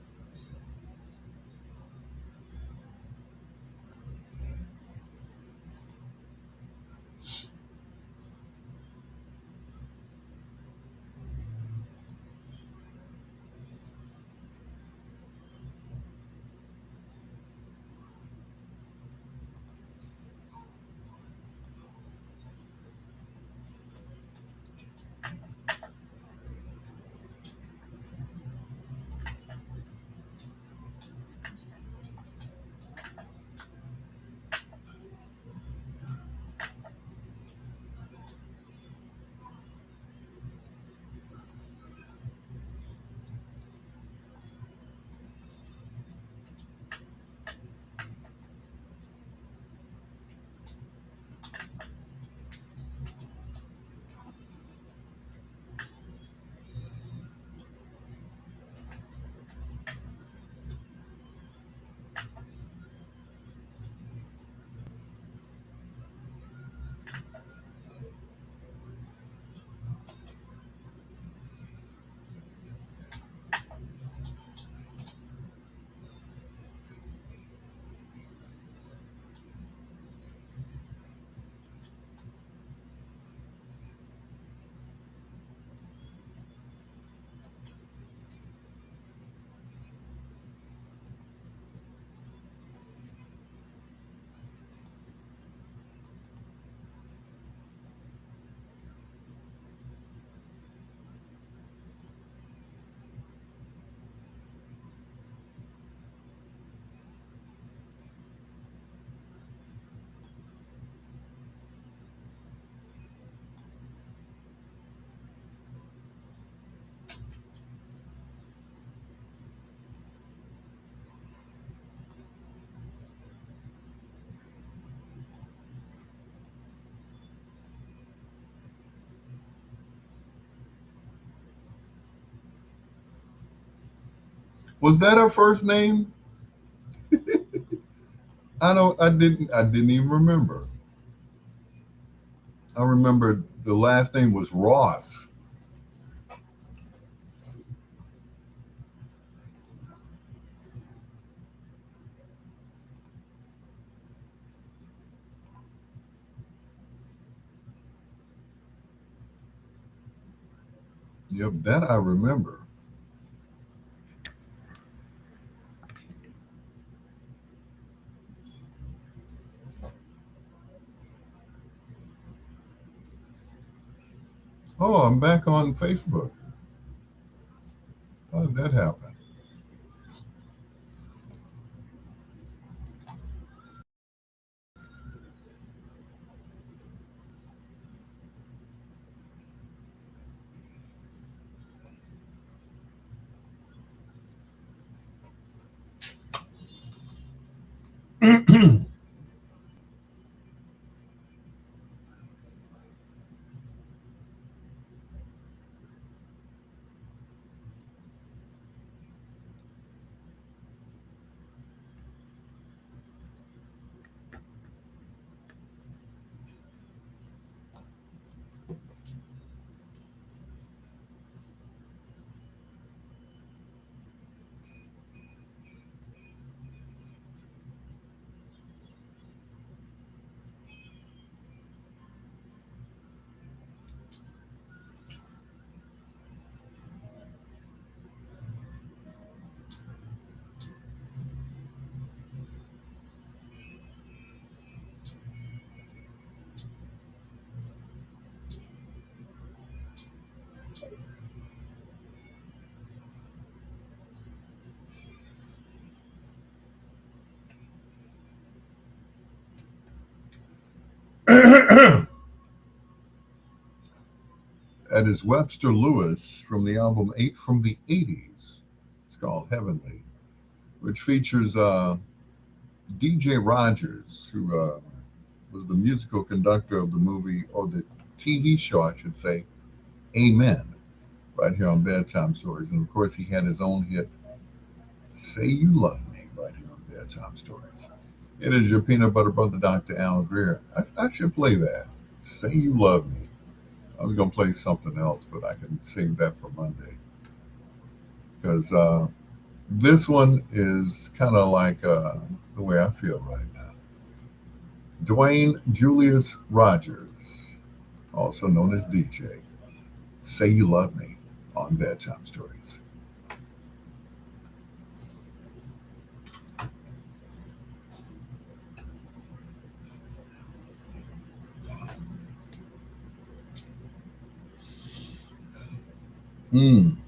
[SPEAKER 1] Was that her first name? I didn't even remember. I remember the last name was Ross. Yep, that I remember. Oh, I'm back on Facebook. How did that happen? That is Webster Lewis from the album 8 from the 80s. It's called Heavenly, which features DJ Rogers, who was the musical conductor of the movie, or the TV show, I should say, Amen, right here on Bedtime Stories. And of course, he had his own hit, Say You Love Me, right here on Bedtime Stories. It is your peanut butter brother, Dr. Al Greer. I should play that. Say You Love Me. I was going to play something else, but I can save that for Monday. Because this one is kind of like the way I feel right now. Dwayne Julius Rogers, also known as DJ. Say You Love Me on Bedtime Stories. Mm.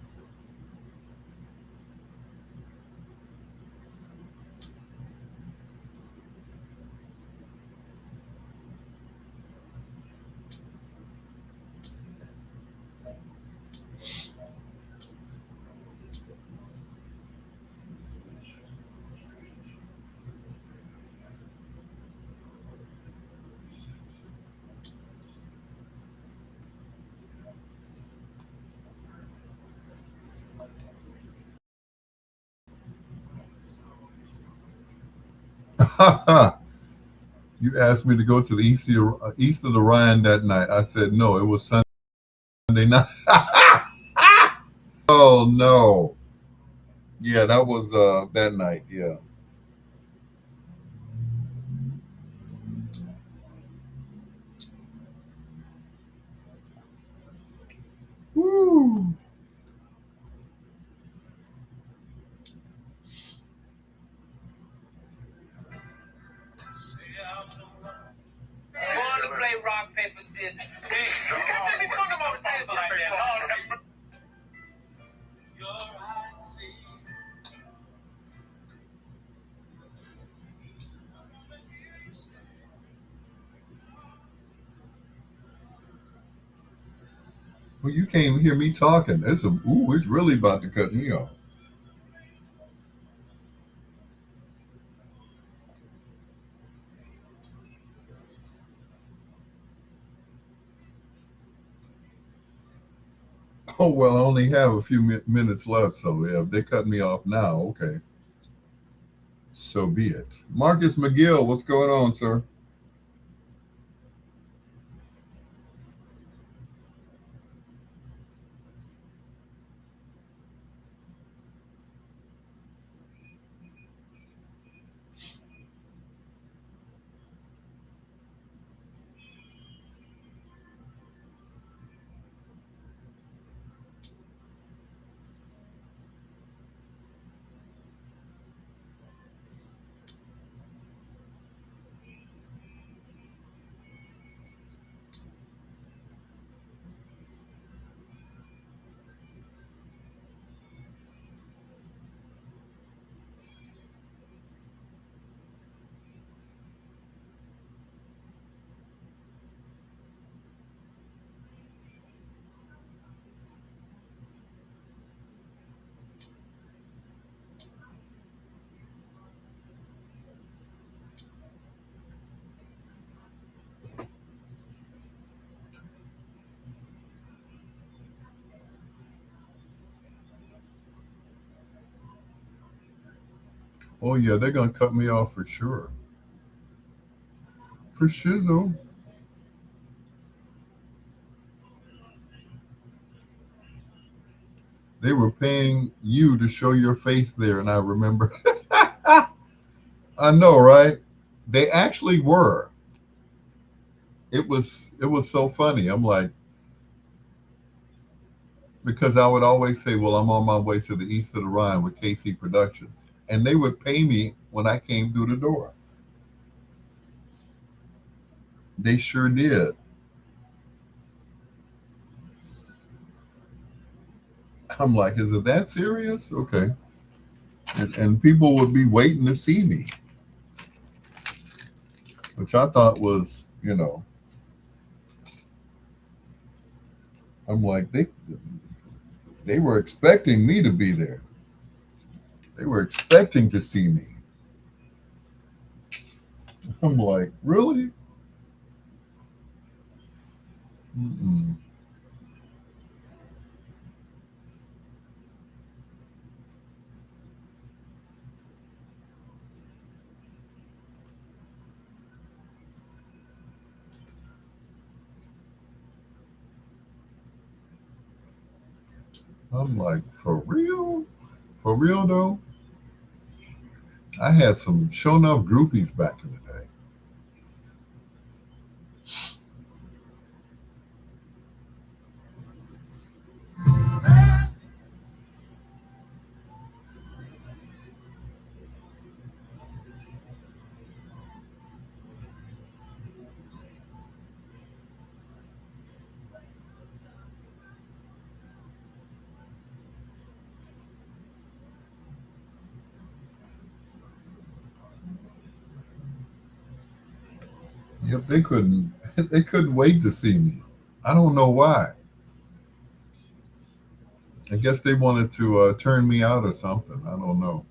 [SPEAKER 1] You asked me to go to the east of the Rhine that night. I said no. It was Sunday night. Oh no. Yeah, that was that night. Yeah. Woo.
[SPEAKER 11] Want to play rock, paper, scissors? You can't let me put them on the table like that.
[SPEAKER 1] Well, you can't even hear me talking. It's really about to cut me off. Oh well, I only have a few minutes left, so yeah, if they cut me off now, okay, so be it. Marcus McGill, what's going on, sir? Oh yeah, they're gonna cut me off for sure, for shizzle. They were paying you to show your face there, and I remember. I know, right? They actually were. It was so funny. I'm like, because I would always say, "Well, I'm on my way to the east of the Rhine with KC Productions," and they would pay me when I came through the door. They sure did. I'm like, "Is it that serious?" Okay, and people would be waiting to see me, which I thought was, I'm like, they were expecting me to be there. They were expecting to see me. I'm like, really? Mm-mm. I'm like, for real? For real though? I had some show enough groupies back in the day. Yep, they couldn't they couldn't wait to see me. I don't know why. I guess they wanted to turn me out or something. I don't know.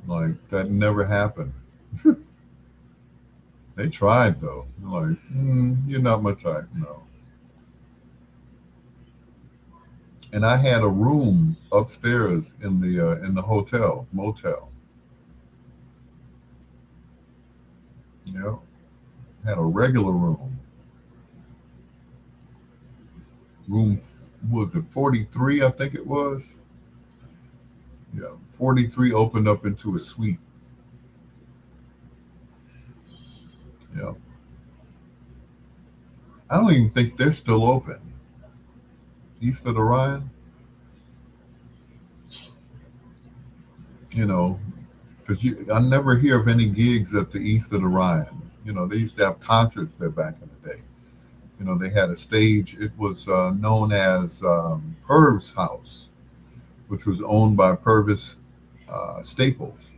[SPEAKER 1] Like that never happened. They tried though. They're like, you're not my type. No. And I had a room upstairs in the hotel motel. You know, had a regular room. Room was it 43? I think it was. Yeah, 43 opened up into a suite. Yeah, I don't even think they're still open. East of the Rhine. You know, because I never hear of any gigs at the East of the Rhine. You know, they used to have concerts there back in the day. You know, they had a stage. It was known as Purvis House, which was owned by Purvis Staples.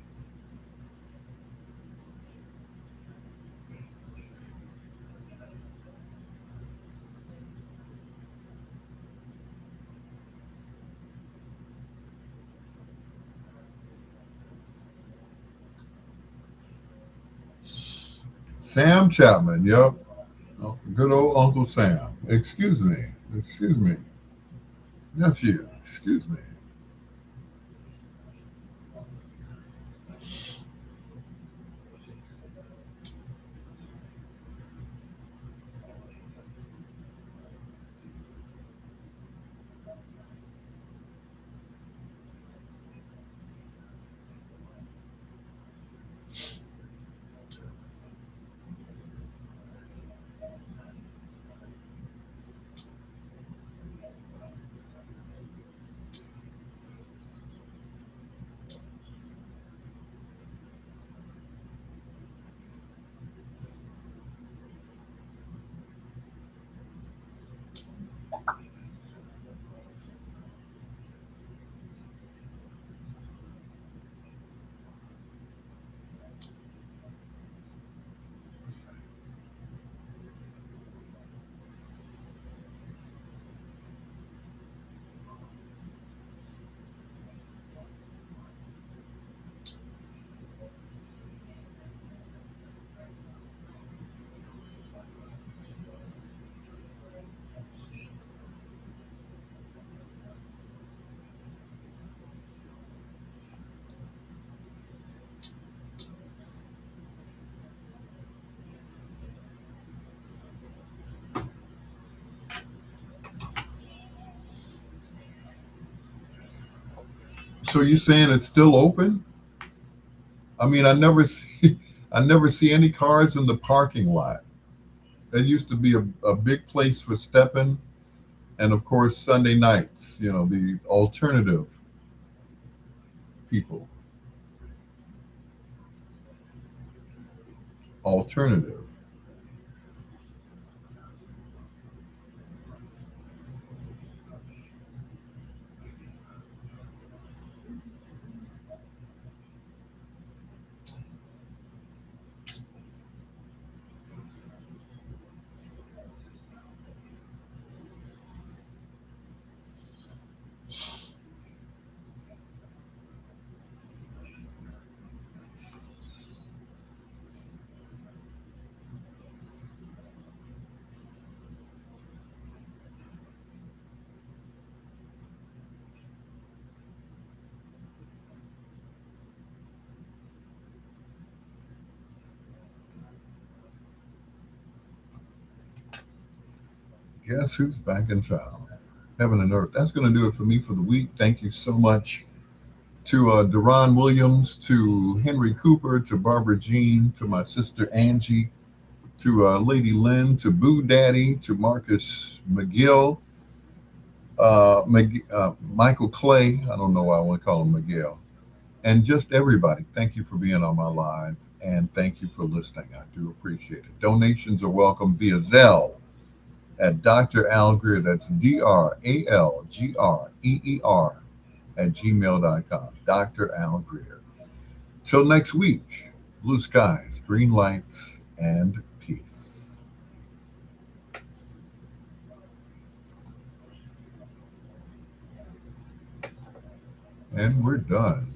[SPEAKER 1] Sam Chapman, yep. Oh, good old Uncle Sam. Excuse me. Excuse me. Nephew, excuse me. So you saying it's still open? I mean, I never see, I never see any cars in the parking lot. It used to be a big place for stepping, and of course Sunday nights. You know, the alternative people, alternative. Guess who's back in town? Heaven and earth. That's going to do it for me for the week. Thank you so much to Deron Williams, to Henry Cooper, to Barbara Jean, to my sister Angie, to Lady Lynn, to Boo Daddy, to Marcus McGill, Michael Clay. I don't know why I want to call him Miguel. And just everybody. Thank you for being on my live. And thank you for listening. I do appreciate it. Donations are welcome via Zelle at Dr. Al Greer. That's DRALGREER at gmail.com. Dr. Al Greer. Till next week, blue skies, green lights, and peace. And we're done.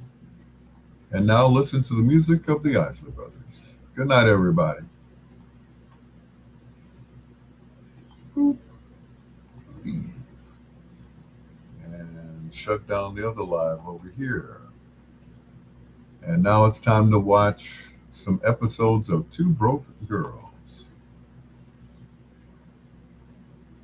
[SPEAKER 1] And now listen to the music of the Isley Brothers. Good night, everybody. Leave. And shut down the other live over here. And now it's time to watch some episodes of Two Broke Girls.